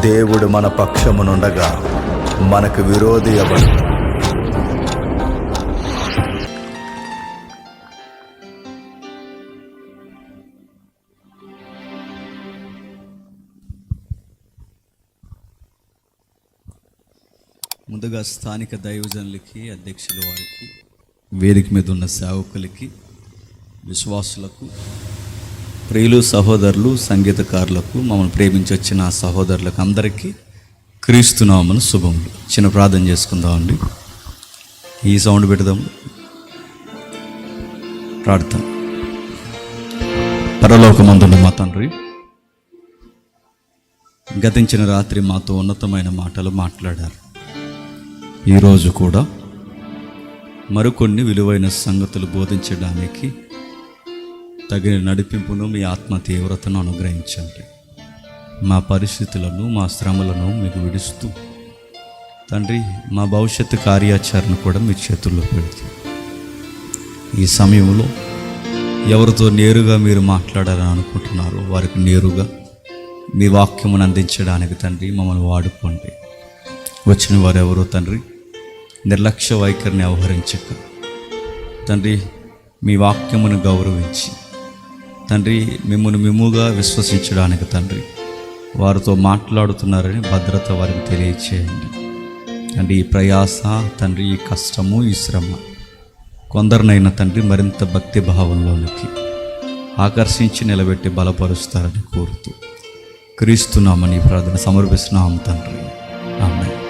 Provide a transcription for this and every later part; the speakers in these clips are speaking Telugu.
దేవుడు మన పక్షమునుండగా మనకు విరోధి ఎవడు? ముందుగా స్థానిక దైవజనులకి, అధ్యక్షుల వారికి, వేదిక మీద ఉన్న సేవకులకి, విశ్వాసులకు, ప్రియులు సహోదరులు, సంగీతకారులకు, మమ్మల్ని ప్రేమించి వచ్చిన సహోదరులకు అందరికీ క్రీస్తునామమున శుభములు. చిన్న ప్రార్థన చేసుకుందామండి. ఈ సౌండ్ పెడదాం. ప్రార్థన. పరలోకమందున్న మా తండ్రి, గతించిన రాత్రి మాతో ఉన్నతమైన మాటలు మాట్లాడారు. ఈరోజు కూడా మరికొన్ని విలువైన సంగతులు బోధించడానికి తగిన నడిపింపును, మీ ఆత్మ తీవ్రతను అనుగ్రహించండి. మా పరిస్థితులను, మా శ్రమలను మీకు విడుస్తూ తండ్రి, మా భవిష్యత్తు కార్యాచరణ కూడా మీ చేతుల్లో పెడుతూ ఈ సమయంలో ఎవరితో నేరుగా మీరు మాట్లాడాలని అనుకుంటున్నారో వారికి నేరుగా మీ వాక్యమును అందించడానికి తండ్రి మమ్మల్ని వాడుకోండి. వచ్చిన వారు ఎవరో తండ్రి నిర్లక్ష్య వైఖరిని వ్యవహరించక తండ్రి మీ వాక్యమును గౌరవించి తండ్రి మిమ్ముగా విశ్వసించడానికి తండ్రి వారితో మాట్లాడుతున్నారని భద్రత వారికి తెలియచేయండి. తండ్రి ఈ ప్రయాస తండ్రి, ఈ కష్టము, ఈ శ్రమ కొందరినైనా తండ్రి మరింత భక్తి భావంలోనికి ఆకర్షించి నిలబెట్టి బలపరుస్తారని కోరుతూ క్రీస్తునామని ప్రార్థన సమర్పిస్తున్నాం తండ్రి. ఆమేన్.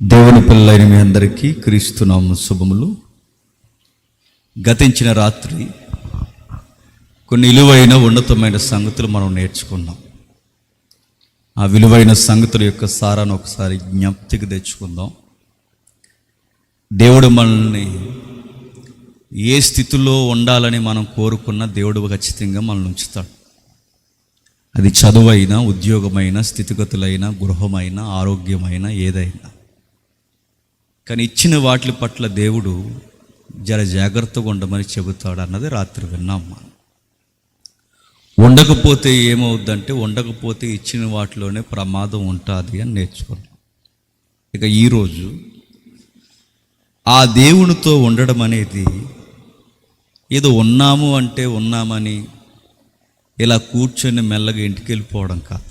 దేవుని పిల్లలైన మీ అందరికీ క్రీస్తునామ శుభములు. గతించిన రాత్రి కొన్ని విలువైన ఉన్నతమైన సంగతులు మనం నేర్చుకున్నాం. ఆ విలువైన సంగతుల యొక్క సారాన్ని ఒకసారి జ్ఞప్తికి తెచ్చుకుందాం. దేవుడు మనల్ని ఏ స్థితిలో ఉండాలని మనం కోరుకున్న దేవుడు ఖచ్చితంగా మనల్ని ఉంచుతాడు. అది చదువైనా, ఉద్యోగమైనా, స్థితిగతులైనా, గృహమైనా, ఆరోగ్యమైనా, ఏదైనా. కానీ ఇచ్చిన వాటి పట్ల దేవుడు జర జాగ్రత్తగా ఉండమని చెబుతాడు అన్నది రాత్రి విన్నాం మనం. ఉండకపోతే ఏమవుద్దంటే, ఉండకపోతే ఇచ్చిన వాటిలోనే ప్రమాదం ఉంటుంది అని నేర్చుకున్నాం. ఇక ఈరోజు ఆ దేవునితో ఉండడం అనేది ఏదో ఉన్నాము అంటే ఉన్నామని ఇలా కూర్చొని మెల్లగా ఇంటికి వెళ్ళిపోవడం కాదు.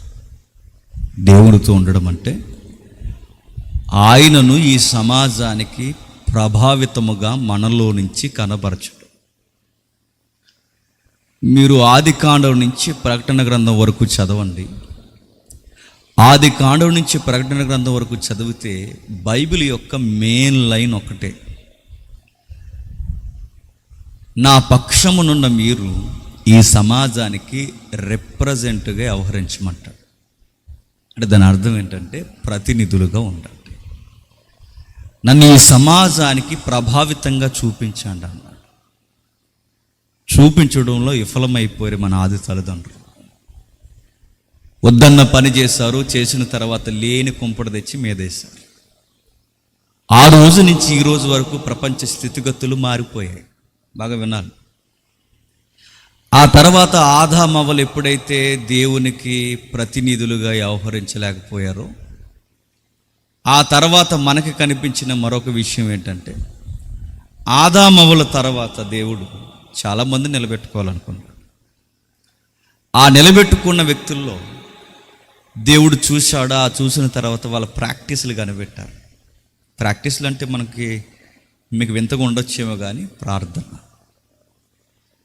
దేవునితో ఉండడం అంటే ఆయనను ఈ సమాజానికి ప్రభావితముగా మనలో నుంచి కనబరచడం. మీరు ఆదికాండం నుంచి ప్రకటన గ్రంథం వరకు చదవండి. ఆదికాండం నుంచి ప్రకటన గ్రంథం వరకు చదివితే బైబిల్ యొక్క మెయిన్ లైన్ ఒకటే: నా పక్షమునున్న మీరు ఈ సమాజానికి రిప్రజెంట్గా వ్యవహరించమంటాడు. అంటే దాని అర్థం ఏంటంటే ప్రతినిధులుగా ఉండాలి. నన్ను ఈ సమాజానికి ప్రభావితంగా చూపించండి అన్నాడు. చూపించడంలో విఫలమైపోయారు మన ఆది తల్లిదండ్రులు. వద్దన్న పని చేశారు. చేసిన తర్వాత లేని కుంపడు తెచ్చి మీదేశారు. ఆ రోజు నుంచి ఈ రోజు వరకు ప్రపంచ స్థితిగతులు మారిపోయాయి. బాగా వినాలి. ఆ తర్వాత ఆదామవ్వలు ఎప్పుడైతే దేవునికి ప్రతినిధులుగా వ్యవహరించలేకపోయారో, ఆ తర్వాత మనకి కనిపించిన మరొక విషయం ఏంటంటే, ఆదామవ్వల తర్వాత దేవుడు చాలామంది నిలబెట్టుకోవాలనుకున్నాడు. ఆ నిలబెట్టుకున్న వ్యక్తుల్లో దేవుడు చూశాడు. ఆ చూసిన తర్వాత వాళ్ళ ప్రాక్టీసులు కనిపెట్టారు. ప్రాక్టీసులు అంటే మీకు వింతగా ఉండొచ్చేమో కానీ ప్రార్థన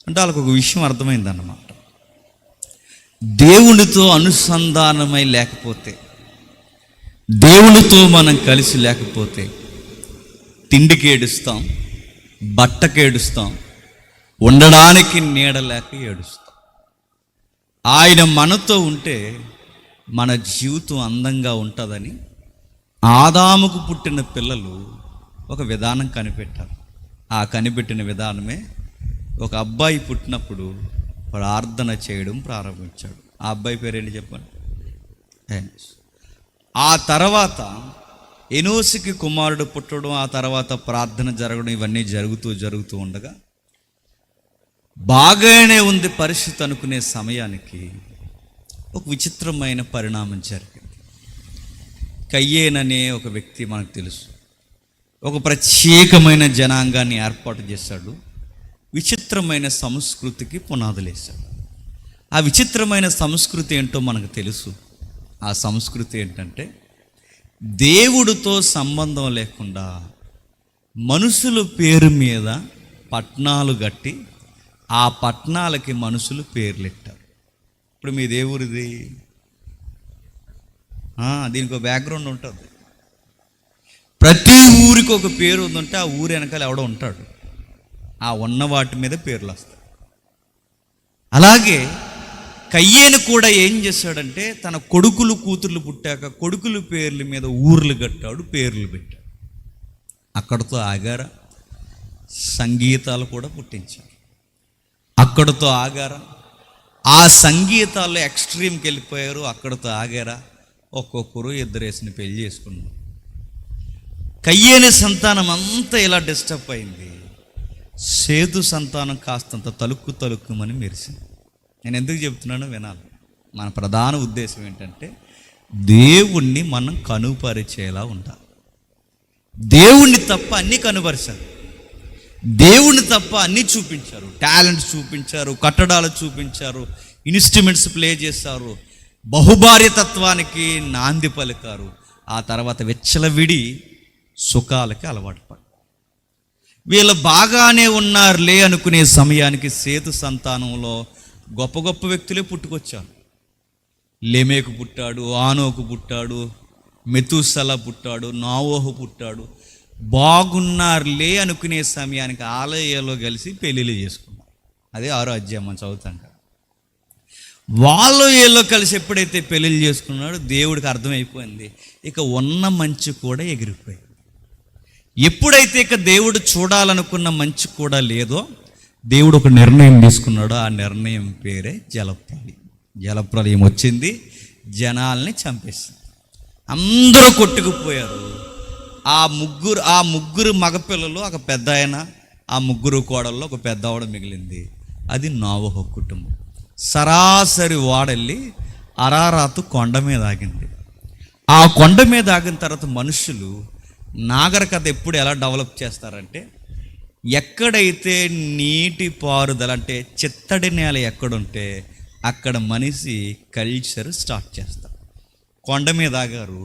అంటే వాళ్ళకు ఒక విషయం అర్థమైందన్నమాట. దేవునితో అనుసంధానమై లేకపోతే, దేవునితో మనం కలిసి లేకపోతే తిండికి ఏడుస్తాం, బట్టకి ఏడుస్తాం, ఉండడానికి నీడ లేక ఏడుస్తాం. ఆయన మనతో ఉంటే మన జీవితం అందంగా ఉంటుందని ఆదాముకు పుట్టిన పిల్లలు ఒక విధానం కనిపెట్టారు. ఆ కనిపెట్టిన విధానమే ఒక అబ్బాయి పుట్టినప్పుడు ప్రార్థన చేయడం ప్రారంభించాడు. ఆ అబ్బాయి పేరేంటి చెప్పండి? ఎనోష్. ఆ తర్వాత ఎనోషుకి కుమారుడు పుట్టడం, ఆ తర్వాత ప్రార్థన జరగడం, ఇవన్నీ జరుగుతూ ఉండగా బాగానే ఉంది పరిస్థితి అనుకునే సమయానికి ఒక విచిత్రమైన పరిణామం జరిగింది. కయ్యేన్ అనే ఒక వ్యక్తి మనకు తెలుసు, ఒక ప్రత్యేకమైన జనాంగాన్ని ఏర్పాటు చేశాడు. విచిత్రమైన సంస్కృతికి పునాదులేశాడు. ఆ విచిత్రమైన సంస్కృతి ఏంటో మనకు తెలుసు. ఆ సంస్కృతి ఏంటంటే, దేవుడితో సంబంధం లేకుండా మనుషుల పేరు మీద పట్టణాలు కట్టి ఆ పట్టణాలకి మనుషులు పేర్లెట్టారు. ఇప్పుడు మీ దేవుడిది దీనికి ఒక బ్యాక్గ్రౌండ్ ఉంటుంది. ప్రతి ఊరికి ఒక పేరు ఉందంటే ఆ ఊరి వెనకాల ఎవడో ఉంటాడు, ఆ ఉన్న వాటి మీద పేర్లు వస్తాయి. అలాగే కయ్యేను కూడా ఏం చేశాడంటే, తన కొడుకులు కూతుర్లు పుట్టాక కొడుకుల పేర్ల మీద ఊర్లు కట్టాడు, పేర్లు పెట్టాడు. అక్కడతో ఆగారా? సంగీతాలు కూడా పుట్టించారు. అక్కడతో ఆగారా? ఆ సంగీతాల్లో ఎక్స్ట్రీమ్కి వెళ్ళిపోయారు. అక్కడతో ఆగారా? ఒక్కొక్కరు ఇద్దరేసిన పెళ్లి చేసుకున్నారు. కయ్యేను సంతానం అంతా ఇలా డిస్టర్బ్ అయింది. సేతు సంతానం కాస్తంత తలుక్కుమని మెరిసింది. నేను ఎందుకు చెప్తున్నానో వినాలి. మన ప్రధాన ఉద్దేశం ఏంటంటే, దేవుణ్ణి మనం కనుపరిచేలా ఉండాలి. దేవుణ్ణి తప్ప అన్నీ కనుపరిచారు, దేవుణ్ణి తప్ప అన్నీ చూపించారు. టాలెంట్స్ చూపించారు, కట్టడాలు చూపించారు, ఇన్స్ట్రుమెంట్స్ ప్లే చేశారు, బహుభార్యతత్వానికి నాంది పలికారు. ఆ తర్వాత విచ్చలవిడి సుఖాలకి అలవాటు పడ్డారు. వీళ్ళు బాగానే ఉన్నారులే అనుకునే సమయానికి సేతు సంతానంలో గొప్ప గొప్ప వ్యక్తులే పుట్టుకొచ్చారు. లెమేకు పుట్టాడు, ఆనోకు పుట్టాడు, మెతూసల పుట్టాడు, నావోహు పుట్టాడు. బాగున్నారులే అనుకునే సమయానికి ఆలయాల్లో కలిసి పెళ్ళిళ్ళు చేసుకున్నారు. అదే 6వ అధ్యాయం మనం చదువుతాం కదా. వాళ్ళు వీళ్ళు కలిసి ఎప్పుడైతే పెళ్ళిళ్ళు చేసుకున్నాడో దేవుడికి అర్థమైపోయింది, ఇక ఉన్న మంచి కూడా ఎగిరిపోయింది. ఎప్పుడైతే ఇక దేవుడు చూడాలనుకున్న మంచి కూడా లేదో, దేవుడు ఒక నిర్ణయం తీసుకున్నాడు. ఆ నిర్ణయం పేరే జలప్రలయం. జలప్రలయం వచ్చింది, జనాల్ని చంపేసింది. అందరూ కొట్టుకుపోయారు. ఆ ముగ్గురు మగపిల్లలు, ఒక పెద్ద ఆయన, ఆ ముగ్గురు కోడల్లో ఒక పెద్ద ఆవిడ మిగిలింది. అది నోవహు కుటుంబం. సరాసరి వాడెళ్ళి అరారాతు కొండ మీద ఆగింది. ఆ కొండ మీద ఆగిన తర్వాత మనుషులు నాగరికత ఎప్పుడు ఎలా డెవలప్ చేస్తారంటే, ఎక్కడైతే నీటి పారుదల అంటే చిత్తడి నేల ఎక్కడుంటే అక్కడ మనిషి కల్చర్ స్టార్ట్ చేస్తారు. కొండ మీద ఆగారు.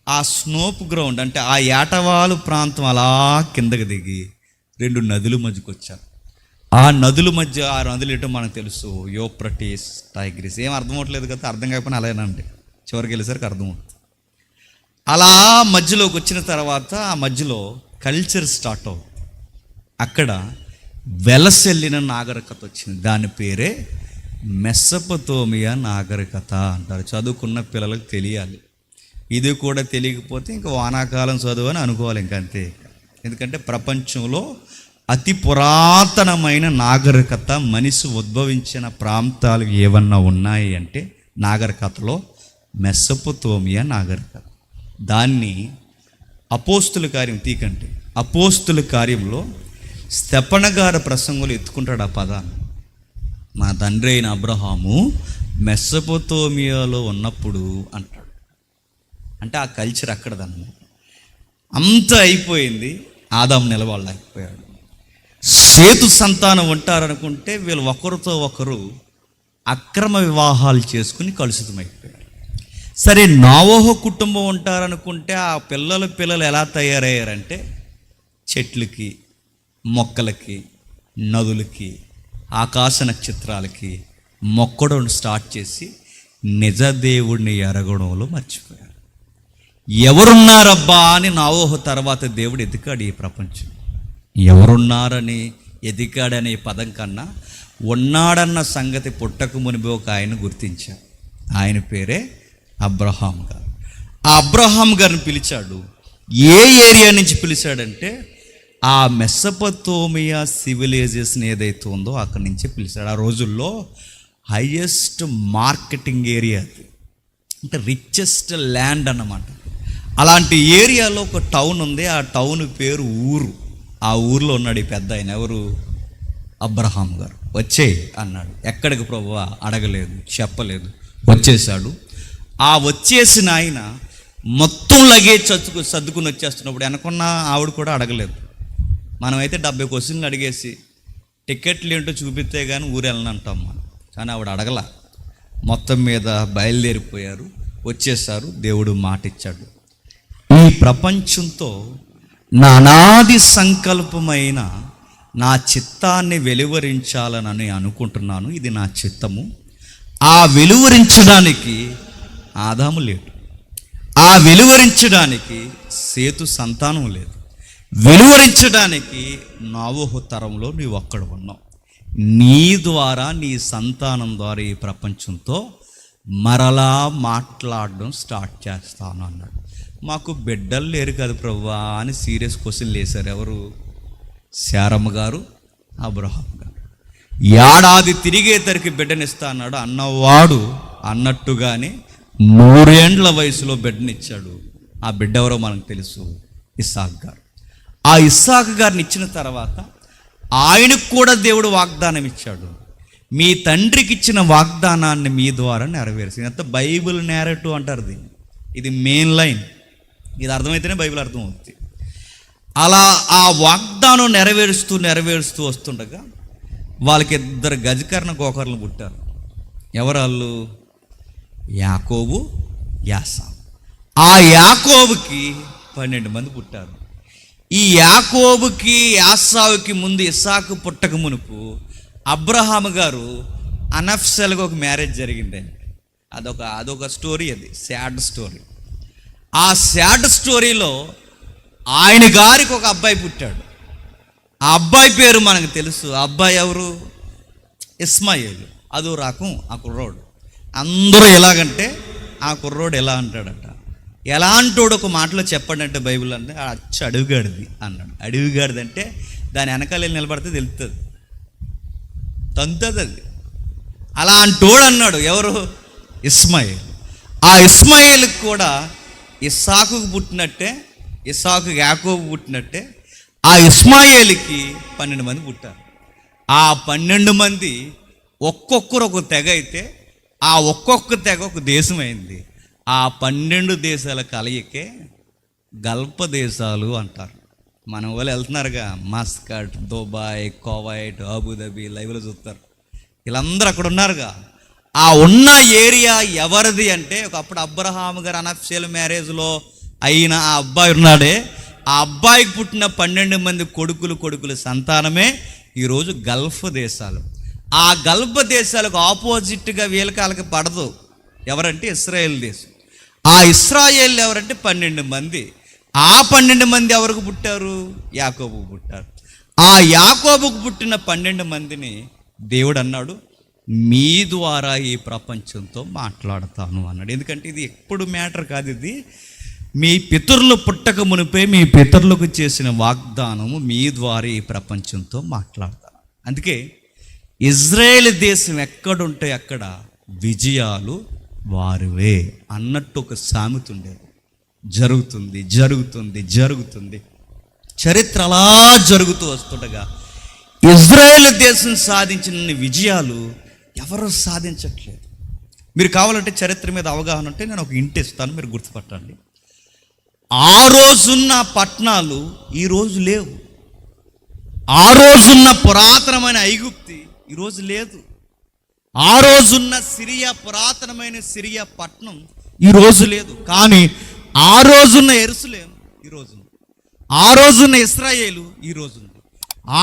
ఆ స్నోప్ గ్రౌండ్ అంటే ఆ ఏటవాలు ప్రాంతం అలా కిందకి దిగి 2 నదుల మధ్యకు వచ్చారు. ఆ నదుల మధ్య, ఆ నదులు ఏంటో మనకు తెలుసు, యూఫ్రటీస్, టైగ్రిస్. ఏం అర్థం అవ్వట్లేదు కదా, అర్థం కాకపోయినా అలాగేనండి, చివరికి వెళ్ళేసరికి అర్థమవుతుంది. అలా మధ్యలోకి వచ్చిన తర్వాత ఆ మధ్యలో కల్చర్ స్టార్ట్ అవుతుంది. అక్కడ వెలసెల్లిన నాగరికత వచ్చింది. దాని పేరే మెసొపొతేమియా నాగరికత అంటారు. చదువుకున్న పిల్లలకు తెలియాలి. ఇది కూడా తెలియకపోతే ఇంకా వానాకాలం చదువు అని అనుకోవాలి, ఇంకంతే. ఎందుకంటే ప్రపంచంలో అతి పురాతనమైన నాగరికత, మనిషి ఉద్భవించిన ప్రాంతాలు ఏమన్నా ఉన్నాయి అంటే నాగరికతలో మెసొపొతేమియా నాగరికత. దాన్ని అపోస్తుల కార్యం తీకంటే అపోస్తుల కార్యంలో స్తెఫను గారి ప్రసంగంలో ఎత్తుకుంటాడు ఆ పదాన్ని. మా తండ్రి అయిన అబ్రహాము మెసొపొతేమియాలో ఉన్నప్పుడు అంటాడు. అంటే ఆ కల్చర్ అక్కడదన్నమాట. అంత అయిపోయింది, ఆదాము నిలబడలేకపోయాడు. సేతు సంతానం ఉంటారనుకుంటే వీళ్ళు ఒకరితో ఒకరు అక్రమ వివాహాలు చేసుకుని కలుషితమైపోయారు. సరే, నోవహు కుటుంబం ఉంటారనుకుంటే ఆ పిల్లలు ఎలా తయారయ్యారంటే చెట్లకి, మొక్కలకి, నదులకి, ఆకాశ నక్షత్రాలకి మొక్కడం స్టార్ట్ చేసి నిజ దేవుడిని ఎరగడంలో మర్చిపోయారు. ఎవరున్నారబ్బా అని నోవహు తర్వాత దేవుడు ఎదికాడు. ఈ ప్రపంచం ఎవరున్నారని ఎదికాడనే పదం కన్నా ఉన్నాడన్న సంగతి పుట్టక మునిపి ఒక ఆయన గుర్తించాడు. ఆయన పేరే అబ్రహాం గారు. ఆ అబ్రహాం గారిని పిలిచాడు. ఏ ఏరియా నుంచి పిలిచాడంటే ఆ మెసొపొతేమియా సివిలైజేషన్ ఏదైతే ఉందో అక్కడి నుంచి పిలిచాడు. ఆ రోజుల్లో హైయెస్ట్ మార్కెటింగ్ ఏరియా అది, అంటే రిచెస్ట్ ల్యాండ్ అన్నమాట. అలాంటి ఏరియాలో ఒక టౌన్ ఉంది. ఆ టౌన్ పేరు ఊరు. ఆ ఊరిలో ఉన్నాడు ఈ పెద్ద ఆయన. ఎవరు? అబ్రహాం గారు. వచ్చే అన్నాడు. ఎక్కడికి ప్రభువా? అడగలేదు, చెప్పలేదు. వచ్చేసాడు. ఆ వచ్చేసిన ఆయన మొత్తం లగేజ్ సర్దుకుని వచ్చేస్తున్నప్పుడు వెనకున్న ఆవిడ కూడా అడగలేదు. మనమైతే 70 క్వశ్చన్లు అడిగేసి టికెట్లు ఏంటో చూపిస్తే కానీ ఊరు వెళ్ళను అంటాం మనం. కానీ ఆవిడ అడగల. మొత్తం మీద బయలుదేరిపోయారు, వచ్చేసారు. దేవుడు మాట ఇచ్చాడు, ఈ ప్రపంచంతో నా అనాది సంకల్పమైన నా చిత్తాన్ని వెలువరించాలని అనుకుంటున్నాను. ఇది నా చిత్తము. ఆ వెలువరించడానికి ఆదాము లేడు, ఆ వెలువరించడానికి సేతు సంతానం లేదు, వెలువరించడానికి నోవహు తరంలో నీవు ఒక్కడ ఉన్నావు. నీ ద్వారా, నీ సంతానం ద్వారా ఈ ప్రపంచంతో మరలా మాట్లాడడం స్టార్ట్ చేస్తాను అన్నాడు. మాకు బిడ్డలు లేరు కదా ప్రభువా అని సీరియస్ క్వశ్చన్లు వేశారు. ఎవరు? శారమ్మ గారు, అబ్రహాం గారు. ఏడాది తిరిగేసరికి బిడ్డనిస్తా అన్నాడు. అన్నవాడు అన్నట్టుగానే 100 ఏండ్ల వయసులో బిడ్డనిచ్చాడు. ఆ బిడ్డ ఎవరో మనకు తెలుసు, ఇస్సాకు గారు. ఆ ఇస్సాకు గారిని ఇచ్చిన తర్వాత ఆయనకు కూడా దేవుడు వాగ్దానం ఇచ్చాడు. మీ తండ్రికి ఇచ్చిన వాగ్దానాన్ని మీ ద్వారా నెరవేర్చింది. అంత బైబిల్ నేరేటివ్ అంటారు దీన్ని. ఇది మెయిన్ లైన్. ఇది అర్థమైతేనే బైబిల్ అర్థమవుతుంది. అలా ఆ వాగ్దానం నెరవేరుస్తూ వస్తుండగా వాళ్ళకి 2 గజకర్ణ గోకర్లు పుట్టారు. ఎవరాళ్ళు? యాకోబు, యాసావు. ఆ యాకోబుకి 12 మంది పుట్టారు. ఈ యాకోబుకి, యాసావుకి ముందు ఇస్సాకు పుట్టక మునుపు అబ్రహాము గారు అనఫ్సల్గా ఒక మ్యారేజ్ జరిగిందండి. అదొక స్టోరీ. అది సాడ్ స్టోరీ. ఆ సాడ్ స్టోరీలో ఆయన గారికి ఒక అబ్బాయి పుట్టాడు. ఆ అబ్బాయి పేరు మనకు తెలుసు. ఆ అబ్బాయి ఎవరు? ఇస్మాయిల్. అదో రకం ఆ కుర్రోడు. అందరూ ఎలాగంటే ఆ కుర్రోడు ఎలా అంటాడట, ఎలాంటోడు ఒక మాటలో చెప్పండి బైబిల్ అంటే అడవిగాడిది అన్నాడు. అడవిగాడిది అంటే దాని వెనకాల నిలబడితే తెలుస్తుంది, తంతుంది అది. అలా అంటోడు అన్నాడు. ఎవరు? ఇస్మాయిల్. ఆ ఇస్మాయిల్కి కూడా ఇస్సాకుకు పుట్టినట్టే, ఇస్సాకు యాకోబు పుట్టినట్టే ఆ ఇస్మాయిల్కి 12 మంది పుట్టారు. ఆ 12 మంది ఒక్కొక్కరు ఒక తెగ అయితే ఆ ఒక్కొక్క తెగ ఒక దేశం అయింది. ఆ 12 దేశాల కలయికే గల్ఫ్ దేశాలు అంటారు. మన వాళ్ళు వెళ్తున్నారుగా, మస్కట్, దుబాయ్, కువైట్, అబుదాబి, లైవ్లో చూస్తారు. వీళ్ళందరూ అక్కడ ఉన్నారుగా. ఆ ఉన్న ఏరియా ఎవరిది అంటే ఒకప్పుడు అబ్రహాము గారు అనఫ్షేల్ మ్యారేజ్లో అయిన ఆ అబ్బాయి ఉన్నాడే, ఆ అబ్బాయికి పుట్టిన 12 మంది కొడుకులు సంతానమే ఈరోజు గల్ఫ్ దేశాలు. ఆ గల్ఫ్ దేశాలకు ఆపోజిట్గా వీళ్ళకి పడదు. ఎవరంటే ఇస్రాయేల్ దేశం. ఆ ఇస్రాయేల్ ఎవరంటే 12 మంది. ఆ 12 మంది ఎవరికి పుట్టారు? యాకోబుకు పుట్టారు. ఆ యాకోబుకు పుట్టిన 12 మందిని దేవుడు అన్నాడు, మీ ద్వారా ఈ ప్రపంచంతో మాట్లాడతాను అన్నాడు. ఎందుకంటే ఇది ఎప్పుడు మ్యాటర్ కాదు, ఇది మీ పితరులు పుట్టక మునిపే మీ పితరులకు చేసిన వాగ్దానము, మీ ద్వారా ఈ ప్రపంచంతో మాట్లాడతాను. అందుకే ఇజ్రాయేల్ దేశం ఎక్కడుంటే అక్కడ విజయాలు వారివే అన్నట్టు ఒక సామెత ఉండేది. జరుగుతుంది. చరిత్ర అలా జరుగుతూ వస్తుండగా ఇజ్రాయేల్ దేశం సాధించిన విజయాలు ఎవరు సాధించట్లేదు. మీరు కావాలంటే చరిత్ర మీద అవగాహన ఉంటే నేను ఒక ఇంటి ఇస్తాను, మీరు గుర్తుపట్టండి. ఆ రోజున్న పట్టణాలు ఈరోజు లేవు. ఆ రోజున్న పురాతనమైన ఐగుప్తి ఈరోజు లేదు. ఆ రోజున్న పురాతనమైన సిరియా పట్టణం ఈరోజు లేదు. కానీ ఆ రోజున్న యెరూషలేము ఈరోజు, ఆ రోజున్న ఇశ్రాయేలు ఈరోజు ఉంది.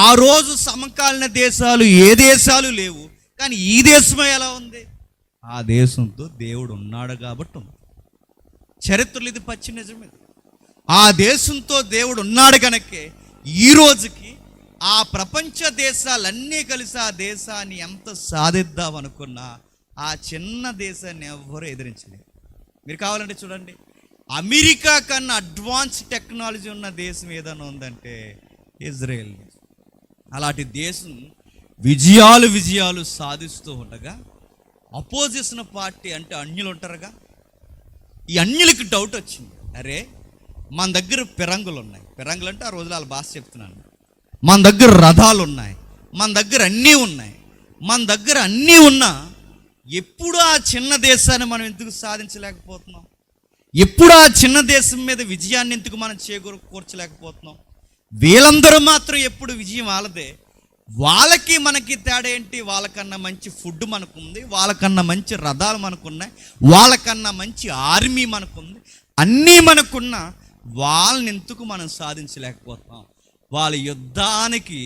ఆ రోజు సమకాలీన దేశాలు ఏ దేశాలు లేవు, కానీ ఈ దేశమే ఎలా ఉంది? ఆ దేశంతో దేవుడు ఉన్నాడు కాబట్టి ఉంది. చరిత్రలు ఇది పచ్చి నిజమే. ఆ దేశంతో దేవుడు ఉన్నాడు కనుకే ఈ రోజుకి ఆ ప్రపంచ దేశాలన్నీ కలిసి ఆ దేశాన్ని ఎంత సాధిద్దాం అనుకున్నా ఆ చిన్న దేశాన్ని ఎవ్వరూ ఎదిరించలేరు. మీరు కావాలంటే చూడండి, అమెరికా కన్నా అడ్వాన్స్ టెక్నాలజీ ఉన్న దేశం ఏదైనా ఉందంటే ఇజ్రాయెల్. అలాంటి దేశం విజయాలు సాధిస్తూ ఉండగా అపోజిషన్ పార్టీ అంటే అన్యులు ఉంటారుగా, ఈ అన్యులకి డౌట్ వచ్చింది. అరే మన దగ్గర పిరంగులు ఉన్నాయి, పిరంగులు అంటే ఆ రోజులు వాళ్ళ భాష చెప్తున్నాను, మన దగ్గర రథాలు ఉన్నాయి, మన దగ్గర అన్నీ ఉన్నాయి, మన దగ్గర అన్నీ ఉన్నా ఎప్పుడు ఆ చిన్న దేశాన్ని మనం ఎందుకు సాధించలేకపోతున్నాం? ఎప్పుడు ఆ చిన్న దేశం మీద విజయాన్ని ఎందుకు మనం చేకూర్చలేకపోతున్నాం? వీళ్ళందరూ మాత్రం ఎప్పుడు విజయం వాళ్ళదే. వాళ్ళకి మనకి తేడా ఏంటి? వాళ్ళకన్నా మంచి ఫుడ్ మనకుంది, వాళ్ళకన్నా మంచి రథాలు మనకున్నాయి, వాళ్ళకన్నా మంచి ఆర్మీ మనకుంది, అన్నీ మనకున్న వాళ్ళని ఎందుకు మనం సాధించలేకపోతున్నాం? వాళ్ళ యుద్ధానికి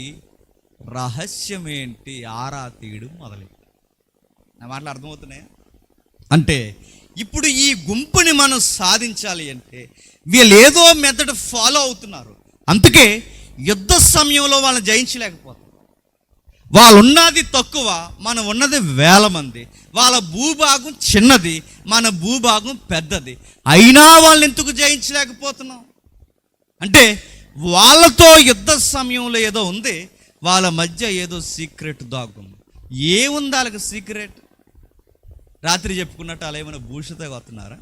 రహస్యం ఏంటి? ఆరా తీయడం మొదలైంది. నా మాటలు అర్థమవుతున్నాయా? అంటే ఇప్పుడు ఈ గుంపుని మనం సాధించాలి అంటే వీళ్ళు ఏదో మెథడ్ ఫాలో అవుతున్నారు. అందుకే యుద్ధ సమయంలో వాళ్ళని జయించలేకపోతాం. వాళ్ళు ఉన్నది తక్కువ, మనం ఉన్నది వేల మంది. వాళ్ళ భూభాగం చిన్నది, మన భూభాగం పెద్దది. అయినా వాళ్ళని ఎందుకు జయించలేకపోతున్నాం? అంటే వాళ్ళతో యుద్ధ సమయంలో ఏదో ఉంది, వాళ్ళ మధ్య ఏదో సీక్రెట్ దాగుంది. ఏముంది వాళ్ళకి సీక్రెట్? రాత్రి చెప్పుకున్నట్టు వాళ్ళు ఏమైనా భూషితగా వస్తున్నారా?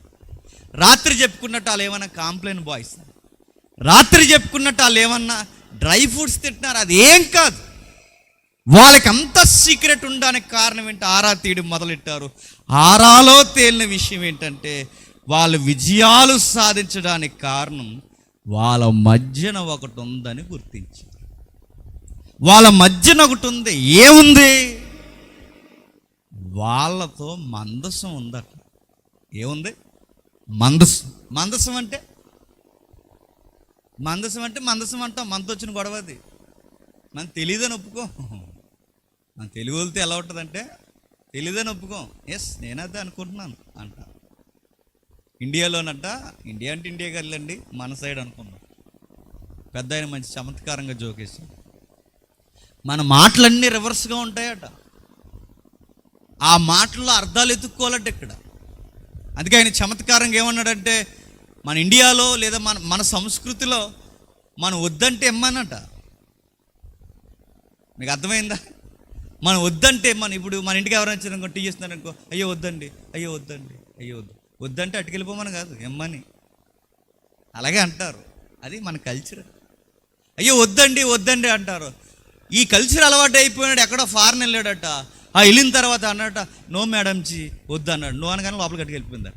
రాత్రి చెప్పుకున్నట్టు వాళ్ళు ఏమైనా కాంప్లైంట్ బాయ్స్? రాత్రి చెప్పుకున్నట్టు వాళ్ళు ఏమన్నా డ్రై ఫ్రూట్స్ తింటున్నారు? అది ఏం కాదు. వాళ్ళకి అంత సీక్రెట్ ఉండడానికి కారణం ఏంటి? ఆరా తీయడం మొదలెట్టారు. ఆరాలో తేలిన విషయం ఏంటంటే వాళ్ళు విజయాలు సాధించడానికి కారణం వాళ్ళ మధ్యన ఒకటి ఉందని గుర్తించారు. వాళ్ళ మధ్యన ఒకటి ఉంది. ఏముంది? వాళ్ళతో మందసం ఉందట. ఏముంది? మందసం. మందసం అంటే మందసం అంటాం. మనతో వచ్చిన గొడవ అది. మనం తెలియదని ఒప్పుకో. మన తెలుగు వాళ్ళతో ఎలా ఉంటుందంటే తెలియదని ఒప్పుకోం. ఎస్ నేనదే అనుకుంటున్నాను అంట. ఇండియాలోనంట, ఇండియా అంటే ఇండియా కదండి, మన సైడ్ అనుకున్నాం. పెద్ద ఆయన మంచి చమత్కారంగా జోకేసి మన మాటలన్నీ రివర్స్గా ఉంటాయట. ఆ మాటల్లో అర్థాలు ఎత్తుక్కోవాలంటే ఇక్కడ. అందుకే ఆయన చమత్కారంగా ఏమన్నాడంటే మన ఇండియాలో లేదా మన సంస్కృతిలో మనం వద్దంటే ఎమ్మనట. మీకు అర్థమైందా? మనం వద్దంటే ఇప్పుడు మన ఇంటికి ఎవరైనా వచ్చారనుకో, టీ చేస్తున్నారు అనుకో, అయ్యో వద్దండి, అయ్యో వద్దండి, అయ్యో వద్దు. వద్దంటే అటుకెళ్ళిపోమని కాదు, ఎమ్మని. అలాగే అంటారు. అది మన కల్చర్. అయ్యో వద్దండి వద్దండి అంటారు. ఈ కల్చర్ అలవాటు అయిపోయినాడు. ఎక్కడో ఫారెన్ వెళ్ళాడట. వెళ్ళిన తర్వాత అన్నట, నో మేడంజీ వద్దు అన్నాడు. నువ్వు అనగానే లోపలికి అటుకెళ్ళిపోయిందా?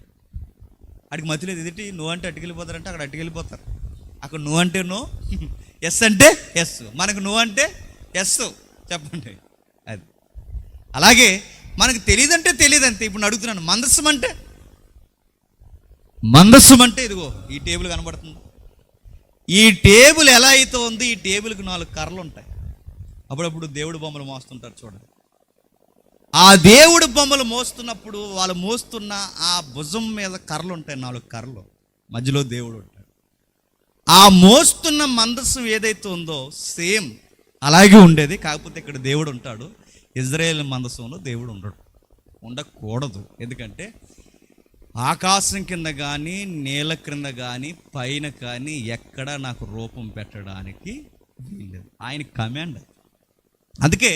అడిగి మధ్యలేదు. ఎదుటి నువ్వు అంటే అటుకెళ్ళిపోతారంటే అక్కడ అటుకెళ్ళిపోతారు. అక్కడ నువ్వు అంటే నో, ఎస్ అంటే ఎస్. మనకు నువ్వు అంటే ఎస్ చెప్పండి. అది అలాగే మనకు తెలియదంటే తెలియదు అంతే. ఇప్పుడు అడుగుతున్నాను, మందస్సం అంటే ఇదిగో ఈ టేబుల్ కనబడుతుంది. ఈ టేబుల్ ఎలా అయితే ఉంది, ఈ టేబుల్కి 4 కర్రలు ఉంటాయి. అప్పుడప్పుడు దేవుడు బొమ్మలు మోస్తుంటారు చూడండి. ఆ దేవుడు బొమ్మలు మోస్తున్నప్పుడు వాళ్ళు మోస్తున్న ఆ భుజం మీద కర్రలు ఉంటాయి, 4 కర్రలు. మధ్యలో దేవుడు ఉంటాడు. ఆ మోస్తున్న మందస్సం ఏదైతే ఉందో సేమ్ అలాగే ఉండేది. కాకపోతే ఇక్కడ దేవుడు ఉంటాడు. ఇజ్రాయేల్ మందస్సంలో దేవుడు ఉండకూడదు. ఎందుకంటే ఆకాశం కింద కానీ, నేల క్రింద కానీ, పైన కానీ ఎక్కడ నాకు రూపం పెట్టడానికి వీల్లేదు. ఆయన కమాండ్. అందుకే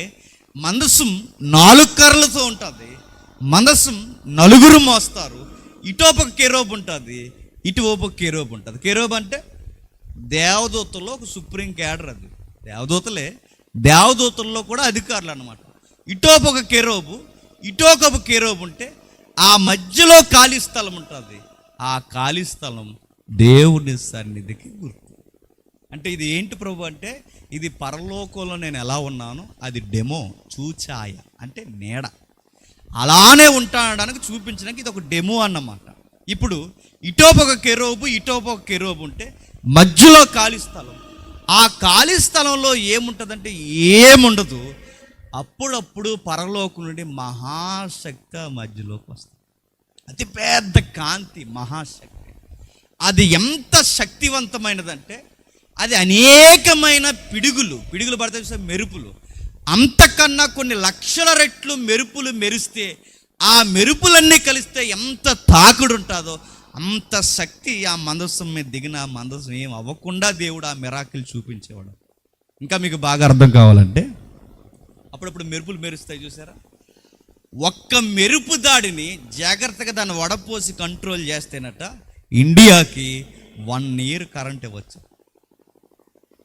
మందస్సం 4 కర్రలతో ఉంటుంది. మందస్సం 4 మోస్తారు. ఇటోపక కెరూబు ఉంటుంది, ఇటువైపు కెరూబు ఉంటుంది. కెరూబు అంటే దేవదూతల్లో ఒక సుప్రీం క్యాడర్. అది దేవదూతల్లో కూడా అధికారులు అన్నమాట. ఇటోపక కెరూబు, ఇటోకపు కెరూబు ఉంటే ఆ మధ్యలో ఖాళీ స్థలం ఉంటుంది. ఆ ఖాళీ స్థలం దేవుని సన్నిధికి గుర్తు. అంటే ఇది ఏంటి ప్రభు అంటే, ఇది పరలోకంలో నేను ఎలా ఉన్నానో అది డెమో, చూచాయ అంటే నీడ. అలానే ఉంటానడానికి చూపించడానికి ఇది ఒక డెమో అన్నమాట. ఇప్పుడు ఇటోపక కెరూబు ఉంటే మధ్యలో ఖాళీ స్థలం. ఆ ఖాళీ స్థలంలో ఏముంటుందంటే ఏముండదు. అప్పుడప్పుడు పరలోకం నుండి మహాశక్తి మధ్యలోకి వస్తుంది. అతి పెద్ద కాంతి, మహాశక్తి. అది ఎంత శక్తివంతమైనదంటే అది అనేకమైన పిడుగులు పడితే మెరుపులు, అంతకన్నా కొన్ని లక్షల రెట్లు మెరుపులు మెరిస్తే ఆ మెరుపులన్నీ కలిస్తే ఎంత తాకుడు ఉంటుందో అంత శక్తి ఆ మందస్సం మీద దిగిన మందస్సం ఏం అవ్వకుండా దేవుడు ఆ మిరాకిల్ చూపించేవాడు. ఇంకా మీకు బాగా అర్థం కావాలంటే అప్పుడప్పుడు మెరుపులు మెరుస్తాయి చూసారా? ఒక్క మెరుపు దాడిని జాగ్రత్తగా దాన్ని వడపోసి కంట్రోల్ చేస్తేనట ఇండియాకి 1 year కరెంట్ ఇవ్వచ్చు.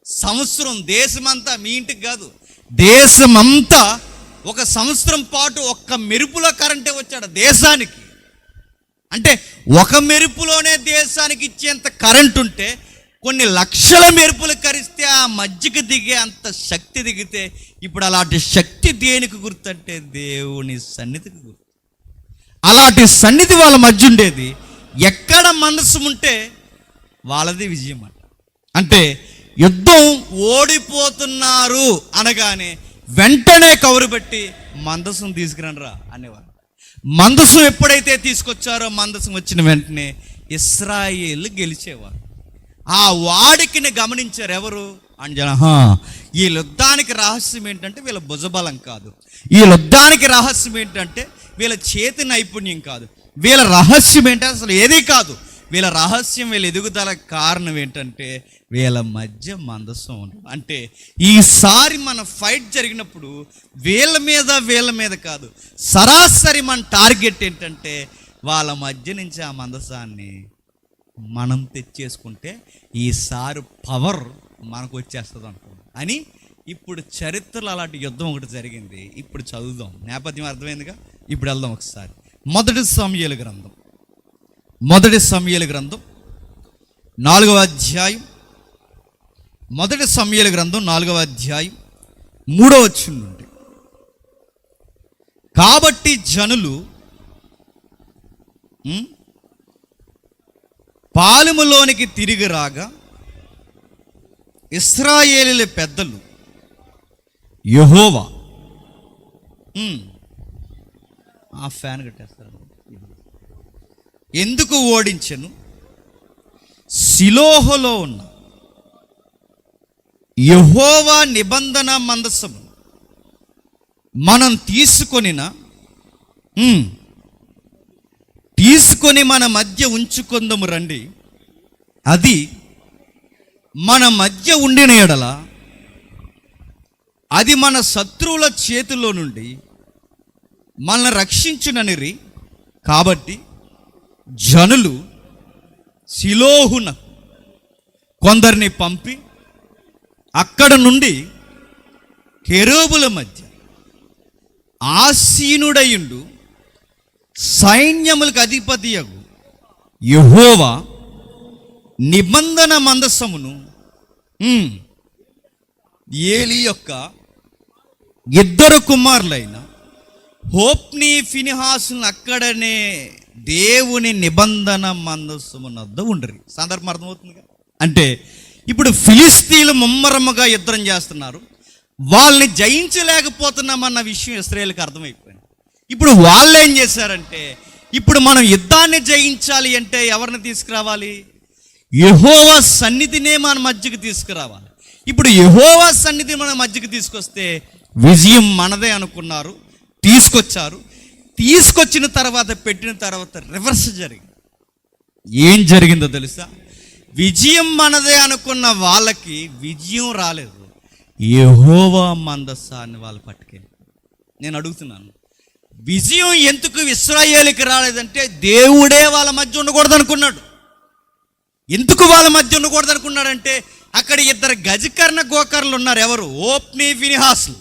సంవత్సరం దేశమంతా, మీ ఇంటికి కాదు, దేశమంతా ఒక సంవత్సరం పాటు ఒక్క మెరుపులో కరెంటే వచ్చాడు దేశానికి. అంటే ఒక మెరుపులోనే దేశానికి ఇచ్చేంత కరెంట్ ఉంటే కొన్ని లక్షల మెరుపులు కరిస్తే ఆ మధ్యకి దిగే అంత శక్తి దిగితే ఇప్పుడు అలాంటి శక్తి దేనికి గుర్తంటే దేవుని సన్నిధికి గుర్తు. అలాంటి సన్నిధి వాళ్ళ మధ్య ఉండేది. ఎక్కడ మనసు ఉంటే వాళ్ళది విజయం అంట. అంటే యుద్ధం ఓడిపోతున్నారు అనగానే వెంటనే కౌరు పెట్టి మందసం తీసుకురండిరా అనేవారు. మందసం ఎప్పుడైతే తీసుకొచ్చారో మందసం వచ్చిన వెంటనే ఇశ్రాయేలు గెలిచేవారు. ఆ వాడికిని గమనించారు ఎవరు అంజన. ఈ యుద్ధానికి రహస్యం ఏంటంటే వీళ్ళ భుజబలం కాదు, ఈ యుద్ధానికి రహస్యం ఏంటంటే వీళ్ళ చేతి నైపుణ్యం కాదు, వీళ్ళ రహస్యం ఏంటంటే అసలు ఏదీ కాదు. వీళ్ళ రహస్యం, వీళ్ళ ఎదుగుదల కారణం ఏంటంటే వీళ్ళ మధ్య మందసం ఉండడం. అంటే ఈసారి మన ఫైట్ జరిగినప్పుడు వీళ్ళ మీద కాదు, సరాసరి మన టార్గెట్ ఏంటంటే వాళ్ళ మధ్య నుంచి ఆ మందసాన్ని మనం తెచ్చేసుకుంటే ఈసారి పవర్ మనకు వచ్చేస్తుంది అనుకోండి అని. ఇప్పుడు చరిత్రలో అలాంటి యుద్ధం ఒకటి జరిగింది. ఇప్పుడు చదువుదాం, నేపథ్యం అర్థమైందిగా. ఇప్పుడు వెళ్దాం ఒకసారి. మొదటి సమూయేలు గ్రంథం 4వ అధ్యాయం. మొదటి సమూయేలు గ్రంథం 4వ అధ్యాయం 3వ వచనం నుండి. కాబట్టి జనులు పాలెములోనికి తిరిగి రాగా ఇశ్రాయేలీల పెద్దలు యెహోవా ఆ ఫ్యాన్ కట్టేస్తారు ఎందుకు ఓడించెను, షిలోహులో ఉన్న యెహోవా నిబంధన మందసము మనం తీసుకొని మన మధ్య ఉంచుకుందాము రండి. అది మన మధ్య ఉండిన ఎడల అది మన శత్రువుల చేతిలో నుండి మనల్ని రక్షించుననిరి. కాబట్టి జనులు షిలోహున కొందరిని పంపి అక్కడ నుండి కెరూబుల మధ్య ఆసీనుడయుండు సైన్యములకు అధిపతియగు యెహోవా నిబంధన మందసమును ఏలీ యొక్క 2 కుమారులైన హోప్ని ఫినిహాసులను అక్కడనే దేవుని నిబంధన మందసమునొద్ద ఉండరు. సందర్భం అర్థమవుతుందిగా. అంటే ఇప్పుడు ఫిలిస్తీన్లు ముమ్మరముగా యుద్ధం చేస్తున్నారు, వాళ్ళని జయించలేకపోతున్నామన్న విషయం ఇశ్రాయేలుకి అర్థమైపోయింది. ఇప్పుడు వాళ్ళు ఏం చేశారంటే, ఇప్పుడు మనం యుద్ధాన్ని జయించాలి అంటే ఎవరిని తీసుకురావాలి? యెహోవా సన్నిధినే మన మధ్యకి తీసుకురావాలి. ఇప్పుడు యెహోవా సన్నిధి మన మధ్యకి తీసుకొస్తే విజయం మనదే అనుకున్నారు, తీసుకొచ్చారు. తీసుకొచ్చిన తర్వాత పెట్టిన తర్వాత రివర్స్ జరిగింది. ఏం జరిగిందో తెలుసా? విజయం మనదే అనుకున్న వాళ్ళకి విజయం రాలేదు, యెహోవా మందసాన్ని వాళ్ళు పట్టుకెళ్ళి. నేను అడుగుతున్నాను, విజయం ఎందుకు ఇశ్రాయేలుకి రాలేదంటే దేవుడే వాళ్ళ మధ్య ఉండకూడదు అనుకున్నాడు. ఎందుకు వాళ్ళ మధ్య ఉండకూడదు అనుకున్నాడంటే అక్కడ 2 గజకర్ణ గోకర్ణలు ఉన్నారు. ఎవరు? హోప్ని ఫినిహాసులు.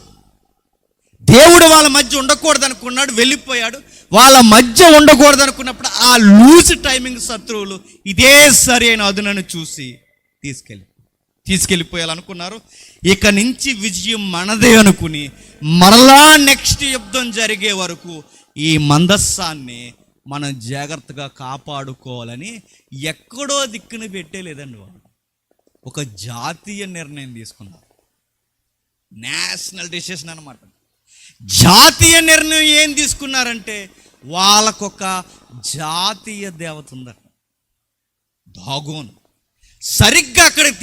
దేవుడు వాళ్ళ మధ్య ఉండకూడదు అనుకున్నాడు, వెళ్ళిపోయాడు. వాళ్ళ మధ్య ఉండకూడదు అనుకున్నప్పుడు ఆ లూజ్ టైమింగ్ శత్రువులు ఇదే సరి అయిన అదునను చూసి తీసుకెళ్ళిపోయాలనుకున్నారు. ఇక నుంచి విజయం మనదే అనుకుని మరలా నెక్స్ట్ యుద్ధం జరిగే వరకు ఈ మందస్సాన్ని మనం జాగ్రత్తగా కాపాడుకోవాలని ఎక్కడో దిక్కున పెట్టేలేదండి. వాళ్ళు ఒక జాతీయ నిర్ణయం తీసుకున్నారు. నేషనల్ డెసిషన్ అన్నమాట. జాతీయ నిర్ణయం ఏం తీసుకున్నారంటే వాళ్ళకొక జాతీయ దేవత ఉందట, దాగోన్. సరిగ్గా అక్కడికి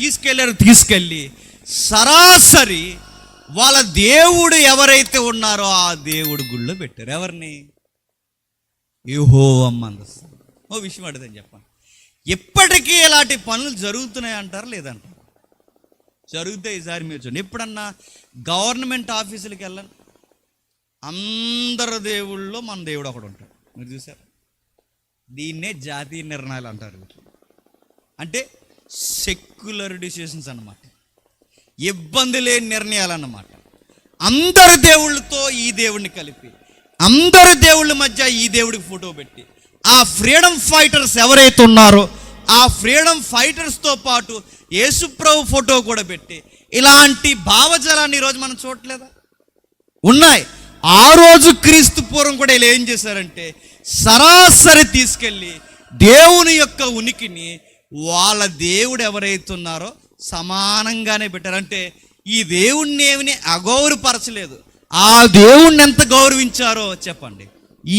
తీసుకెళ్ళి సరాసరి వాళ్ళ దేవుడు ఎవరైతే ఉన్నారో ఆ దేవుడు గుళ్ళో పెట్టారు. ఎవరిని? యెహోవా మందసం. ఓ విషయం అడుగుదని చెప్పండి, ఎప్పటికీ ఇలాంటి పనులు జరుగుతున్నాయి అంటారా లేదంటారు? జరుగుతాయి. ఈసారి మీరు చూడండి, ఎప్పుడన్నా గవర్నమెంట్ ఆఫీసులకు వెళ్ళండి, అందరు దేవుళ్ళలో మన దేవుడు ఒకడు ఉంటాడు. మీరు చూసారు? దీన్నే జాతీయ నిర్ణయాలు అంటారు. అంటే సెక్యులర్ డిసిషన్స్ అన్నమాట, ఇబ్బంది లేని నిర్ణయాలు అన్నమాట. అందరు దేవుళ్ళతో ఈ దేవుడిని కలిపి, అందరు దేవుళ్ళ మధ్య ఈ దేవుడికి ఫోటో పెట్టి, ఆ ఫ్రీడమ్ ఫైటర్స్ ఎవరైతే ఉన్నారో ఆ ఫ్రీడమ్ ఫైటర్స్తో పాటు యేసుప్రభు ఫోటో కూడా పెట్టి, ఇలాంటి భావజాలాన్ని ఈరోజు మనం చూడలేదా? ఉన్నాయి. ఆ రోజు క్రీస్తు పూర్వం కూడా ఇలా ఏం చేశారంటే సరాసరి తీసుకెళ్ళి దేవుని యొక్క ఉనికిని వాళ్ళ దేవుడు ఎవరైతే ఉన్నారో సమానంగానే పెట్టారంటే ఈ దేవుణ్ణి ఏమిని అగౌరవపరచలేదు. ఆ దేవుణ్ణి ఎంత గౌరవించారో చెప్పండి,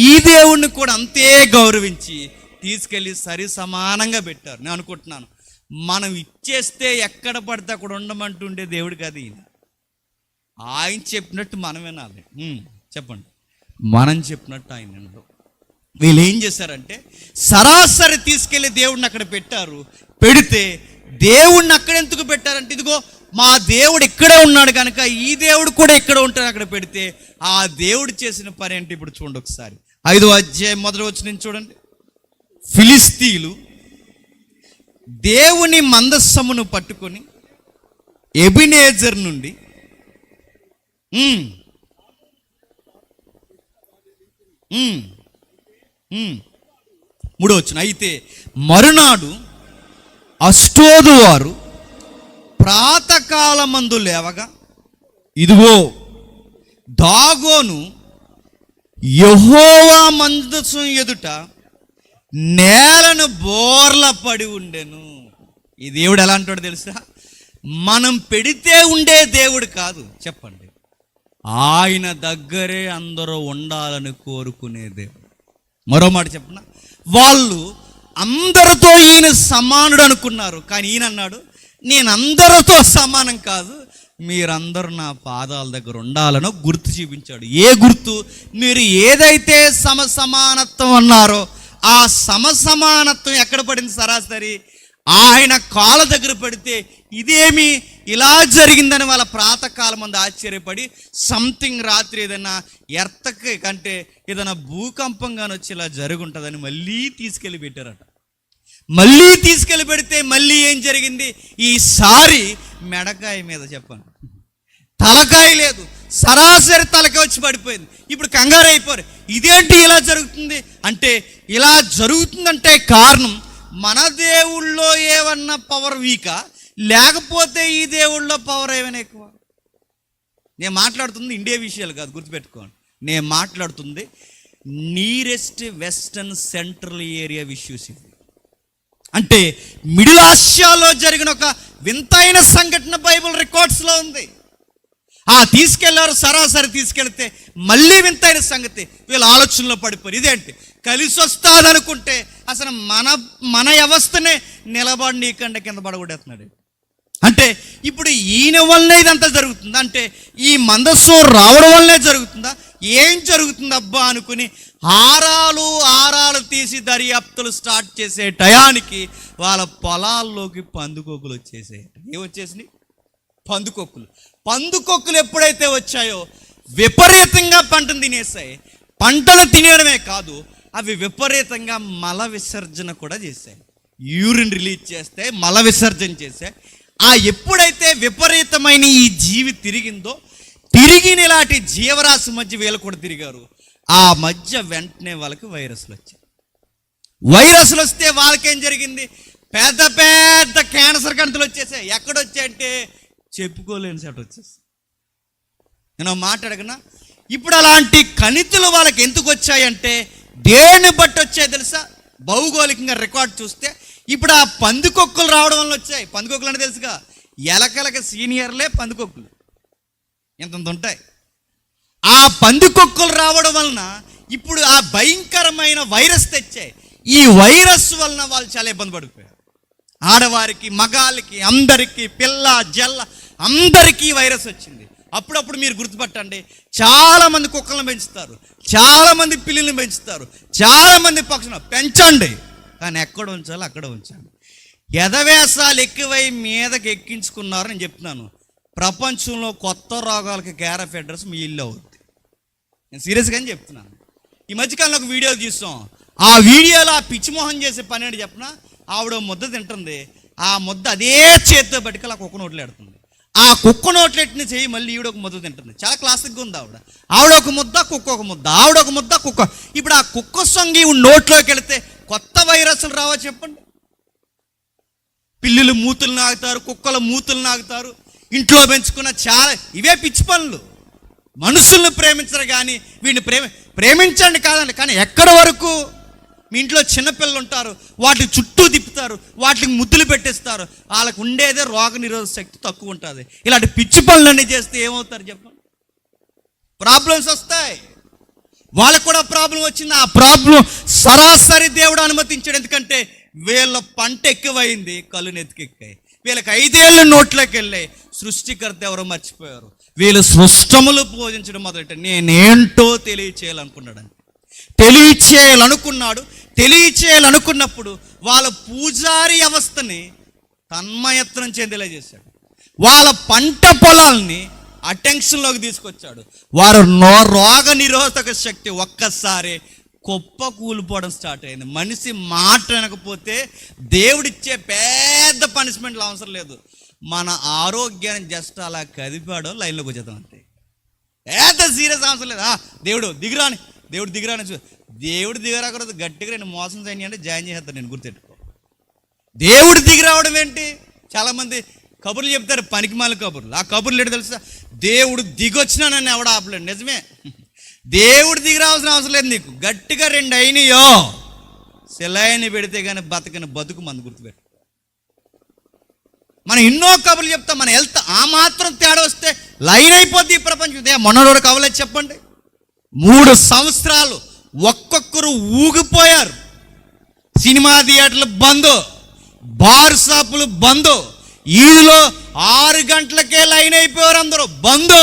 ఈ దేవుణ్ణి కూడా అంతే గౌరవించి తీసుకెళ్ళి సరి సమానంగా పెట్టారు. నేను అనుకుంటున్నాను మనం ఇచ్చేస్తే ఎక్కడ పడితే అక్కడ ఉండమంటుండే దేవుడు కాదు ఈయన. ఆయన చెప్పినట్టు మనం వినాలి. చెప్పండి, మనం చెప్పినట్టు ఆయన వినరు. వీళ్ళు ఏం చేశారంటే సరాసరి తీసుకెళ్ళి దేవుడిని అక్కడ పెట్టారు. పెడితే దేవుడిని అక్కడ ఎందుకు పెట్టారంటే ఇదిగో మా దేవుడు ఇక్కడే ఉన్నాడు కనుక ఈ దేవుడు కూడా ఇక్కడ ఉంటాడు అక్కడ పెడితే ఆ దేవుడు చేసిన పని ఏంటి ఇప్పుడు చూడండి ఒకసారి. 5వ అధ్యాయం 1వ వచనం చూడండి. ఫిలిస్తీయులు దేవుని మందస్సమును పట్టుకొని ఎబినేజర్ నుండి 3వ వచనం, అయితే మరునాడు అష్టోదు వారు ప్రాతకాలమందు లేవగా ఇదిగో దాగోను యెహోవా మందసం ఎదుట నేలను బోర్ల పడి ఉండెను. ఈ దేవుడు ఎలా అంటాడో తెలుసా? మనం పెడితే ఉండే దేవుడు కాదు. చెప్పండి, ఆయన దగ్గరే అందరూ ఉండాలని కోరుకునే దేవుడు. మరో మాట చెప్పనా, వాళ్ళు అందరితో ఈయన సమానుడు అనుకున్నారు. కానీ ఈయన అన్నాడు నేను అందరితో సమానం కాదు, మీరందరూ నా పాదాల దగ్గర ఉండాలనో గుర్తు చూపించాడు. ఏ గుర్తు? మీరు ఏదైతే సమసమానత్వం అన్నారో ఆ సమసమానత్వం ఎక్కడ పడింది? సరాసరి ఆయన కాళ్ళ దగ్గర పడితే ఇదేమి ఇలా జరిగిందని వాళ్ళ ప్రాతకాలం మంది ఆశ్చర్యపడి సంథింగ్ రాత్రి ఏదైనా ఎర్తకి కంటే ఏదైనా భూకంపంగాని వచ్చి ఇలా జరుగుంటుందని మళ్ళీ తీసుకెళ్ళి పెట్టారట. మళ్ళీ తీసుకెళ్ళి పెడితే మళ్ళీ ఏం జరిగింది? ఈసారి మెడకాయ మీద చెప్పండి, తలకాయ లేదు, సరాసరి తలకాయ వచ్చి పడిపోయింది. ఇప్పుడు కంగారు అయిపోరు, ఇదేంటి ఇలా జరుగుతుంది అంటే ఇలా జరుగుతుందంటే కారణం మన దేవుళ్ళో ఏమన్నా పవర్ వీకా, లేకపోతే ఈ దేవుళ్ళో పవర్ ఏమైనా ఎక్కువ? నేను మాట్లాడుతుంది ఇండియా విషయాలు కాదు, గుర్తుపెట్టుకోండి. నేను మాట్లాడుతుంది nearest western central area issues. అంటే మిడిల్ ఆసియాలో జరిగిన ఒక వింతైన సంఘటన బైబిల్ రికార్డ్స్లో ఉంది. తీసుకెళ్లారు, సరాసరి తీసుకెళ్తే మళ్ళీ వింతైన సంగతి. వీళ్ళ ఆలోచనలో పడిపోయి ఇదేంటి కలిసి వస్తుంది అనుకుంటే అసలు మన వ్యవస్థనే నిలబడి నీకంటే కింద పడగొట్టేస్తున్నాడు. అంటే ఇప్పుడు ఈయన వల్లనే ఇదంతా జరుగుతుందా? అంటే ఈ మందస్సు రావడం వల్లనే జరుగుతుందా? ఏం జరుగుతుంది అబ్బా అనుకుని ఆరాలు తీసి దర్యాప్తులు స్టార్ట్ చేసే టయానికి వాళ్ళ పొలాల్లోకి పందుకోకులు వచ్చేసాయి. ఏమొచ్చేసినాయి? పందుకొక్కులు ఎప్పుడైతే వచ్చాయో విపరీతంగా పంటను తినేసాయి. పంటలు తినేయడమే కాదు, అవి విపరీతంగా మల విసర్జన కూడా చేశాయి. యూరిన్ రిలీజ్ చేస్తే మల విసర్జన చేశాయి. ఎప్పుడైతే విపరీతమైన ఈ జీవి తిరిగిన ఇలాంటి జీవరాశి మధ్య వీళ్ళు కూడా తిరిగారు. ఆ మధ్య వెంటనే వాళ్ళకి వైరస్లు వచ్చాయి. వైరస్లు వస్తే వాళ్ళకేం జరిగింది? పెద్ద పెద్ద క్యాన్సర్ కణితులు వచ్చేసాయి. ఎక్కడొచ్చాయంటే చెప్పుకోలేని సెట్ వచ్చేసి. నేను మాట్లాడగనా? ఇప్పుడు అలాంటి కణితులు వాళ్ళకి ఎందుకు వచ్చాయంటే దేన్ని బట్టి వచ్చాయి తెలుసా? భౌగోళికంగా రికార్డ్ చూస్తే ఇప్పుడు ఆ పందికొక్కులు రావడం వల్ల వచ్చాయి. పందికొక్కులు అంటే తెలుసుగా, ఎలకలకి సీనియర్లే పందికొక్కులు, ఇంతంత ఉంటాయి. ఆ పందికొక్కులు రావడం వలన ఇప్పుడు ఆ భయంకరమైన వైరస్ తెచ్చాయి. ఈ వైరస్ వలన వాళ్ళు చాలా ఇబ్బంది పడిపోయారు. ఆడవారికి, మగాళ్ళకి, అందరికీ, పిల్ల జల్ల అందరికీ వైరస్ వచ్చింది. అప్పుడప్పుడు మీరు గుర్తుపట్టండి, చాలామంది కుక్కలను పెంచుతారు, చాలామంది పిల్లులను పెంచుతారు, చాలామంది పక్షులను పెంచండి, కానీ ఎక్కడ ఉంచాలో అక్కడ ఉంచండి. ఎదవేసాలు ఎక్కువై మీదకి ఎక్కించుకున్నారు. నేను చెప్తున్నాను, ప్రపంచంలో కొత్త రోగాలకి కేర్ ఆఫ్ అడ్రస్ మీ ఇల్లు అవుద్ది. నేను సీరియస్గానే చెప్తున్నాను. ఈ మధ్యకాలంలో ఒక వీడియో చూసాం. ఆ వీడియోలో ఆ పిచ్చిమోహం చేసే పని ఏంటి చెప్పిన, ఆవిడ ముద్ద తింటుంది, ఆ ముద్ద అదే చేతితో పట్టుకెళ్ళి ఆ కుక్క నోట్లో పెడుతుంది. ఆ కుక్క నోట్లెట్ని చేయి మళ్ళీ ఈవిడ ఒక ముద్ద తింటుంది. చాలా క్లాసిక్గా ఉంది ఆవిడ. ఆవిడ ఒక ముద్ద, కుక్క ఒక ముద్ద, ఆవిడ ఒక ముద్ద, కుక్క. ఇప్పుడు ఆ కుక్క సొంగి నోట్లోకి వెళితే కొత్త వైరస్లు రావా చెప్పండి? పిల్లులు మూతులు నాగుతారు, కుక్కల మూతులు నాగుతారు, ఇంట్లో పెంచుకున్న చాలా ఇవే పిచ్చి పనులు. మనుషులను ప్రేమించరు కానీ వీడిని ప్రేమించండి కాదండి, కానీ ఎక్కడి వరకు? మీ ఇంట్లో చిన్నపిల్లలు ఉంటారు, వాటికి చుట్టూ తిప్పుతారు, వాటికి ముద్దులు పెట్టిస్తారు, వాళ్ళకు ఉండేదే రోగ నిరోధక శక్తి తక్కువ ఉంటుంది. ఇలాంటి పిచ్చి పనులన్నీ చేస్తే ఏమవుతారు చెప్పండి? ప్రాబ్లమ్స్ వస్తాయి. వాళ్ళకు కూడా ప్రాబ్లం వచ్చింది. ఆ ప్రాబ్లం సరాసరి దేవుడు అనుమతించాడు. ఎందుకంటే వీళ్ళ పంట ఎక్కువైంది, కళ్ళు నెత్తికెక్కాయి. వీళ్ళకి 5 ఏళ్ళు నోట్లోకి వెళ్ళాయి. సృష్టికర్త ఎవరో మర్చిపోయారు. వీళ్ళు సృష్టములు పూజించడం మొదలెట్ట. నేనేంటో తెలియచేయాలనుకున్నప్పుడు వాళ్ళ పూజారి వ్యవస్థని తన్మయత్నం చెందేలా చేశాడు. వాళ్ళ పంట పొలాల్ని అటెన్షన్లోకి తీసుకొచ్చాడు. వారు రోగ నిరోధక శక్తి ఒక్కసారి కుప్ప కూలిపోవడం స్టార్ట్ అయింది. మనిషి మాట వినకపోతే దేవుడిచ్చే పెద్ద పనిష్మెంట్లు అవసరం లేదు. మన ఆరోగ్యాన్ని జస్ట్ అలా కదిపాడో లైన్లోకి వచ్చేద్దాం అంతే. పెద్ద సీరియస్ అవసరం లేదు. దేవుడు దిగిరాని దేవుడు దిగరాకూడదు. గట్టిగా నేను మోసం చేయని అంటే జాయిన్ చేసేస్తాను. నేను గుర్తెట్టుకో. దేవుడు దిగిరావడం ఏంటి? చాలామంది కబుర్లు చెప్తారు, పనికిమాల కబుర్లు. ఆ కబుర్లు ఏంటో తెలుసా? దేవుడు దిగొచ్చినా నన్ను ఎవడ ఆపలేడు. నిజమే, దేవుడు దిగి రావాల్సిన అవసరం లేదు నీకు. గట్టిగా 2 అయినాయో సెలైన్ పెడితే కానీ బతకని బతుకు మంది గుర్తుపెట్టు. మనం ఎన్నో కబుర్లు చెప్తాం, మన హెల్త్ ఆ మాత్రం తేడా వస్తే లైన్ అయిపోద్ది ఈ ప్రపంచం. మొన్నోడు కవలేదు చెప్పండి, 3 సంవత్సరాలు ఒక్కొక్కరు ఊగిపోయారు. సినిమా థియేటర్లు బంద్, బార్ షాపులు బంద్, ఈదులో 6 గంటలకే లైన్ అయిపోయారు అందరూ. బంద్,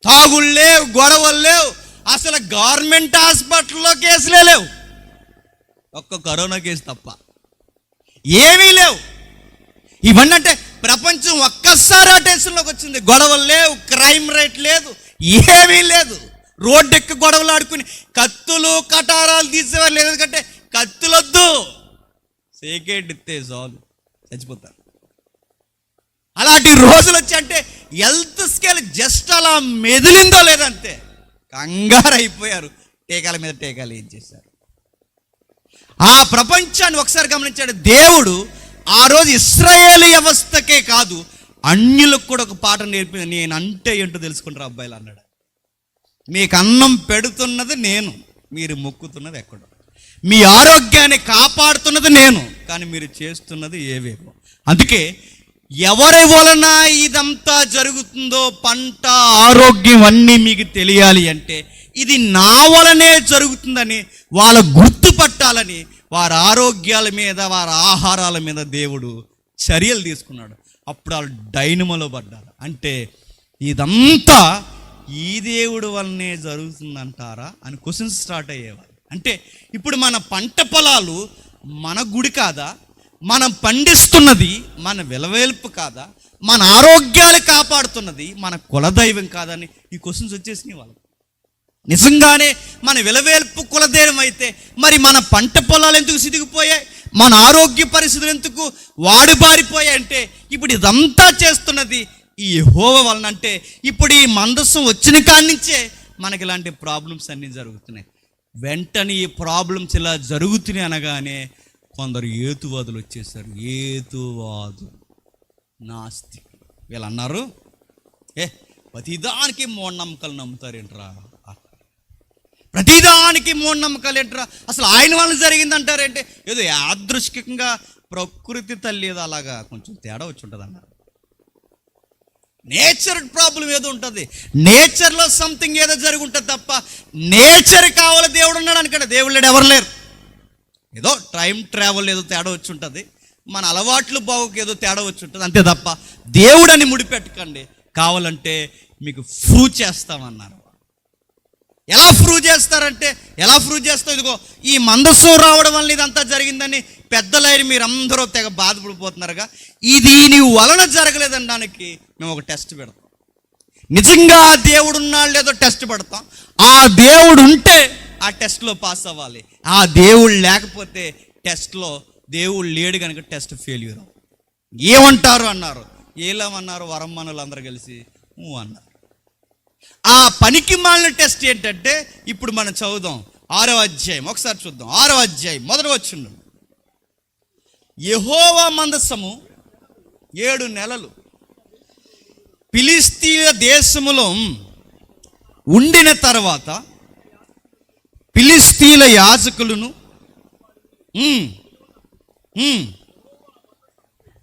తాగుళ్ళు లేవు, గొడవలు లేవు, అసలు గవర్నమెంట్ హాస్పిటల్లో కేసులే లేవు, ఒక్క కరోనా కేసు తప్ప ఏమీ లేవు. ఇవన్నీ అంటే ప్రపంచం ఒక్కసారి అటెన్షన్లోకి వచ్చింది. గొడవలు లేవు, క్రైమ్ రేట్ లేదు, ఏమీ లేదు. రోడ్డెక్కి గొడవలు ఆడుకుని కత్తులు కటారాలు తీసేవారు లేదు. ఎందుకంటే కత్తులొద్దు, సేకేడితే చాలు, చచ్చిపోతారు. అలాంటి రోజులు వచ్చి హెల్త్ స్కేల్ జస్ట్ అలా మెదిలిందో లేదంతే కంగారు అయిపోయారు. టీకాల మీద టీకాలు ఏం చేశారు? ఆ ప్రపంచాన్ని ఒకసారి గమనించాడు దేవుడు. ఆ రోజు ఇశ్రాయేలు వ్యవస్థకే కాదు, అన్యులకు కూడా ఒక పాఠం నేర్పింది. నేను అంటే ఏంటో తెలుసుకుంటారు అబ్బాయిలు అన్నాడు. మీకు అన్నం పెడుతున్నది నేను, మీరు మొక్కుతున్నది ఎక్కడో. మీ ఆరోగ్యాన్ని కాపాడుతున్నది నేను, కానీ మీరు చేస్తున్నది ఏవేవో. అందుకే ఎవరి వలన ఇదంతా జరుగుతుందో, పంట ఆరోగ్యం అన్నీ మీకు తెలియాలి అంటే ఇది నా వలనే జరుగుతుందని వాళ్ళ గుర్తుపట్టాలని వారి ఆరోగ్యాల మీద, వారి ఆహారాల మీద దేవుడు చర్యలు తీసుకున్నాడు. అప్పుడు వాళ్ళు డైనమోలో పడ్డారు. అంటే ఇదంతా ఈ దేవుడు వల్లనే జరుగుతుందంటారా అని క్వశ్చన్స్ స్టార్ట్ అయ్యేవారు. అంటే ఇప్పుడు మన పంట పొలాలు మన గుడి కాదా? మనం పండిస్తున్నది మన విలవేల్పు కాదా? మన ఆరోగ్యాలు కాపాడుతున్నది మన కులదైవం కాదని ఈ క్వశ్చన్స్ వచ్చేసినాయి వాళ్ళకి. నిజంగానే మన విలవేల్పు కులదైవం అయితే మరి మన పంట పొలాలు ఎందుకు సిదిగిపోయాయి? మన ఆరోగ్య పరిస్థితులు ఎందుకు వాడిబారిపోయాయి? అంటే ఇప్పుడు ఇదంతా చేస్తున్నది ఈ యెహోవా వలన. అంటే ఇప్పుడు ఈ మందస్సం వచ్చిన కాడి నుంచే మనకి ఇలాంటి ప్రాబ్లమ్స్ అన్నీ జరుగుతున్నాయి. వెంటనే ఈ ప్రాబ్లమ్స్ ఇలా జరుగుతున్నాయి అనగానే కొందరు ఏతువాదులు వచ్చేసారు. ఏతువాదు నాస్తికులు వీళ్ళు అన్నారు, ప్రతిదానికి మూఢనమ్మకాలు నమ్ముతారేంట్రా, ప్రతిదానికి మూఢనమ్మకాలు ఏంట్రా, అసలు ఆయన వల్ల జరిగిందంటారేంటే, ఏదో యాదృష్టికంగా ప్రకృతి తల్లి ఏదో అలాగా కొంచెం తేడా వచ్చి ఉంటుంది అన్నారు. నేచర్ ప్రాబ్లం ఏదో ఉంటుంది, నేచర్లో సంథింగ్ ఏదో జరిగి ఉంటుంది తప్ప నేచర్ కావాలి దేవుడు ఉన్నాడు అనుకోండి. దేవుడు లేడు, ఎవరు లేరు. ఏదో టైం ట్రావెల్ ఏదో తేడా వచ్చి ఉంటుంది, మన అలవాట్లు బాగుకి ఏదో తేడా వచ్చి ఉంటుంది, అంతే తప్ప దేవుడని ముడిపెట్టకండి. కావాలంటే మీకు ప్రూవ్ చేస్తామన్నారు. ఎలా ప్రూవ్ చేస్తారంటే, ఎలా ప్రూవ్ చేస్తాం? ఇదిగో ఈ మందస్సు రావడం వల్ల ఇదంతా జరిగిందని పెద్దలైన మీరు అందరూ తెగ బాధపడిపోతున్నారుగా, ఇది నీ వలన జరగలేదనడానికి మేము ఒక టెస్ట్ పెడతాం. నిజంగా ఆ దేవుడు ఉన్నాడు లేదో టెస్ట్ పెడతాం. ఆ దేవుడు ఉంటే ఆ టెస్ట్లో పాస్ అవ్వాలి. ఆ దేవుడు లేకపోతే టెస్ట్లో దేవుడు లేడు కనుక టెస్ట్ ఫెయిల్యూర్. ఏమంటారు అన్నారు, ఏలేమన్నారు వరమ్మనులు అందరూ కలిసి అన్నారు. ఆ పనికి మాలిన టెస్ట్ ఏంటంటే ఇప్పుడు మనం చదువుదాం 6వ అధ్యాయం, ఒకసారి చూద్దాం. 6వ అధ్యాయం మొదటి వచనం. యెహోవా మందసము 7 నెలలు ఫిలిష్తీయుల దేశములో ఉండిన తర్వాత ఫిలిష్తీయుల యాజకులను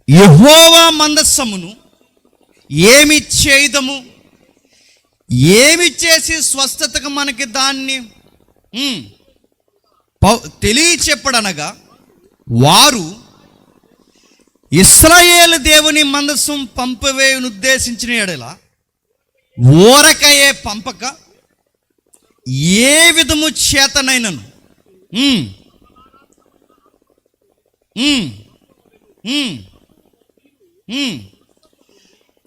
యెహోవా మందసమును ఏమి చేయదము, ఏమి చేసి స్వస్థతకు మనకి దాన్ని తెలియచెప్పడనగా వారు ఇశ్రాయేలు దేవుని మందసం పంపవేయును ఉద్దేశించిన ఎడల ఊరకయే పంపక ఏ విధము చేతనైనను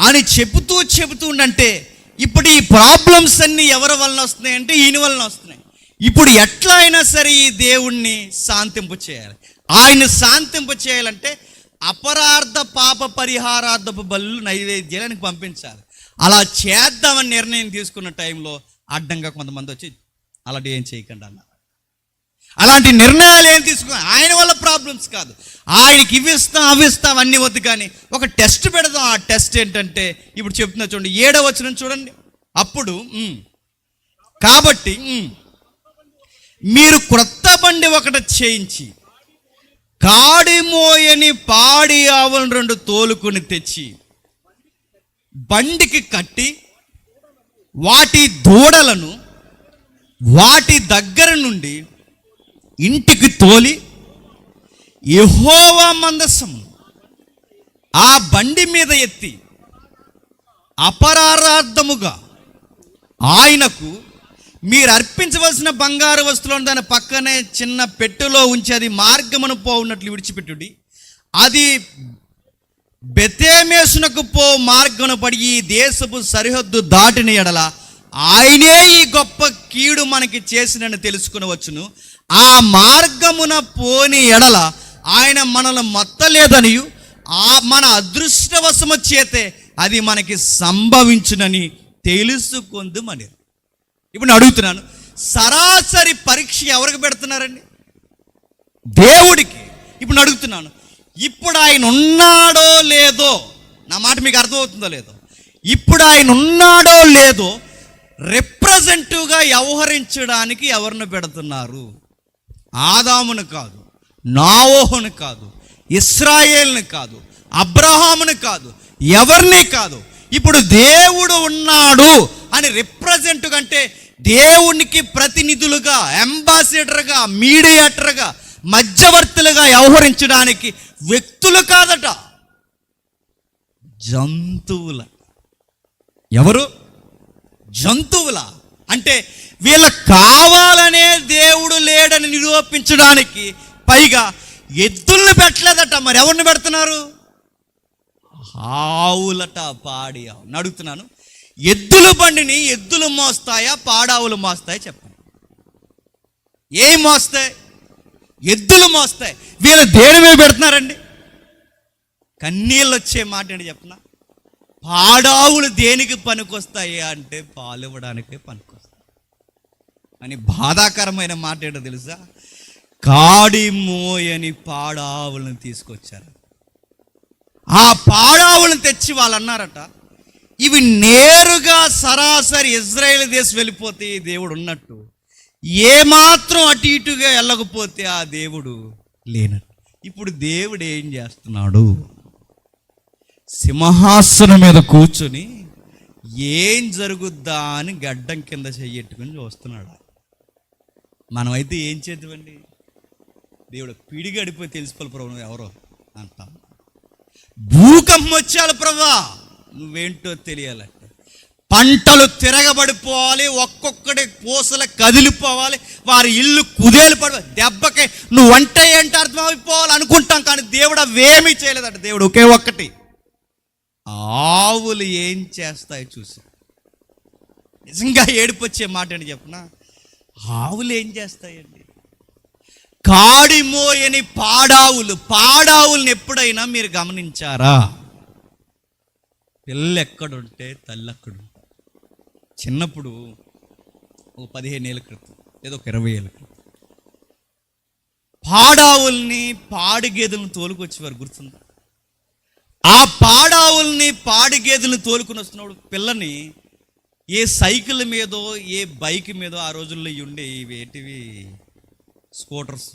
అని చెబుతూ ఉండంటే ఇప్పుడు ఈ ప్రాబ్లమ్స్ అన్నీ ఎవరి వలన వస్తున్నాయంటే ఈయన వలన వస్తున్నాయి. ఇప్పుడు ఎట్లా అయినా సరే ఈ దేవుణ్ణి శాంతింపు చేయాలి. ఆయన శాంతింపు చేయాలంటే అపరార్థ పాప పరిహారార్థపు బలులు నైవేద్యాలకు పంపించాలి. అలా చేద్దామని నిర్ణయం తీసుకున్న టైంలో అడ్డంగా కొంతమంది వచ్చి అలాంటి ఏం చేయకండి అన్నారు. అలాంటి నిర్ణయాలు ఏం తీసుకున్నా ఆయన వల్ల ప్రాబ్లమ్స్ కాదు, ఆయనకి ఇవిస్తాం అన్నీ వద్దు, కానీ ఒక టెస్ట్ పెడదాం. ఆ టెస్ట్ ఏంటంటే ఇప్పుడు చెప్తున్నా చూడండి, 7వ వచనం చూడండి. అప్పుడు కాబట్టి మీరు క్రొత్త బండి ఒకటి చేయించి కాడిమోయని పాడి ఆవులను 2 తోలుకొని తెచ్చి బండికి కట్టి వాటి దూడలను వాటి దగ్గర నుండి ఇంటికి తోలి యెహోవా మందసము ఆ బండి మీద ఎత్తి అపరారార్థముగా ఆయనకు మీరు అర్పించవలసిన బంగారు వస్తువులను దాని పక్కనే చిన్న పెట్టెలో ఉంచి అది మార్గమును పోవున్నట్లు విడిచిపెట్టుడి. అది బెతేమేసునకు పో మార్గమును పడి ఈ దేశపు సరిహద్దు దాటిన ఎడల ఆయనే ఈ గొప్ప కీడు మనకి చేసినని తెలుసుకునవచ్చును. ఆ మార్గమున పోని ఎడల ఆయన మనల్ని మొత్తలేదనియు మన అదృష్టవశము చేతే అది మనకి సంభవించునని తెలుసుకుందుమని. ఇప్పుడు నేను అడుగుతున్నాను, సరాసరి పరీక్ష ఎవరికి పెడుతున్నారండి? దేవుడికి. ఇప్పుడు అడుగుతున్నాను, ఇప్పుడు ఆయన ఉన్నాడో లేదో, నా మాట మీకు అర్థమవుతుందో లేదో, ఇప్పుడు ఆయన ఉన్నాడో లేదో రిప్రజెంటివ్గా వ్యవహరించడానికి ఎవరిని పెడుతున్నారు? ఆదామును కాదు, నోవహును కాదు, ఇశ్రాయేలుని కాదు, అబ్రహామును కాదు, ఎవరిని కాదు. ఇప్పుడు దేవుడు ఉన్నాడు అని రిప్రజెంట్ అంటే దేవునికి ప్రతినిధులుగా, అంబాసిడర్గా, మీడియేటర్గా, మధ్యవర్తులుగా వ్యవహరించడానికి వ్యక్తులు కాదట, జంతువుల. ఎవరు? జంతువుల. అంటే వీళ్ళకి కావాలనే దేవుడు లేడని నిరూపించడానికి పైగా ఎద్దుల్ని పెట్టలేదట, మరి ఎవరిని పెడుతున్నారు? ఆవులట, పాడి ఆవు. అడుగుతున్నాను, ఎద్దుల బండిని ఎద్దులు మోస్తాయా పాడావులు మోస్తాయా చెప్పండి? ఏం మోస్తాయి? ఎద్దులు మోస్తాయి. వీళ్ళు దేని మీద పెడుతున్నారండి? కన్నీళ్ళు వచ్చే మాట ఏంటి చెప్పనా? పాడావులు దేనికి పనికొస్తాయి అంటే పాలు ఇవ్వడానికే పనికొస్తాయి అని బాధాకరమైన మాట ఏంటో తెలుసా? కాడి మోయని పాడావులను తీసుకొచ్చారు. ఆ పాడావులను తెచ్చి వాళ్ళు అన్నారట, ఇవి నేరుగా సరాసరి ఇజ్రాయేల్ దేశం వెళ్ళిపోతే దేవుడు ఉన్నట్టు, ఏమాత్రం అటు ఇటుగా వెళ్ళకపోతే ఆ దేవుడు లేనట్టు. ఇప్పుడు దేవుడు ఏం చేస్తున్నాడు? సింహాసనం మీద కూర్చొని ఏం జరుగుద్దా అని గడ్డం కింద చెయ్యట్టుకుని చూస్తున్నాడు. మనమైతే ఏం చేద్దామండి? దేవుడు పిడిగడిపోయి తెలిసిపోవాలి ప్రభు ఎవరో అంటాం. భూకంపం వచ్చాలి ప్రభా, నువ్వేంటో తెలియాలంటే పంటలు తిరగబడిపోవాలి, ఒక్కొక్కటి పూసలు కదిలిపోవాలి, వారి ఇల్లు కుదేలు పడిపోవాలి, దెబ్బకి నువ్వు వంట ఏంటి అర్థమైపోవాలి అనుకుంటాం. కానీ దేవుడు అవేమీ చేయలేదట. దేవుడు ఒకే ఒక్కటి, ఆవులు ఏం చేస్తాయి చూసి. నిజంగా ఏడుపు వచ్చే మాట ఏంటి చెప్పనా? ఆవులు ఏం చేస్తాయండి? కాడిమోయని పాడావులు. పాడావుల్ని ఎప్పుడైనా మీరు గమనించారా? పిల్ల ఎక్కడుంటే తల్లి అక్కడ ఉంటుంది. చిన్నప్పుడు ఒక 15 ఏళ్ళ క్రితం లేదా ఒక 20 ఏళ్ళ క్రితం పాడావుల్ని పాడి గేదెలను తోలుకొచ్చేవారు, గుర్తుందా? ఆ పాడావుల్ని పాడి గేదెలను తోలుకుని వస్తున్నప్పుడు పిల్లని ఏ సైకిల్ మీదో ఏ బైక్ మీదో, ఆ రోజుల్లో ఉండే ఇవేటివి స్కూటర్స్,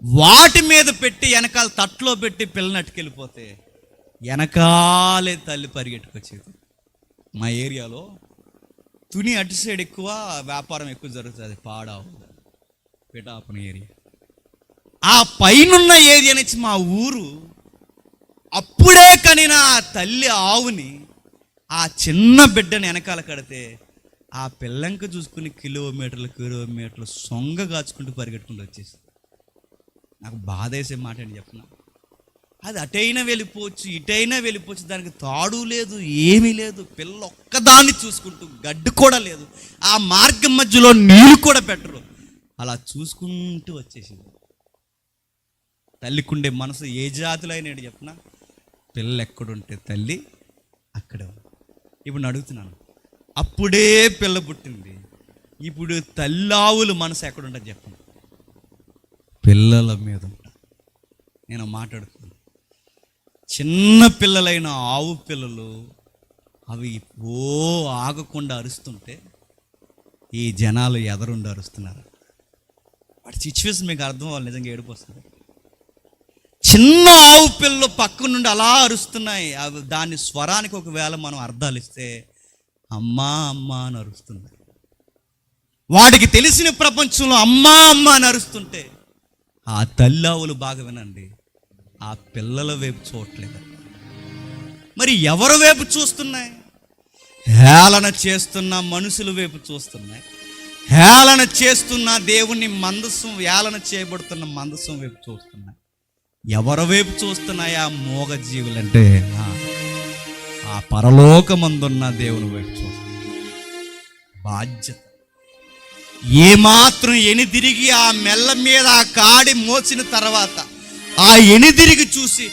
వాటి మీద పెట్టి వెనకాల తట్లో పెట్టి పిల్లని అట్టుకెళ్ళిపోతే వెనకాలే తల్లి పరిగెట్టుకొచ్చేది. మా ఏరియాలో తుని అటు సైడ్ ఎక్కువ వ్యాపారం ఎక్కువ జరుగుతుంది, పాడావు పిఠాపురం ఏరియా. ఆ పైనున్న ఏరియా నుంచి మా ఊరు అప్పుడే కనిన ఆ తల్లి ఆవుని ఆ చిన్న బిడ్డని వెనకాల కడితే ఆ పిల్లంక చూసుకుని కిలోమీటర్లు సొంగ కాచుకుంటూ పరిగెట్టుకుంటూ వచ్చేసి నాకు బాధ వేసే మాట అని చెప్పిన. అది అటైనా వెళ్ళిపోవచ్చు, ఇటైనా వెళ్ళిపోవచ్చు, దానికి తాడు లేదు, ఏమీ లేదు. పిల్ల ఒక్కదాన్ని చూసుకుంటూ, గడ్డి కూడా లేదు, ఆ మార్గం మధ్యలో నీళ్ళు కూడా పెట్టరు, అలా చూసుకుంటూ వచ్చేసింది. తల్లికుండే మనసు ఏ జాతిలో అయినా చెప్పిన, పిల్ల ఎక్కడుంటే తల్లి అక్కడే. ఇప్పుడు నేను అడుగుతున్నాను, అప్పుడే పిల్ల పుట్టింది, ఇప్పుడు తల్లావులు మనసు ఎక్కడుంటుంది చెప్పండి? పిల్లల మీద ఉంటుంది. నేను మాట్లాడుతున్నాను, చిన్న పిల్లలైన ఆవు పిల్లలు అవి ఆగకుండా అరుస్తుంటే ఈ జనాలు ఎదరుండి అరుస్తున్నారు. వాటి సిచ్యువేషన్ మీకు అర్థం అవ్వాలి, నిజంగా ఏడుపు వస్తుంది. చిన్న ఆవు పిల్లలు పక్క నుండి అలా అరుస్తున్నాయి. అవి దాని స్వరానికి ఒకవేళ మనం అర్థాలు ఇస్తే అమ్మా అమ్మా అని అరుస్తున్నాయి. వాడికి తెలిసిన ప్రపంచంలో అమ్మా అమ్మా అని అరుస్తుంటే ఆ తల్లావులు బాగా వినండి, ఆ పిల్లల వైపు చూడట్లేదు. మరి ఎవరి వైపు చూస్తున్నాయి? హేళన చేస్తున్న మనుషుల వైపు చూస్తున్నాయి. హేళన చేస్తున్న దేవుని మందస్సం, హేళన చేయబడుతున్న మందస్సం వైపు చూస్తున్నాయి. ఎవరి వైపు చూస్తున్నాయి? ఆ మోగ జీవులంటే ఆ పరలోకమందున్న దేవుని వైపు చూస్తున్నాయి. బాధ్యత ఏమాత్రం ఎనిదిరిగి ఆ మెల్ల మీద ఆ కాడి మోసిన తర్వాత ఆ ఎనిదిరిగి చూసి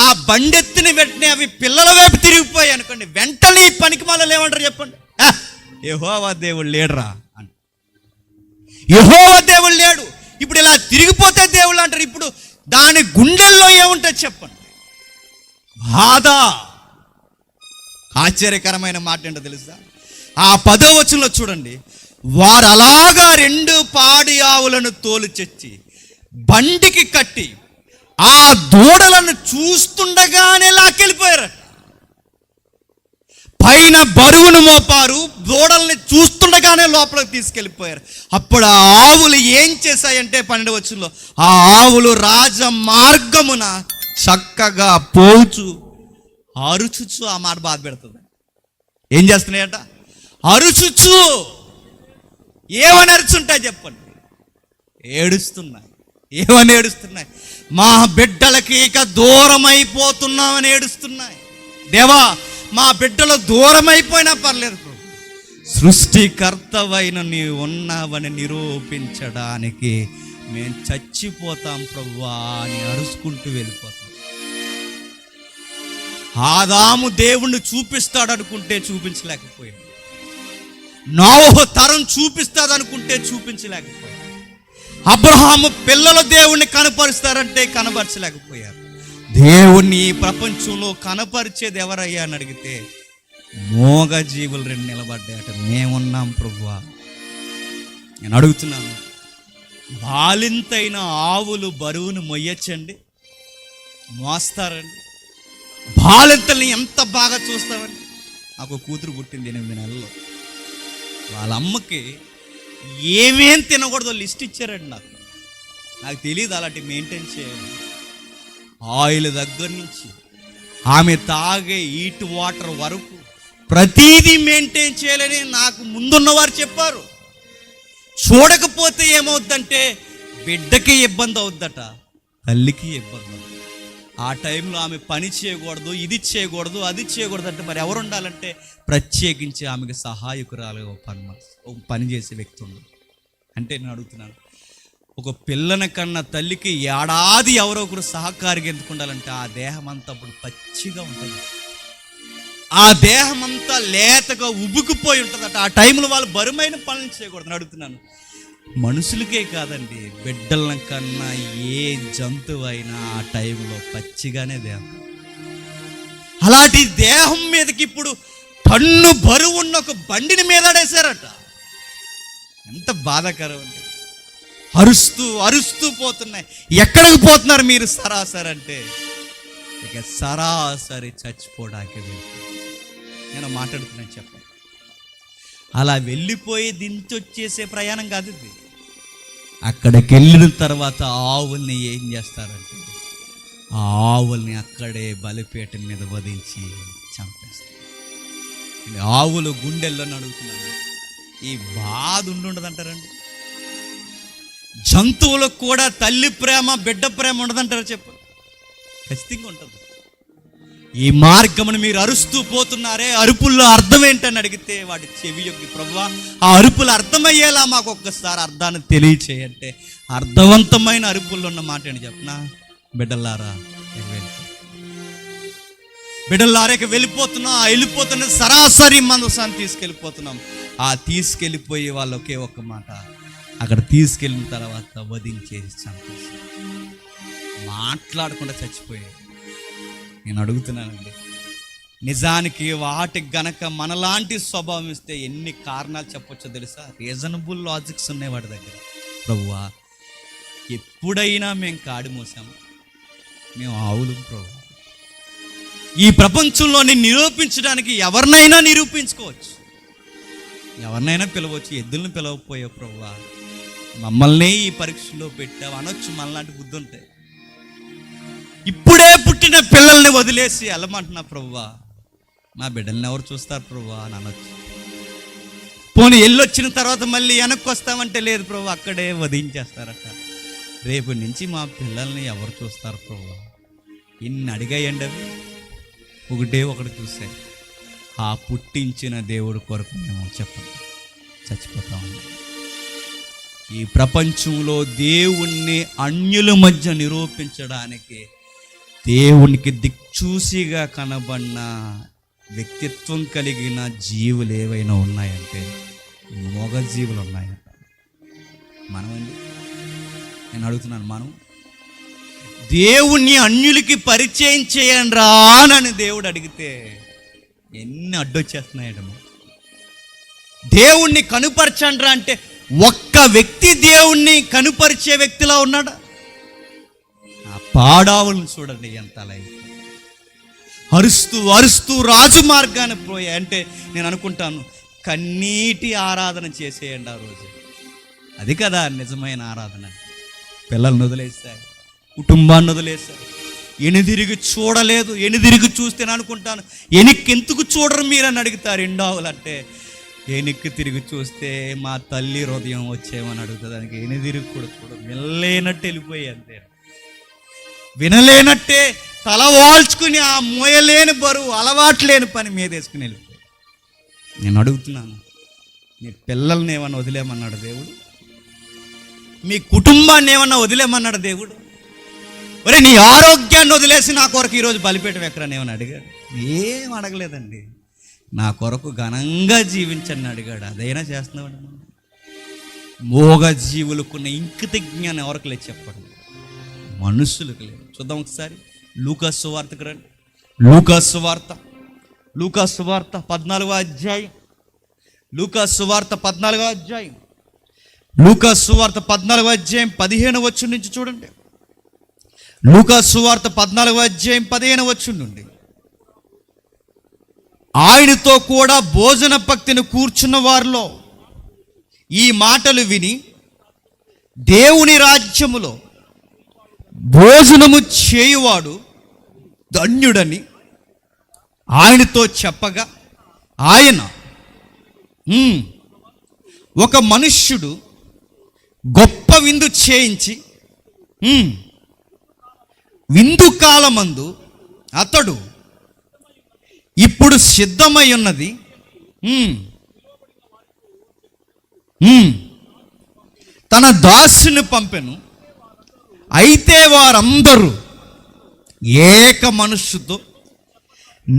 ఆ బండెత్తిన వెంటనే అవి పిల్లల వైపు తిరిగిపోయాయి అనుకోండి, వెంటనే ఈ పనికి మళ్ళీ ఏమంటారు చెప్పండి? యెహోవా దేవుడు లేడురా అంట. యెహోవా దేవుడు లేడు, ఇప్పుడు ఇలా తిరిగిపోతే దేవుళ్ళు అంటారు. ఇప్పుడు దాని గుండెల్లో ఏముంటుంది చెప్పండి? బాధ. ఆశ్చర్యకరమైన మాట ఏంటో తెలుసా? ఆ 10వ వచనంలో చూడండి, వారు అలాగా 2 పాడి ఆవులను తోలు తెచ్చి బండికి కట్టి ఆ దూడలను చూస్తుండగానే లాకెళ్ళిపోయారు. పైన బరువును మోపారు, దూడల్ని చూస్తుండగానే లోపలికి తీసుకెళ్ళిపోయారు. అప్పుడు ఆ ఆవులు ఏం చేశాయంటే 12వ వచనంలో, ఆ ఆవులు రాజ మార్గమున చక్కగా పోచు అరుచుచు, ఆ మాట బాధ పెడుతుంది. ఏం చేస్తున్నాయట? అరుచుచు. ఏమని అరుచుంటాయి చెప్పండి? ఏడుస్తున్నాయి. ఏమని ఏడుస్తున్నాయి? మా బిడ్డలకి ఇక దూరం అయిపోతున్నామని ఏడుస్తున్నాయి. దేవా, మా బిడ్డలు దూరం అయిపోయినా పర్లేదు ప్రభు, సృష్టికర్తవైన నీవు ఉన్నావని నిరూపించడానికి మేము చచ్చిపోతాం ప్రభువా అని అరుచుకుంటూ వెళ్ళిపోతాం. ఆదాము దేవుణ్ణి చూపిస్తాడు అనుకుంటే చూపించలేకపోయాడు. నోవహు తరం చూపిస్తాడు అనుకుంటే చూపించలేకపోయాడు. అబ్రహాము పిల్లల దేవుణ్ణి కనపరుస్తారంటే కనపరచలేకపోయారు. దేవుణ్ణి ఈ ప్రపంచంలో కనపరిచేది ఎవరయ్యా అని అడిగితే మోగ జీవులు 2 నిలబడ్డాయట. మేమున్నాం ప్రభువా. నేను అడుగుతున్నాను, బాలింతైన ఆవులు బరువును మొయ్యచ్చండి? మోస్తారండి? బాలింతల్ని ఎంత బాగా చూస్తామండి. నాకు కూతురు పుట్టింది 8 నెలల్లో. వాళ్ళ అమ్మకి ఏమేం తినకూడదో లిస్ట్ ఇచ్చారండి. నాకు తెలియదు అలాంటి మెయింటైన్ చేయాలి. ఆయిల్ దగ్గర నుంచి ఆమె తాగే హీట్ వాటర్ వరకు ప్రతిదీ మెయింటైన్ చేయాలని నాకు ముందున్నవారు చెప్పారు. చూడకపోతే ఏమవుద్దంటే బిడ్డకి ఇబ్బంది అవుద్దట, తల్లికి ఇబ్బంది అవుతుంది. ఆ టైంలో ఆమె పని చేయకూడదు, ఇది చేయకూడదు, అది చేయకూడదు అంటే మరి ఎవరు ఉండాలంటే ప్రత్యేకించి ఆమెకి సహాయకురాలుగా ఒక పని చేసే వ్యక్తి ఉండాలి. అంటే నేను అడుగుతున్నాను, ఒక పిల్లని కన్నా తల్లికి ఏడాది ఎవరో ఒకరు సహకారిగా ఎందుకు ఉండాలంటే ఆ దేహం అంతా అప్పుడు పచ్చిగా ఉంటుంది. ఆ దేహం అంతా లేతగా ఉబుకుపోయి ఉంటుందట. ఆ టైంలో వాళ్ళు బరువైన పనులు చేయకూడదని అడుగుతున్నాను. మనుషులకే కాదండి, బిడ్డల కన్నా ఏ జంతువు అయినా ఆ టైంలో పచ్చిగానే దేహం. అలాంటి దేహం మీదకి ఇప్పుడు టన్ను బరువు ఉన్న ఒక బండిని మీదాడేశారట. ఎంత బాధాకరం అండి. అరుస్తూ అరుస్తూ పోతున్నాయి. ఎక్కడికి పోతున్నారు మీరు సరాసరి అంటే? ఇక సరాసరి చచ్చిపోవడానికి వెళ్తారు. నేను మాట్లాడుతున్నాను చెప్పండి. అలా వెళ్ళిపోయి దించొచ్చేసే ప్రయాణం కాదు ఇది. అక్కడికి వెళ్ళిన తర్వాత ఆవుల్ని ఏం చేస్తారంటే, ఆ ఆవుల్ని అక్కడే బలిపీఠ మీద వధించి చంపేస్తారు. ఆవులు గుండెల్లో అడుగుతున్నాను, ఈ బాధ ఉండదంటారండి? జంతువులకు కూడా తల్లి ప్రేమ బిడ్డ ప్రేమ ఉండదంటారా చెప్పు? ఖచ్చితంగా ఉంటుంది. ఈ మార్గమును మీరు అరుస్తూ పోతున్నారే, అరుపుల్లో అర్థం ఏంటని అడిగితే వాడి చెవి యొక్కి, ప్రభువా ఆ అరుపులు అర్థమయ్యేలా మాకు ఒక్కసారి అర్థాన్ని తెలియచేయంటే, అర్థవంతమైన అరుపుల్లో ఉన్న మాట ఏంటి చెప్పనా? బిడ్డలారా బిడ్డలారేకి వెళ్ళిపోతున్నాం. ఆ వెళ్ళిపోతున్న సరాసరి మందసాన్ని తీసుకెళ్ళిపోతున్నాం. ఆ తీసుకెళ్ళిపోయి వాళ్ళు ఒకే ఒక్క మాట, అక్కడ తీసుకెళ్ళిన తర్వాత వధించేసి చంపేసి మాట్లాడకుండా చచ్చిపోయాడు. నేను అడుగుతున్నానండి, నిజానికి వాటికి గనక మనలాంటి స్వభావం ఇస్తే ఎన్ని కారణాలు చెప్పొచ్చో తెలుసా? రీజనబుల్ లాజిక్స్ ఉన్నాయి వాటి దగ్గర. ప్రభువా ఎప్పుడైనా మేము కాడి మోసాము, మేము ఆవులు ప్రభు. ఈ ప్రపంచంలోని నిరూపించడానికి ఎవరినైనా నిరూపించుకోవచ్చు, ఎవరినైనా పిలవచ్చు. ఎద్దులను పిలవకపోయావు ప్రభువా, మమ్మల్ని ఈ పరీక్షలో పెట్టావు అనొచ్చు. మనలాంటి బుద్ధి ఉంటాయి. ఇప్పుడే పుట్టిన పిల్లల్ని వదిలేసి వెళ్ళమంటున్నా ప్రభువా, మా బిడ్డల్ని ఎవరు చూస్తారు ప్రభువా అని అనొచ్చు. పోనీ వెళ్ళొచ్చిన తర్వాత మళ్ళీ వెనక్కి వస్తామంటే, లేదు ప్రభు అక్కడే వధించేస్తారట. రేపు నుంచి మా పిల్లల్ని ఎవరు చూస్తారు ప్రభువా? ఇన్ని అడిగాయండి. అవి ఒకటే ఒకటి చూసాయి, ఆ పుట్టించిన దేవుడు కొరకు మేము చెప్పండి చచ్చిపోతాము. ఈ ప్రపంచంలో దేవుణ్ణి అన్యుల మధ్య నిరూపించడానికి దేవునికి దిక్చూసిగా కనబడిన వ్యక్తిత్వం కలిగిన జీవులు ఏవైనా ఉన్నాయంటే మగ జీవులు ఉన్నాయంట. మనమండి, నేను అడుగుతున్నాను, మనం దేవుణ్ణి అన్యులకి పరిచయం చేయండి రా అని దేవుడు అడిగితే ఎన్ని అడ్డొచ్చేస్తున్నాయట. దేవుణ్ణి కనుపరచండి రా అంటే ఒక్క వ్యక్తి దేవుణ్ణి కనుపరిచే వ్యక్తిలా ఉన్నాడా? ఆ పాడావులను చూడండి ఎంత లైఫ్. అరుస్తూ అరుస్తూ రాజు మార్గాన్ని పోయాయి. అంటే నేను అనుకుంటాను, కన్నీటి ఆరాధన చేసేయండి ఆ రోజు. అది కదా నిజమైన ఆరాధన. పిల్లల్ని వదిలేస్తాయి, కుటుంబాన్ని వదిలేస్తాయి, ఎనిదిరిగి చూడలేదు. ఎనిదిరిగి చూస్తే నేను అనుకుంటాను, ఎనికెందుకు చూడరు మీరని అడుగుతారు. ఎండావులు అంటే ఎనిక్కి తిరిగి చూస్తే మా తల్లి హృదయం వచ్చేమని అడుగుతుంది. దానికి ఎనిదిరిగి కూడా చూడదు. వినలేనట్టు వెళ్ళిపోయి అంతే, వినలేనట్టే తల వాల్చుకుని ఆ మోయలేని బరువు అలవాటు లేని పని మీద వేసుకుని వెళ్ళిపోయి. నేను అడుగుతున్నాను, మీ పిల్లల్ని ఏమన్నా వదిలేమన్నాడు దేవుడు? మీ కుటుంబాన్ని ఏమన్నా వదిలేమన్నాడు దేవుడు? ఒరే నీ ఆరోగ్యాన్ని వదిలేసి నా కొరకు ఈరోజు బలిపీఠం ఎక్కడని ఏమని అడిగాడు? ఏం అడగలేదండి. నా కొరకు ఘనంగా జీవించని అడిగాడు. అదైనా చేస్తున్నాడు. మోగ జీవులకున్న ఇంకిత జ్ఞానం ఎవరికి లేదు చెప్పండి? మనుషులకు లేదు. చూద్దాం ఒకసారి లూకాసు సువార్తకు రండి. లూకాసు సువార్త 14వ అధ్యాయం. లూకాసు సువార్త 14వ అధ్యాయం. లూకాసు సువార్త 14వ అధ్యాయం 15వ వచనం నుంచి చూడండి. లూకాసు సువార్త 14వ అధ్యాయం 15వ వచనం నుండి, ఆయనతో కూడా భోజన పక్తిని కూర్చున్న వారిలో ఈ మాటలు విని దేవుని రాజ్యములో భోజనము చేయువాడు ధన్యుడని ఆయనతో చెప్పగా, ఆయన ఒక మనుష్యుడు గొప్ప విందు చేయించి విందు కాలమందు అతడు ఇప్పుడు సిద్ధమై ఉన్నది తన దాసుని పంపెను. అయితే వారందరూ ఏక మనస్సుతో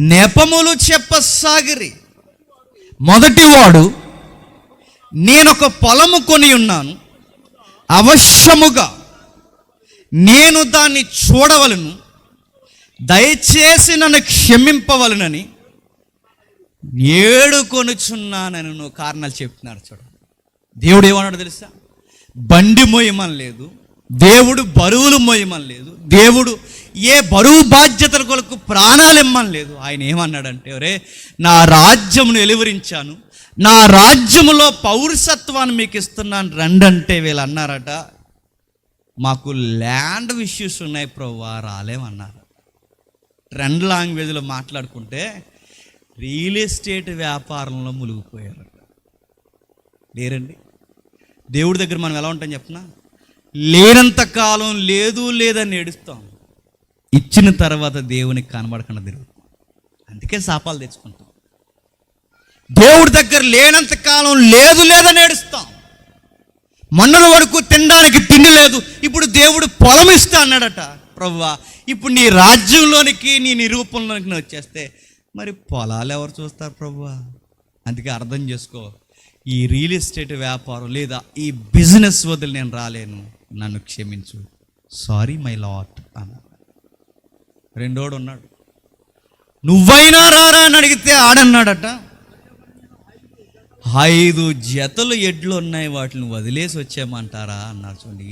నెపములు చెప్పసాగిరి. మొదటివాడు, నేనొక పొలము కొని ఉన్నాను, అవశ్యముగా నేను దాన్ని చూడవలను, దయచేసి నన్ను క్షమింపవలనని నేడు కొనుచున్నానని నువ్వు కారణాలు చెప్తున్నాడు. చూడండి, దేవుడు ఏమన్నాడు తెలుసా? బండి మోయమని లేదు, దేవుడు బరువులు మోయమని లేదు, దేవుడు ఏ బరువు బాధ్యతల కొరకు ప్రాణాలు ఇమ్మని లేదు. ఆయన ఏమన్నాడంటే, ఒరే నా రాజ్యమును వెలువరించాను, నా రాజ్యములో పౌరసత్వాన్ని మీకు ఇస్తున్నాను రండంటే వీళ్ళు అన్నారట, మాకు ల్యాండ్ ఇష్యూస్ ఉన్నాయి ప్రభువా, రాలేమన్నారు. ట్రెండ్ లాంగ్వేజ్లో మాట్లాడుకుంటే రియల్ ఎస్టేట్ వ్యాపారంలో మునిగిపోయారట. లేరండి, దేవుడి దగ్గర మనం ఎలా ఉంటాం చెప్పనా? లేనంత కాలం లేదు లేదని ఏడుస్తాం, ఇచ్చిన తర్వాత దేవునికి కనబడకుండా తిరుగుతాం. అందుకే శాపాలు తెచ్చుకుంటాం. దేవుడి దగ్గర లేనంత కాలం లేదు లేదని ఏడుస్తాం. మొన్నల వరకు తినడానికి తిండి లేదు, ఇప్పుడు దేవుడు పొలం ఇస్తా అన్నాడట. ప్రభువా, ఇప్పుడు నీ రాజ్యంలోనికి నీ నిరూపణలోనికి నువ్వు వచ్చేస్తే మరి పొలాలు ఎవరు చూస్తారు ప్రభువా? అందుకే అర్థం చేసుకో, ఈ రియల్ ఎస్టేట్ వ్యాపారం లేదా ఈ బిజినెస్ వదిలి నేను రాలేను, నన్ను క్షమించు, సారీ మై లాట్ అన్నాడు. రెండోడు ఉన్నాడు, నువ్వైనా రారా అని అడిగితే ఆడన్నాడట, 5 జతలు ఎడ్లు ఉన్నాయి, వాటిని వదిలేసి వచ్చేయమంటారా అన్నారు. చూడండి,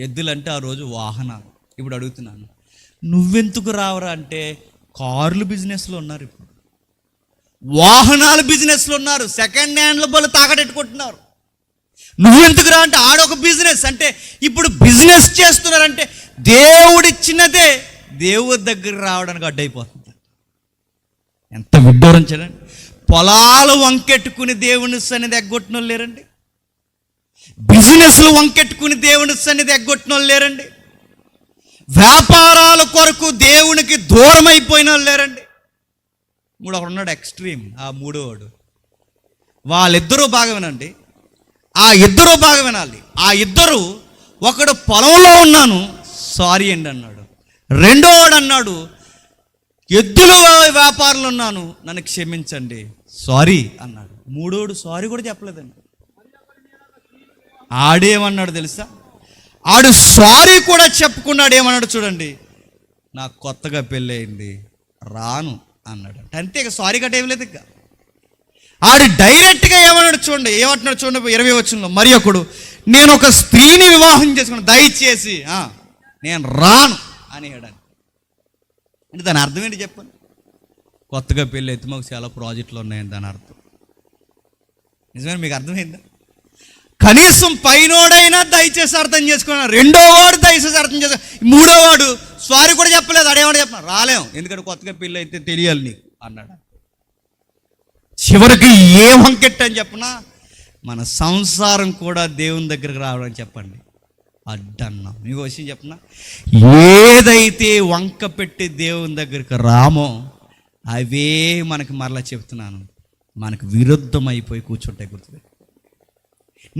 ఎద్దులు అంటే ఆ రోజు వాహనాలు. ఇప్పుడు అడుగుతున్నాను, నువ్వెందుకు రావరా అంటే, కార్లు బిజినెస్లో ఉన్నారు, ఇప్పుడు వాహనాలు బిజినెస్లో ఉన్నారు, సెకండ్ హ్యాండ్ల బళ్ళు తాకటెట్టుకుంటున్నారు. నువ్వెందుకు రా అంటే, ఆడొక బిజినెస్ అంటే ఇప్పుడు బిజినెస్ చేస్తున్నారంటే దేవుడిచ్చినదే దేవుడి దగ్గర రావడానికి అడ్డైపోతుంది. ఎంత విడ్డూరం చూడండి. పొలాలు వంకెట్టుకుని దేవుని సన్నిధి ఎగ్గొట్టిన వాళ్ళు లేరండి, బిజినెస్లు వంకెట్టుకుని దేవుని సన్నిధి ఎగ్గొట్టిన వాళ్ళు లేరండి, వ్యాపారాల కొరకు దేవునికి దూరం అయిపోయిన వాళ్ళు లేరండి. ఒకడు ఉన్నాడు ఎక్స్ట్రీమ్, ఆ మూడోవాడు. వాళ్ళిద్దరూ బాగా వినండి, ఆ ఇద్దరూ బాగా వినాలి. ఆ ఇద్దరు, ఒకడు పొలంలో ఉన్నాను సారీ అండి అన్నాడు, రెండోవాడు అన్నాడు ఎద్దుల వ్యాపారంలో ఉన్నాను నన్ను క్షమించండి సారీ అన్నాడు. మూడోడు సారీ కూడా చెప్పలేదండి. ఆడేమన్నాడు తెలుసా? ఆడు సారీ కూడా చెప్పుకున్నాడు. ఏమన్నాడు చూడండి, నాకు కొత్తగా పెళ్ళయింది రాను అన్నాడు. అంతే, ఇక సారీ గట్ట ఏం లేదు. ఇక ఆడు డైరెక్ట్గా ఏమన్నాడు చూడండి, ఏమంటున్నాడు చూడండి 20వ వచనంలో, మరి ఒకడు, నేను ఒక స్త్రీని వివాహం చేసుకున్నాను, దయచేసి నేను రాను అని అన్నాడు. అంటే దాని అర్థం ఏంటి చెప్పండి? కొత్తగా పెళ్ళి అయితే మాకు చాలా ప్రాజెక్టులు ఉన్నాయని దాని అర్థం. నిజమే, మీకు అర్థమైందా? కనీసం పైనోడైనా దయచేసి అర్థం చేసుకున్నాడు, రెండో వాడు దయచేసి అర్థం చేసుకున్నాడు, మూడో వాడు సారీ కూడా చెప్పలేదు. అడేవాడు చెప్పిన రాలేం, ఎందుకంటే కొత్తగా పెళ్ళి అయితే తెలియాలి నీకు అన్నాడు. చివరికి ఏం వంకెట్టని చెప్పనా, మన సంసారం కూడా దేవుని దగ్గరకు రావడం చెప్పండి అడ్డన్నాం. మీకు విషయం చెప్పనా, ఏదైతే వంక పెట్టి దేవుని దగ్గరికి రామో అవే మనకి మరలా చెప్తున్నాను, మనకు విరుద్ధం అయిపోయి కూర్చుంటాయి. గుర్తుపెట్టు,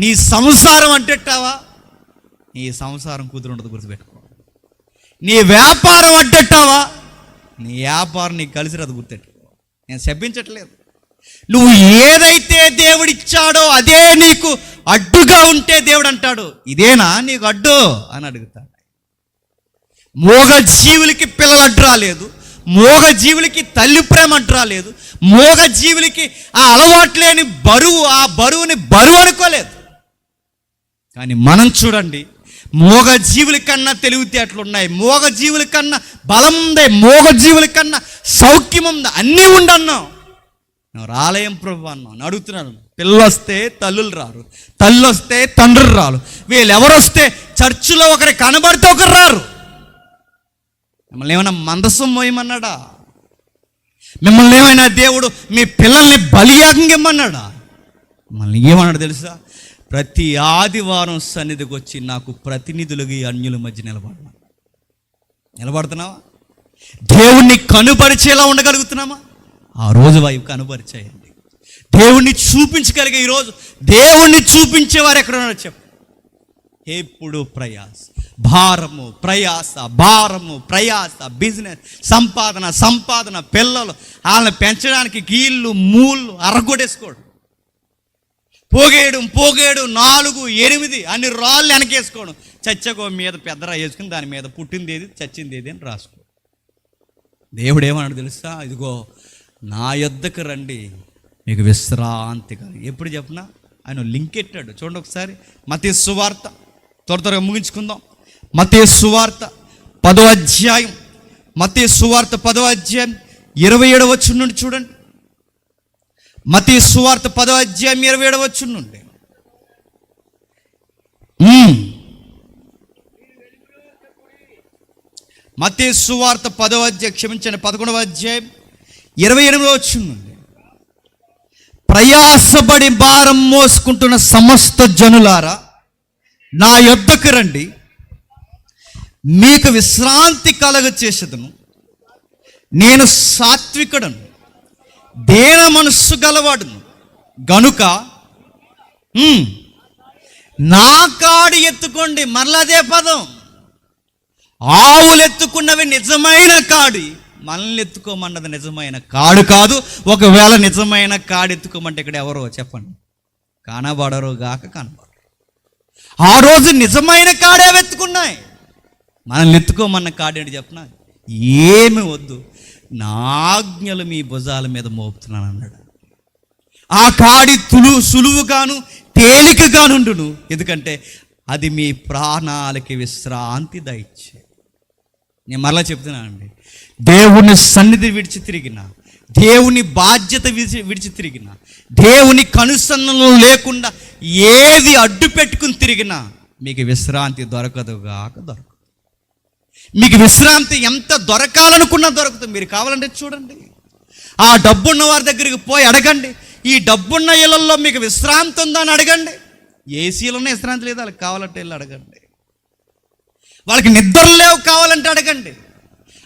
నీ సంసారం అంటెట్టావా, నీ సంసారం కుదురుండదు. గుర్తుపెట్టుకో, నీ వ్యాపారం అడ్డెట్టావా, నీ వ్యాపారం నీకు కలిసి రాదు. గుర్తెట్టుకో, నేను శపించట్లేదు. నువ్వు ఏదైతే దేవుడిచ్చాడో అదే నీకు అడ్డుగా ఉంటే దేవుడు అంటాడు, ఇదేనా నీకు అడ్డు అని అడుగుతాడు. మోగ జీవులకి పిల్లలు అడ్డు రాలేదు, మోగ జీవులకి తల్లి ప్రేమ అడ్డు రాలేదు, మోగ జీవులకి ఆ అలవాటు లేని బరువు, ఆ బరువుని బరువు అనుకోలేదు. కానీ మనం చూడండి, మోగ జీవుల కన్నా తెలివితేటలు ఉన్నాయి, మోగ జీవుల కన్నా బలం ఉంది, మోగ జీవుల కన్నా సౌఖ్యం ఉంది, అన్నీ ఉండన్నాం. నువ్వు రాలేం ప్రభు అన్నావు. నేను అడుగుతున్నాను, పిల్లలు వస్తే తల్లులు రారు, తల్లు వస్తే తండ్రులు రారు, వీళ్ళు ఎవరు వస్తే చర్చిలో ఒకరి కనబడితే ఒకరు రారు. మిమ్మల్ని ఏమైనా మందసం మోయమన్నాడా? మిమ్మల్ని ఏమైనా దేవుడు మీ పిల్లల్ని బలియాగంగా ఇమ్మన్నాడా? మిమ్మల్ని ఏమన్నాడు తెలుసా? ప్రతి ఆదివారం సన్నిధికి వచ్చి నాకు ప్రతినిధులుగా ఈ అన్యుల మధ్య నిలబడుతున్నావా? దేవుణ్ణి కనుపరిచేలా ఉండగలుగుతున్నామా? ఆ రోజు వైపు కనుపరిచేయండి. దేవుణ్ణి చూపించగలిగే ఈరోజు దేవుణ్ణి చూపించేవారు ఎక్కడ ఉన్నారో చెప్పు. ఎప్పుడు ప్రయాస, భారము ప్రయాస, భారము ప్రయాస, బిజినెస్, సంపాదన, పిల్లలు వాళ్ళని పెంచడానికి కీళ్ళు మూళ్ళు అరగొడేసుకోడు, పోగేడు 4, 8 అన్ని రాళ్ళు వెనకేసుకోవడం, చచ్చకో మీద పెద్దరా వేసుకుని దాని మీద పుట్టింది ఏది చచ్చింది ఏది అని రాసుకో. దేవుడు ఏమన్నాడు తెలుసా? ఇదిగో నా యొద్దకు రండి మీకు విశ్రాంతి కాదు. ఎప్పుడు చెప్పినా ఆయన లింక్ పెట్టాడు. చూడండి ఒకసారి మత్తయి సువార్త, త్వరగా ముగించుకుందాం. మత్తయి సువార్త 10వ అధ్యాయం, మత్తయి సువార్త 10వ అధ్యాయం 27వ వచనం నుండి చూడండి. మత్తయి సువార్త 10వ అధ్యాయం 27వ వచనం నుండి. మత్తయి సువార్త 10వ అధ్యాయం, క్షమించండి 11వ అధ్యాయం 28వ వచనం నుండి. ప్రయాసపడి భారం మోసుకుంటున్న సమస్త జనులారా నా యొద్దకు రండి, మీకు విశ్రాంతి కలగ చేసేదను. నేను సాత్వికుడను, దేన మనస్సు గలవాడును గనుక నా కాడి ఎత్తుకోండి. మరలదే పదం. ఆవులు ఎత్తుకున్నవి నిజమైన కాడి, మనల్ని ఎత్తుకోమన్నది నిజమైన కాడు కాదు. ఒకవేళ నిజమైన కాడు ఎత్తుకోమంటే ఇక్కడ ఎవరో చెప్పండి? కనబడరు గాక కనబడరు. ఆ రోజు నిజమైన కాడే ఎత్తుకున్నాయి. మనల్ని ఎత్తుకోమన్న కాడేంటి చెప్పనా? ఏమి వద్దు, నా ఆజ్ఞలు మీ భుజాల మీద మోపుతున్నాను అన్నాడు. ఆ కాడి సులువుగాను తేలికగానుండును, ఎందుకంటే అది మీ ప్రాణాలకి విశ్రాంతి దయచే. నేను మరలా చెప్తున్నానండి, దేవుని సన్నిధి విడిచి తిరిగిన, దేవుని బాధ్యత విడిచి తిరిగిన, దేవుని కనుసన్నలు లేకుండా ఏది అడ్డు పెట్టుకుని తిరిగినా మీకు విశ్రాంతి దొరకదుగాక దొరకదు. మీకు విశ్రాంతి ఎంత దొరకాలనుకున్నా దొరుకుతుంది. మీరు కావాలంటే చూడండి, ఆ డబ్బున్న వారి దగ్గరికి పోయి అడగండి, ఈ డబ్బున్న ఇళ్లలో మీకు విశ్రాంతి ఉందని అడగండి. ఏసీలోనే విశ్రాంతి లేదు, వాళ్ళకి కావాలంటే వెళ్ళి అడగండి. వాళ్ళకి నిద్రలు లేవు, కావాలంటే అడగండి.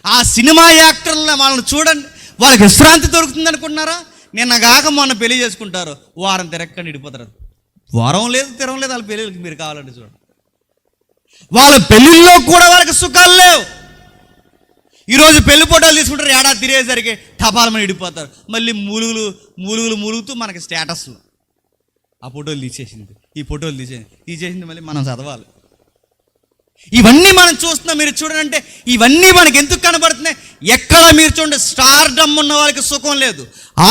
ఆ సినిమా యాక్టర్లను వాళ్ళని చూడండి, వాళ్ళకి విశ్రాంతి దొరుకుతుంది అనుకుంటున్నారా? నిన్న కాక మొన్న పెళ్లి చేసుకుంటారు, వారం తిరక్కని ఇడిపోతారు. వారం లేదు తిరగం లేదు వాళ్ళ పెళ్ళిళ్ళకి. మీరు కావాలంటే చూడండి, వాళ్ళ పెళ్ళిళ్ళలో కూడా వాళ్ళకి సుఖాలు లేవు. ఈరోజు పెళ్లి ఫోటోలు తీసుకుంటారు, ఏడాది తిరిగేసరికి టపాలమని ఇడిపోతారు. మళ్ళీ మూలుగుతూ మనకి స్టేటస్లు ఆ ఫోటోలు తీసేసింది, ఈ ఫోటోలు తీసేసింది మళ్ళీ మనం చదవాలి. ఇవన్నీ మనం చూస్తున్నాం. మీరు చూడండి, ఇవన్నీ మనకి ఎందుకు కనబడుతున్నాయి? ఎక్కడ మీరు చూడండి, స్టార్డమ్ ఉన్న వారికి సుఖం లేదు,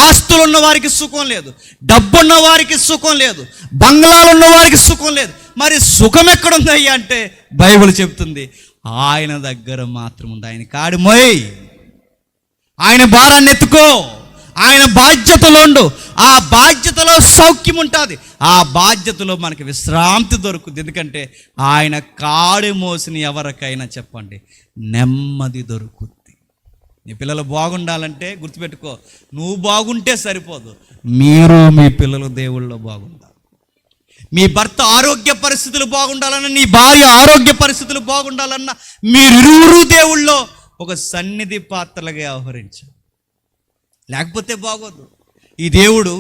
ఆస్తులు ఉన్న వారికి సుఖం లేదు, డబ్బు ఉన్న వారికి సుఖం లేదు, బంగ్లాలు ఉన్న వారికి సుఖం లేదు. మరి సుఖం ఎక్కడుందయ్యా అంటే బైబిల్ చెప్తుంది, ఆయన దగ్గర మాత్రం ఉంది. ఆయన కాడి మోయ్, ఆయన భారాన్ని ఎత్తుకో, ఆయన బాధ్యతలో ఉండు. ఆ బాధ్యతలో సౌఖ్యం ఉంటుంది, ఆ బాధ్యతలో మనకి విశ్రాంతి దొరుకుతుంది. ఎందుకంటే ఆయన కాడి మోసిన ఎవరికైనా చెప్పండి నెమ్మది దొరుకుతుంది. నీ పిల్లలు బాగుండాలంటే గుర్తుపెట్టుకో, నువ్వు బాగుంటే సరిపోదు, మీరు మీ పిల్లలు దేవుళ్ళలో బాగుండాలి. మీ భర్త ఆరోగ్య పరిస్థితులు బాగుండాలన్నా, నీ భార్య ఆరోగ్య పరిస్థితులు బాగుండాలన్నా మీరిరువురు దేవుళ్ళో ఒక సన్నిధి పాత్రలుగా వ్యవహరించాలి, లేకపోతే బాగోదు. ఈ దేవుడు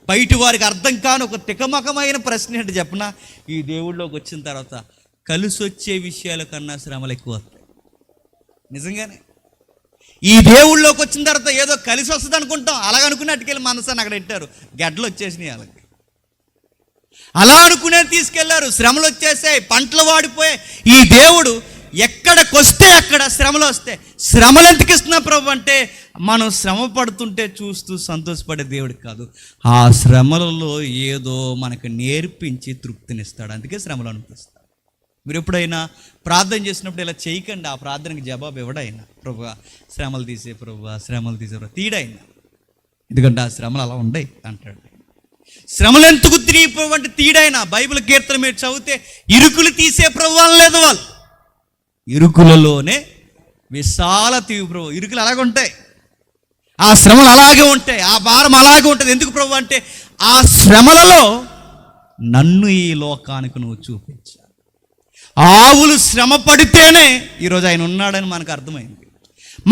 బయటి వారికి అర్థం కాని ఒక తికమకమైన ప్రశ్న ఏంటి చెప్పనా? ఈ దేవుళ్ళలోకి వచ్చిన తర్వాత కలిసి వచ్చే విషయాల కన్నా శ్రమలు ఎక్కువ వస్తాయి. నిజంగానే ఈ దేవుళ్ళలోకి వచ్చిన తర్వాత ఏదో కలిసి వస్తుంది అనుకుంటాం, అలాగనుకున్నట్టుకెళ్ళి మనసాన్ని అక్కడ పెట్టారు, గడ్డలు వచ్చేసినాయి వాళ్ళకి. అలా అనుకునేది తీసుకెళ్లారు, శ్రమలు వచ్చేసాయి, పంటలు వాడిపోయాయి. ఈ దేవుడు ఎక్కడికొస్తే అక్కడ శ్రమలు వస్తాయి. శ్రమలు ఎందుకు ఇస్తున్నా ప్రభు అంటే, మనం శ్రమ పడుతుంటే చూస్తూ సంతోషపడే దేవుడికి కాదు, ఆ శ్రమలలో ఏదో మనకు నేర్పించి తృప్తినిస్తాడు. అందుకే శ్రమలు అనిపిస్తాడు. మీరు ఎప్పుడైనా ప్రార్థన చేసినప్పుడు ఇలా చేయకండి, ఆ ప్రార్థనకి జవాబు ఎవడైనా ప్రభు శ్రమలు తీసే ప్రభు తీడైనా, ఎందుకంటే ఆ శ్రమలు అలా ఉండయి అంటాడు. శ్రమలు ఎందుకు తిరిగి ప్రభు అంటే తీడైనా. బైబిల్ కీర్తన మీరు చదివితే ఇరుకులు తీసే ప్రభు అనలేదు, వాళ్ళు ఇరుకులలోనే విశాల తీవి ప్రభు. ఇరుకులు అలాగే ఉంటాయి, ఆ శ్రమలు అలాగే ఉంటాయి, ఆ భారం అలాగే ఉంటుంది. ఎందుకు ప్రభు అంటే, ఆ శ్రమలలో నన్ను ఈ లోకానికి నువ్వు చూపించావు. ఆవులు శ్రమ పడితేనే ఈరోజు ఆయన ఉన్నాడని మనకు అర్థమైంది.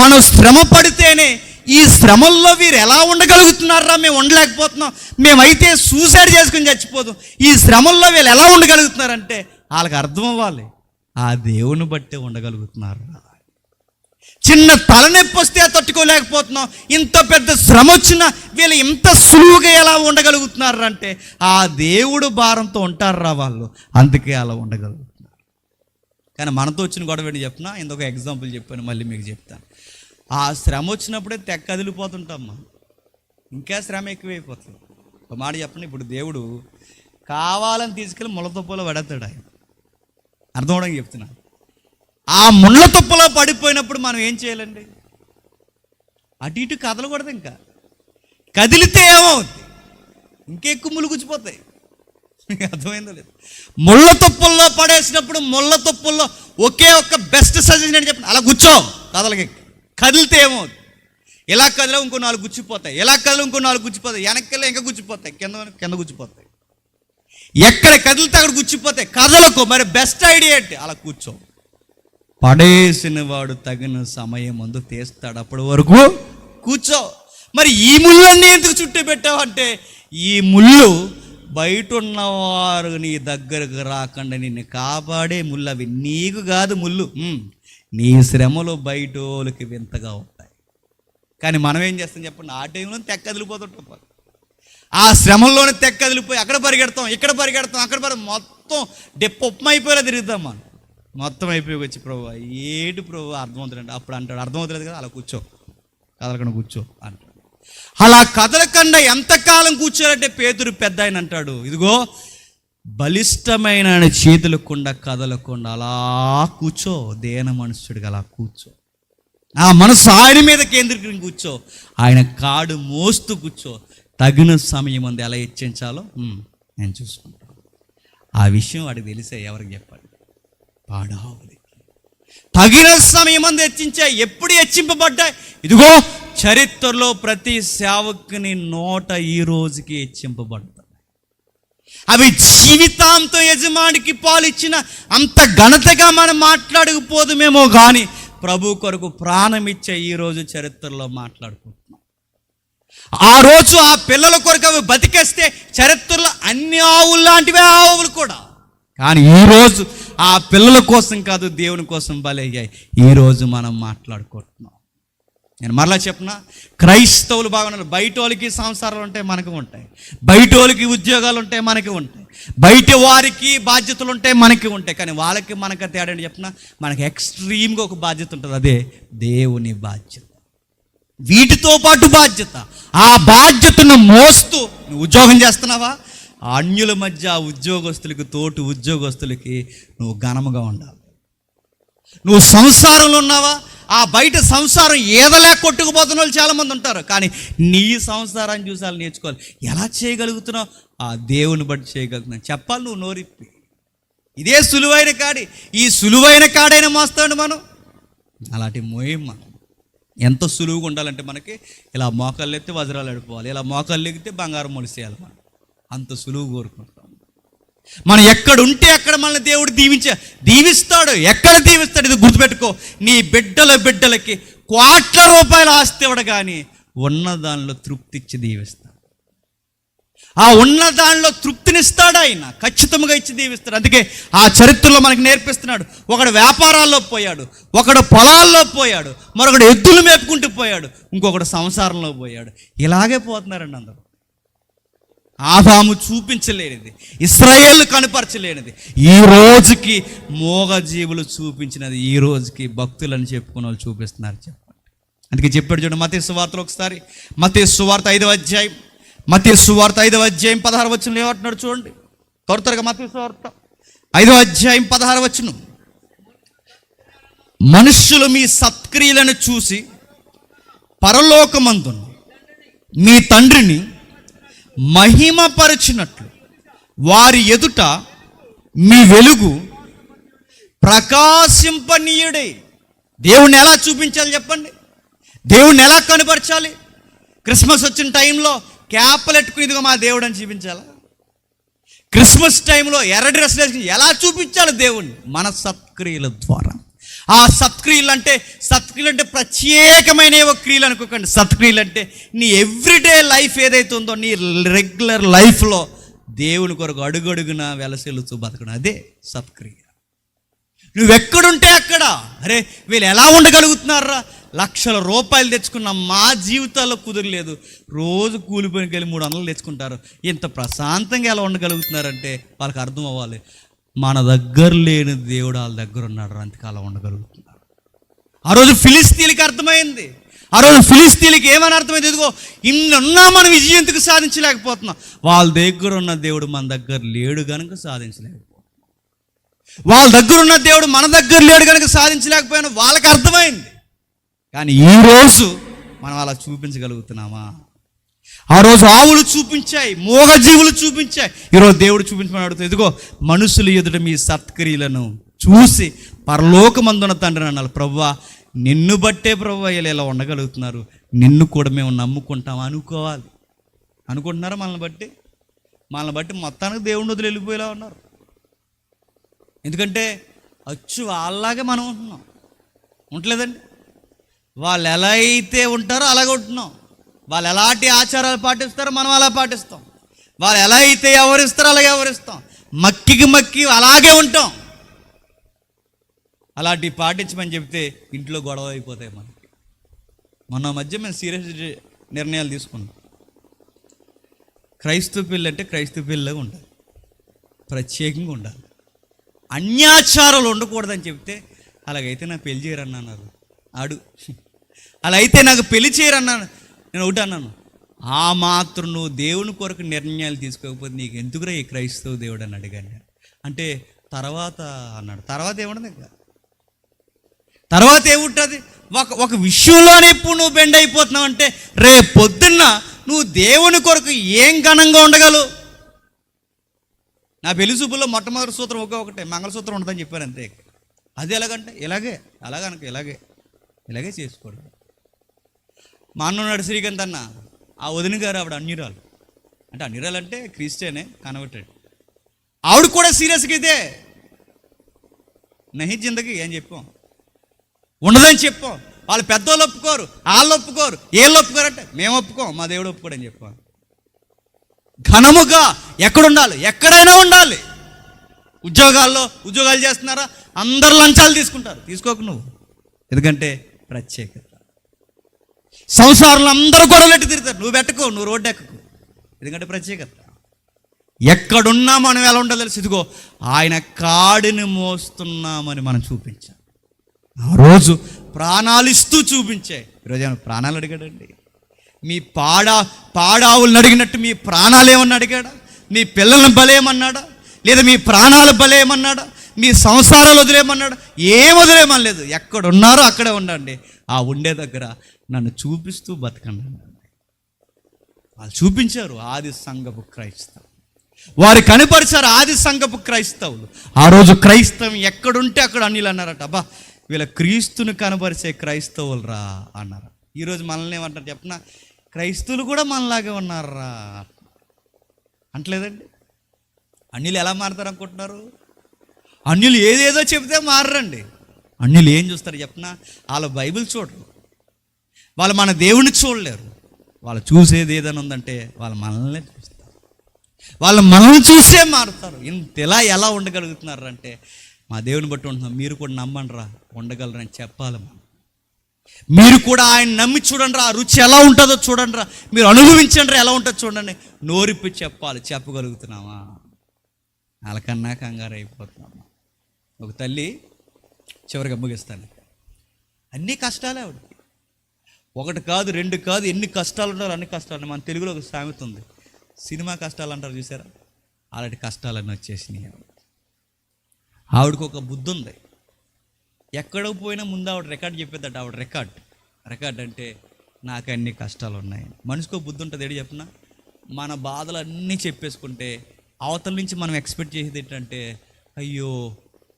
మనం శ్రమ పడితేనే ఈ శ్రమల్లో వీరు ఎలా ఉండగలుగుతున్నారా, మేము ఉండలేకపోతున్నాం, మేమైతే సూసైడ్ చేసుకుని చచ్చిపోతాం, ఈ శ్రమల్లో వీళ్ళు ఎలా ఉండగలుగుతున్నారంటే వాళ్ళకి అర్థం అవ్వాలి, ఆ దేవుని బట్టే ఉండగలుగుతున్నారు. చిన్న తలనొప్పి వస్తే తట్టుకోలేకపోతున్నాం, ఇంత పెద్ద శ్రమ వచ్చినా వీళ్ళు ఇంత సులువుగా ఎలా ఉండగలుగుతున్నారు అంటే ఆ దేవుడు భారంతో ఉంటారా వాళ్ళు, అందుకే అలా ఉండగలుగుతున్నారు. కానీ మనతో వచ్చిన గొడవ ఏంటి చెప్పినా, ఇంకొక ఎగ్జాంపుల్ చెప్పాను, మళ్ళీ మీకు చెప్తాను. ఆ శ్రమ వచ్చినప్పుడే కదిలిపోతుంటామ్మా, ఇంకా శ్రమ ఎక్కువైపోతుంది. ఒక మాట చెప్పండి, ఇప్పుడు దేవుడు కావాలని తీసుకెళ్ళి ముళ్ళ తుప్పలో పడతాడు ఆయన, అర్థం అవడానికి చెప్తున్నా. ఆ ముళ్ళ తుప్పలో పడిపోయినప్పుడు మనం ఏం చేయాలండి? అటు ఇటు కదలకూడదు, ఇంకా కదిలితే ఏమవుతుంది? ఇంకెక్కువ ముళ్ళు గుచ్చిపోతాయి. అర్థమైందో లేదు? ముళ్ళ తుప్పల్లో పడేసినప్పుడు ముళ్ళ తుప్పల్లో ఒకే ఒక్క బెస్ట్ సజెషన్ అని చెప్పండి, అలా కూర్చో, కదలకి. కదిలితే ఏమవుతుంది? ఎలా కదిలో ఇంకో 4 గుచ్చిపోతాయి, ఎలా కదిలో ఇంకో 4 గుచ్చిపోతాయి, వెనక్కి ఇంకా గుచ్చిపోతాయి, కింద గుచ్చిపోతాయి. ఎక్కడ కదిలితే అక్కడ గుచ్చిపోతాయి. కదలకు. మరి బెస్ట్ ఐడియా ఏంటి? అలా కూర్చో. పడేసిన వాడు తగిన సమయం ముందు తీస్తాడు, అప్పటి వరకు కూర్చో. మరి ఈ ముళ్ళన్నీ ఎందుకు చుట్టూ పెట్టావంటే, ఈ ముళ్ళు బయట ఉన్నవారు నీ దగ్గరకు రాకుండా నిన్ను కాపాడే ముళ్ళు అవి. నీకు కాదు ముళ్ళు, నీ శ్రమలో బయట వాళ్ళకి వింతగా ఉంటాయి. కానీ మనం ఏం చేస్తాం చెప్పండి? ఆ టైంలో తెక్కదిలిపోతుంటాం, ఆ శ్రమంలోనే తెక్కదిలిపోయి అక్కడ పరిగెడతాం, ఇక్కడ పరిగెడతాం, అక్కడ మొత్తం ఉప్మా అయిపోయేలా తిరుగుతాం. మనం మొత్తం అయిపోయి వచ్చి ప్రభు ఏడు ప్రభు అర్థమవుతుందంటే అప్పుడు అంటాడు, అర్థమవుతుంది కదా, అలా కూర్చో, కదలకుండా కూర్చో అంటాడు. అలా కదలకుండా ఎంతకాలం కూర్చోాలంటే పేతురు పెద్ద ఆయన అంటాడు, ఇదిగో బలిష్టమైన చేతులకుండా కదలకుండా అలా కూర్చో, దేన మనుష్యుడిగా అలా కూర్చో. ఆ మనసు ఆయన మీద కేంద్రీకరించి కూర్చో, ఆయన కాడు మోస్తూ కూర్చో. తగిన సమయం అంది ఎలా హెచ్చించాలో నేను చూసుకుంటాను. ఆ విషయం వాడికి తెలిసే, ఎవరికి చెప్పాలి? పాడావులకి. తగిన సమయం అంది హెచ్చించా. ఎప్పుడు హెచ్చింపబడ్డాయి? ఇదిగో చరిత్రలో ప్రతి సేవకుని నోట ఈ రోజుకి హెచ్చింపబడతాయి. అవి జీవితాంతో యజమానికి పాలిచ్చిన అంత ఘనతగా మనం మాట్లాడకపోదుమేమో కానీ ప్రభు కొరకు ప్రాణం ఇచ్చే ఈరోజు చరిత్రలో మాట్లాడుకుంటున్నాం. ఆ రోజు ఆ పిల్లల కొరకు అవి బతికేస్తే చరిత్రలో అన్ని ఆవులు లాంటివే ఆవులు కూడా. కానీ ఈరోజు ఆ పిల్లల కోసం కాదు, దేవుని కోసం బలయ్యాయి. ఈరోజు మనం మాట్లాడుకుంటున్నాం. నేను మరలా చెప్పనా, క్రైస్తవులు బాగున్నారు. బయట వాళ్ళకి సంసారాలు ఉంటాయి, మనకు ఉంటాయి. బయట వాళ్ళకి ఉద్యోగాలు ఉంటాయి, మనకి ఉంటాయి. బయట వారికి బాధ్యతలు ఉంటాయి, మనకి ఉంటాయి. కానీ వాళ్ళకి మనకు తేడా ఏంటి చెప్పిన, మనకి ఎక్స్ట్రీమ్గా ఒక బాధ్యత ఉంటుంది, అదే దేవుని బాధ్యత. వీటితో పాటు బాధ్యత, ఆ బాధ్యతను మోస్తూ నువ్వు ఉద్యోగం చేస్తున్నావా, అన్యుల మధ్య ఉద్యోగస్తులకి, తోటి ఉద్యోగస్తులకి నువ్వు ఘనముగా ఉండాలి. నువ్వు సంసారంలో ఉన్నావా, ఆ బయట సంసారం ఏదలే కొట్టుకుపోతున్న వాళ్ళు చాలామంది ఉంటారు. కానీ నీ సంసారాన్ని చూసి వాళ్ళు నేర్చుకోవాలి. ఎలా చేయగలుగుతున్నావు? ఆ దేవుని బట్టి చేయగలుగుతున్నావు. చెప్పాలి నువ్వు నోరిప్పి. ఇదే సులువైన కాడి, ఈ సులువైన కాడైనా మోస్తాడు మనం. అలాంటి మోయం మనం. ఎంత సులువుగా ఉండాలంటే మనకి ఇలా మోకాళ్ళు ఎత్తే వజ్రాలు అడిపోవాలి, ఇలా మోకాళ్ళు ఎగితే బంగారం మొలిసేయాలి. మనం అంత సులువు కోరుకుంటాం. మనం ఎక్కడ ఉంటే అక్కడ మనల్ని దేవుడు దీవిస్తాడు. ఎక్కడ దీవిస్తాడు? ఇది గుర్తుపెట్టుకో. నీ బిడ్డలకి కోట్ల రూపాయల ఆస్తి ఇవ్వడు, కానీ ఉన్న దానిలో తృప్తి ఇచ్చి దీవిస్తాడు. ఆ ఉన్న దానిలో తృప్తినిస్తాడు ఆయన, ఖచ్చితంగా ఇచ్చి దీవిస్తాడు. అందుకే ఆ చరిత్రలో మనకి నేర్పిస్తున్నాడు. ఒకడు వ్యాపారాల్లో పోయాడు, ఒకడు పొలాల్లో పోయాడు, మరొకడు ఎద్దులు మేపుకుంటూ పోయాడు, ఇంకొకడు సంసారంలో పోయాడు. ఇలాగే పోతున్నారండి అందరూ. ఆదాము చూపించలేనిది, ఇశ్రాయేలు కనపరచలేనిది ఈ రోజుకి మోగజీవులు చూపించినది ఈ రోజుకి భక్తులని చెప్పుకున్న వాళ్ళు చూపిస్తున్నారు. చెప్పండి. అందుకే చెప్పాడు చూడండి మత్తయి సువార్తలో ఒకసారి, మత్తయి సువార్త 5వ అధ్యాయం, మత్తయి సువార్త 5వ అధ్యాయం 16వ వచనంలో ఏమంటున్నాడు చూడండి. త్వరగా మత్తయి సువార్త 5వ అధ్యాయం 16వ వచనం. మనుష్యులు మీ సత్క్రియలను చూసి పరలోకమందున్న మీ తండ్రిని మహిమపరచినట్లు వారి ఎదుట మీ వెలుగు ప్రకాశింపనీయుడే. దేవుణ్ణి ఎలా చూపించాలి చెప్పండి? దేవుణ్ణి ఎలా కనపరచాలి? క్రిస్మస్ వచ్చిన టైంలో క్యాపలు ఎట్టుకునేదిగా మా దేవుడు అని చూపించాలా? క్రిస్మస్ టైంలో ఎర్ర డ్రెస్ వేసుకుని ఎలా చూపించాలి దేవుణ్ణి? మన సత్క్రియల ద్వారా. ఆ సత్క్రియలు అంటే ప్రత్యేకమైన క్రియలు అనుకోకండి. సత్క్రియలు అంటే నీ ఎవ్రీడే లైఫ్ ఏదైతే ఉందో, నీ రెగ్యులర్ లైఫ్లో దేవుని కొరకు అడుగడుగున వెలసెలుతూ బతకడం, అదే సత్క్రియ. నువ్వెక్కడుంటే అక్కడ, అరే వీళ్ళు ఎలా ఉండగలుగుతున్నారా, లక్షల రూపాయలు తెచ్చుకున్న మా జీవితాల్లో కుదరలేదు, రోజు కూలిపోయినకి వెళ్ళి 300 తెచ్చుకుంటారు, ఇంత ప్రశాంతంగా ఎలా ఉండగలుగుతున్నారంటే వాళ్ళకి అర్థం అవ్వాలి, మన దగ్గర లేని దేవుడు వాళ్ళ దగ్గర ఉన్నాడు, అందుకే అలా ఉండగలుగుతున్నారు. ఆ రోజు ఫిలిస్తీన్లకి అర్థమైంది. ఆ రోజు ఫిలిస్తీన్లకి ఏమని అర్థమైంది, ఇదిగో ఇన్నున్నా మనం విజయం ఎందుకు సాధించలేకపోతున్నాం, వాళ్ళ దగ్గర ఉన్న దేవుడు మన దగ్గర లేడు కనుక సాధించలేకపోతున్నాం. వాళ్ళ దగ్గర ఉన్న దేవుడు మన దగ్గర లేడు కనుక సాధించలేకపోయినా వాళ్ళకి అర్థమైంది. కానీ ఈరోజు మనం అలా చూపించగలుగుతున్నామా? ఆ రోజు ఆవులు చూపించాయి, మూగజీవులు చూపించాయి, ఈరోజు దేవుడు చూపించమని అడుగుతుంది. ఇదిగో మనుషులు ఎదుట మీ సత్క్రియలను చూసి పరలోకమందున తండ్రి అన్నారు, ప్రభువా నిన్ను బట్టే ప్రభువా వీళ్ళు ఇలా ఉండగలుగుతున్నారు, నిన్ను కూడా మేము నమ్ముకుంటాం అనుకోవాలి. అనుకుంటున్నారా? మనల్ని బట్టి మొత్తానికి దేవుడిని వదిలి వెళ్ళిపోయేలా ఉన్నారు. ఎందుకంటే అచ్చు వాళ్ళలాగే మనం ఉంటున్నాం, ఉండలేదండి. వాళ్ళు ఎలా అయితే ఉంటారో అలాగే ఉంటున్నాం. వాళ్ళు ఎలాంటి ఆచారాలు పాటిస్తారో మనం అలా పాటిస్తాం. వాళ్ళు ఎలా అయితే ఎవరిస్తారో అలాగే ఎవరిస్తాం. మక్కి అలాగే ఉంటాం. అలాంటివి పాటించమని చెప్తే ఇంట్లో గొడవ అయిపోతాయి మనకి. మొన్న మధ్య మేము సీరియస్ నిర్ణయాలు తీసుకున్నాం. క్రైస్తవ పెళ్ళి అంటే క్రైస్తవ పెళ్ళిలాగా ఉండాలి, ప్రత్యేకంగా ఉండాలి, అన్యాచారాలు ఉండకూడదని చెప్తే, అలాగైతే నాకు పెళ్లి చేయరన్నా అన్నారు. అలా అయితే నాకు పెళ్లి చేయరన్నాను. నేను ఒకటి అన్నాను, ఆ మాత్రం నువ్వు దేవుని కొరకు నిర్ణయాలు తీసుకోకపోతే నీకు ఎందుకురా ఈ క్రైస్తవ దేవుడు అని అడిగాను. అంటే తర్వాత అన్నాడు, తర్వాత ఏముండదు, ఇంకా తర్వాత ఏముంటుంది, ఒక విషయంలోనే ఇప్పుడు నువ్వు బెండ్ అయిపోతున్నావు అంటే రేపు పొద్దున్న నువ్వు దేవుని కొరకు ఏం ఘనంగా ఉండగలవు? నా పెళ్లి చూపుల్లో మొట్టమొదటి సూత్రం ఒకటే, మంగళసూత్రం ఉంటుందని చెప్పాను అంతే. అది ఎలాగంటే ఇలాగే చేసుకోడు. మా అన్నన్నాడు శ్రీకాంత్ అన్న, ఆ వదిన గారు ఆవిడ అన్యురాలు, అంటే అన్యురాలు అంటే క్రిస్టియనే కన్వర్టెడ్, ఆవిడ కూడా సీరియస్గా ఇదే నహి జిందగీ అని చెప్పాం, ఉండదని చెప్పాం. వాళ్ళు పెద్దోళ్ళు ఒప్పుకోరు, వాళ్ళు ఒప్పుకోరు, ఏళ్ళు ఒప్పుకోరంటే మేము ఒప్పుకోం, మా దేవుడు ఒప్పుకోడు అని చెప్పాం. ఘనముగా ఎక్కడుండాలి, ఎక్కడైనా ఉండాలి. ఉద్యోగాలు చేస్తున్నారా, అందరు లంచాలు తీసుకుంటారు, తీసుకోకు నువ్వు, ఎందుకంటే ప్రత్యేకత. సంసారంలో అందరూ గొడవలెట్టి తిరుగుతారు, నువ్వు పెట్టుకో, నువ్వు రోడ్డు ఎక్కకు, ఎందుకంటే ప్రత్యేకత. ఎక్కడున్నా మనం ఎలా ఉండాలో తెలుసు. ఇదిగో ఆయన కాడిని మోస్తున్నామని మనం చూపించాం. ఆ రోజు ప్రాణాలు ఇస్తూ చూపించాయి. ఈరోజు ఏమైనా ప్రాణాలు అడిగాడండి? మీ పాడావులను అడిగినట్టు మీ ప్రాణాలు ఏమన్నా అడిగాడా? మీ పిల్లలను బలేమన్నాడా? లేదా మీ ప్రాణాలు బలేమన్నాడా? మీ సంసారాలు వదిలేమన్నాడా? ఏం వదిలేమనలేదు. ఎక్కడున్నారో అక్కడే ఉండండి, ఆ ఉండే దగ్గర నన్ను చూపిస్తూ బతకండి. వాళ్ళు చూపించారు ఆది సంఘపు క్రైస్తవులు, వారు కనపరిచారు ఆది సంఘపు క్రైస్తవులు. ఆ రోజు క్రైస్తవం ఎక్కడుంటే అక్కడ అన్యులు అన్నారట. అబ్బా వీళ్ళ క్రీస్తుని కనపరిచే క్రైస్తవులు రా అన్నారు. ఈరోజు మనల్ని ఏమంటారు చెప్పిన, క్రైస్తవులు కూడా మనలాగే ఉన్నారా అంటలేదండి. అన్యులు ఎలా మారుతారు అనుకుంటున్నారు? అన్యులు ఏదేదో చెబితే మారరండి. అన్యులు ఏం చూస్తారు చెప్పిన, వాళ్ళ బైబిల్ చూడరు, వాళ్ళు మన దేవుని చూడలేరు. వాళ్ళు చూసేది ఏదైనా ఉందంటే వాళ్ళు మనల్నే చూస్తారు, వాళ్ళు మనల్ని చూసే మారుతారు. ఇంతలా ఎలా ఉండగలుగుతున్నారు అంటే మా దేవుని బట్టి ఉంటున్నాం. మీరు కూడా నమ్మండి రా, ఉండగలరని చెప్పాలి. మీరు కూడా ఆయన నమ్మి చూడండి రా, రుచి ఎలా ఉంటుందో చూడండి రా, మీరు అనుభవించండి రా, ఎలా ఉంటుందో చూడండి. నోరిప్పి చెప్పాలి. చెప్పగలుగుతున్నామా? వాళ్ళకన్నా కంగారు అయిపోతున్నామా? ఒక తల్లి చివరికి ముగిస్తాను, అన్ని కష్టాలే ఆవిడకి. ఒకటి కాదు, రెండు కాదు, ఎన్ని కష్టాలు ఉంటారో అన్ని కష్టాలు. మన తెలుగులో ఒక సామెత ఉంది, సినిమా కష్టాలు అంటారు చూసారా, అలాంటి కష్టాలన్నీ వచ్చేసినాయి. ఆవిడకి ఒక బుద్ధి ఉంది, ఎక్కడికి పోయినా ముందు ఆవిడ రికార్డ్ చెప్పేదట. ఆవిడ రికార్డ్ అంటే నాకు అన్ని కష్టాలు ఉన్నాయి. మనిషికి బుద్ధి ఉంటుంది. ఏంటి చెప్పిన, మన బాధలు అన్నీ చెప్పేసుకుంటే అవతల నుంచి మనం ఎక్స్పెక్ట్ చేసేది ఏంటంటే, అయ్యో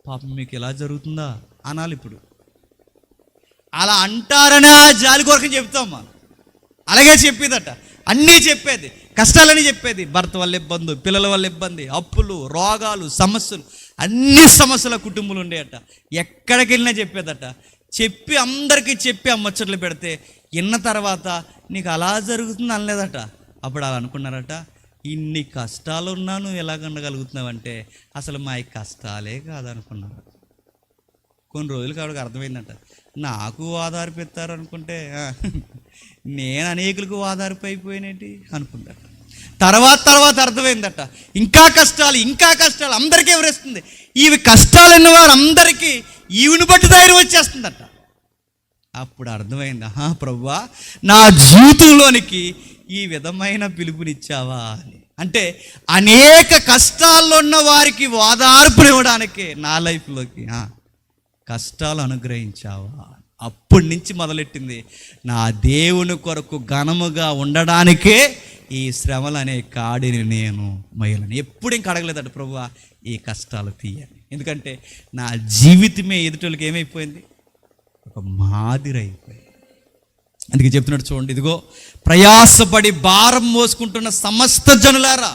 పాపం మీకు ఎలా జరుగుతుందా అనాలి. ఇప్పుడు అలా అంటారనే జాలి కొరకు చెప్తాం మనం. అలాగే చెప్పేదట, అన్నీ చెప్పేది, కష్టాలని చెప్పేది. భర్త వల్ల ఇబ్బంది, పిల్లల వల్ల ఇబ్బంది, అప్పులు, రోగాలు, సమస్యలు, అన్ని సమస్యల కుటుంబాలు ఉండేయట. ఎక్కడికి వెళ్ళినా చెప్పేదట. చెప్పి అందరికీ చెప్పి ఆ ముచ్చట్లు పెడితే విన్న తర్వాత నీకు అలా జరుగుతుంది అనలేదట. అప్పుడు అలా అనుకున్నారట, ఇన్ని కష్టాలు ఉన్నా నువ్వు ఎలాగ ఉండగలుగుతున్నావంటే అసలు మా ఈ కష్టాలే కాదనుకున్నాను. కొన్ని రోజులు కాబట్టి అర్థమైందంట, నాకు ఓదార్పిస్తారు అనుకుంటే నేను అనేకులకు ఓదార్పు అయిపోయినట్టు అనుకుంటాట. తర్వాత అర్థమైందట, ఇంకా కష్టాలు అందరికీ ఎవరేస్తుంది. ఇవి కష్టాలు అన్న వారు అందరికీ ఈవిని బట్టి ధైర్యం వచ్చేస్తుందట. అప్పుడు అర్థమైంది, ప్రభువా నా జీవితంలోనికి ఈ విధమైన పిలుపునిచ్చావా అని. అంటే అనేక కష్టాల్లో ఉన్న వారికి ఓదార్పునివ్వడానికే నా లైఫ్లోకి కష్టాలు అనుగ్రహించావా. అప్పటి నుంచి మొదలెట్టింది నా దేవుని కొరకు ఘనముగా ఉండడానికే ఈ శ్రమలు అనే కాడిని నేను మయ్యలను. ఎప్పుడు ఇంక అడగలేదట, ప్రభువా ఈ కష్టాలు తీయని. ఎందుకంటే నా జీవితమే ఎదుటోళ్ళకి ఏమైపోయింది, ఒక మాదిరి అయిపోయింది. అందుకే చెప్తున్నాడు చూడండి, ఇదిగో ప్రయాసపడి భారం మోసుకుంటున్న సమస్త జనులారా.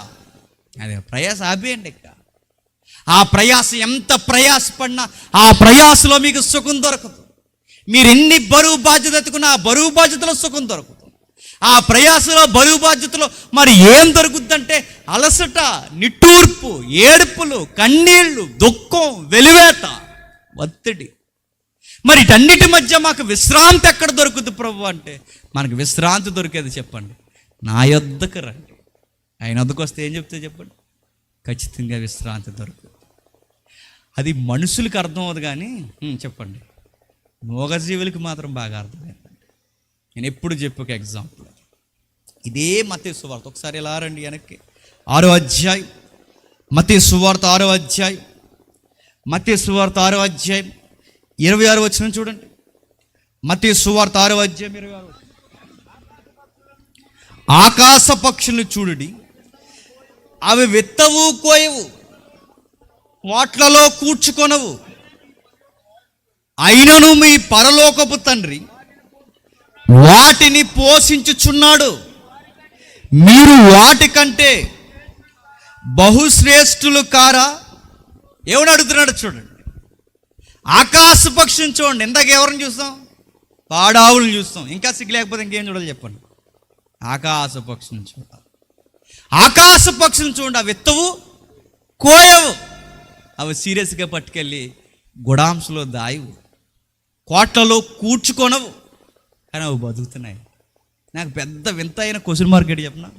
అదే ప్రయాస ఆపేయండి. ఇక ఆ ప్రయాస ఎంత ప్రయాసపడినా ఆ ప్రయాసలో మీకు సుఖం దొరకదు. మీరు ఎన్ని బరువు బాధ్యత ఎత్తుకున్నా ఆ బరువు బాధ్యతలో సుఖం దొరకదు. ఆ ప్రయాసలో బరువు బాధ్యతలో మరి ఏం దొరుకుద్దంటే అలసట, నిట్టూర్పు, ఏడుపులు, కన్నీళ్లు, దుఃఖం, వెలివేత, ఒత్తిడి. మరి వీటన్నిటి మధ్య మాకు విశ్రాంతి ఎక్కడ దొరుకుతుంది ప్రభు అంటే, మనకు విశ్రాంతి దొరికేది చెప్పండి, నా యొద్దకు రండి. ఆయన వద్దకు వస్తే ఏం చెప్తే చెప్పండి, ఖచ్చితంగా విశ్రాంతి దొరుకుతుంది. అది మనుషులకు అర్థం అవ్వదు కానీ చెప్పండి, మూగజీవులకి మాత్రం బాగా అర్థమైందండి. నేను ఎప్పుడు చెప్పు ఒక ఎగ్జాంపుల్, ఇదే మత్తయి సువార్త, ఒకసారి ఎలా రండి వెనక్కి, 6వ అధ్యాయం మత్తయి సువార్త 6వ అధ్యాయం, మత్తయి సువార్త 6వ అధ్యాయం 26 వచనం చూడండి. మత్తయి సువార్త 6వ అధ్యాయం 26 వచనం. ఆకాశ పక్షులను చూడుడి, అవి విత్తవు, కోయవు, వాట్లలో కూర్చుకొనవు, అయినను మీ పరలోకపు తండ్రి వాటిని పోషించుచున్నాడు. మీరు వాటికంటే బహుశ్రేష్ఠులు కారా? ఏమని అడుగుతున్నాడు చూడండి. ఆకాశ పక్షిని చూడండి, ఇందాక ఎవరిని చూస్తాం, పాడావులను చూస్తాం, ఇంకా సిగ్గు లేకపోతే ఇంకేం చూడాలి చెప్పండి. ఆకాశ పక్షిని చూడాలి. ఆకాశ పక్షిని చూడండి, అవి విత్తవు, కోయవు, అవి సీరియస్గా పట్టుకెళ్ళి గుడాంసులో దాయవు, కోట్లలో కూర్చుకొనవు, కానీ అవి బతుకుతున్నాయి. నాకు పెద్ద వింత అయిన క్వశ్చన్ మార్క్ ఏంటి చెప్పనా,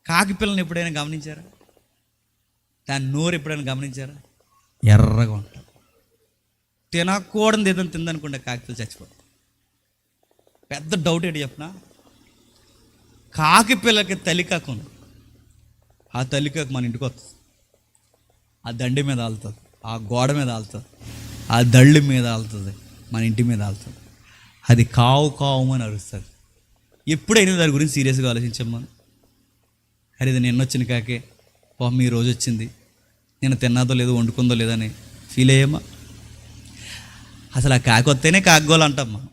కాకి పిల్లని ఎప్పుడైనా గమనించారా? దాని నోరు ఎప్పుడైనా గమనించారా? ఎర్రగా ఉంటుంది. తినకూడదు ఏదైనా తిందనుకుంటే కాకిపిల్ల చచ్చిపోతుంది. పెద్ద డౌట్ ఏంటి చెప్పనా, కాకి పిల్లకి తల్లికాకు ఉంది. ఆ తల్లికాకు మన ఇంటికి వస్తుంది, ఆ దండి మీద ఆలుతుంది, ఆ గోడ మీద ఆలుతుంది, ఆ దళ్ళు మీద ఆలుతుంది, మన ఇంటి మీద ఆలుతుంది. అది కావు కావుమని అరుస్తుంది. ఎప్పుడైనా దాని గురించి సీరియస్గా ఆలోచించమ్మా. అరే ఇది నిన్న వచ్చిన కాకే, పాపం ఈ రోజు వచ్చింది, నేను తిన్నాదో లేదో వండుకుందో లేదని ఫీల్ అయ్యామా? అసలు ఆ కాకి వస్తేనే కాకగోలు అంటాం మనం.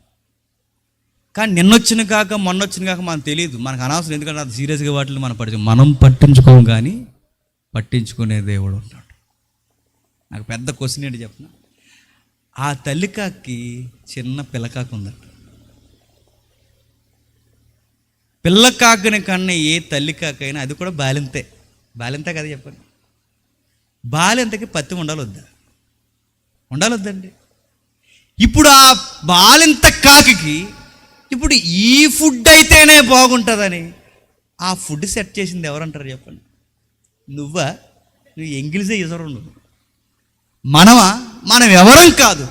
కానీ నిన్నొచ్చిన కాక మొన్నొచ్చిన కాక మనకు తెలియదు, మనకు అనవసరం. ఎందుకంటే అది సీరియస్గా వాటిని మనం పట్టించుకోము, కానీ పట్టించుకునే దేవుడు ఉంటాడు. నాకు పెద్ద క్వశ్చన్ ఏంటి చెప్పిన, ఆ తల్లికాకి చిన్న పిల్లకాకు ఉందట. పిల్లకాకుని కన్నా ఏ తల్లికాకైనా అది కూడా బాలింతే కదా చెప్పండి. బాలింతకి పత్తి ఉండాలొద్దా? ఉండాలొద్దండి. ఇప్పుడు ఆ బాలింత కాకి ఇప్పుడు ఈ ఫుడ్ అయితేనే బాగుంటుందని ఆ ఫుడ్ సెట్ చేసింది ఎవరంటారు చెప్పండి? నువ్వు ఎంగిలిసే ఇసరు నువ్వు, మనం ఎవరం కాదు.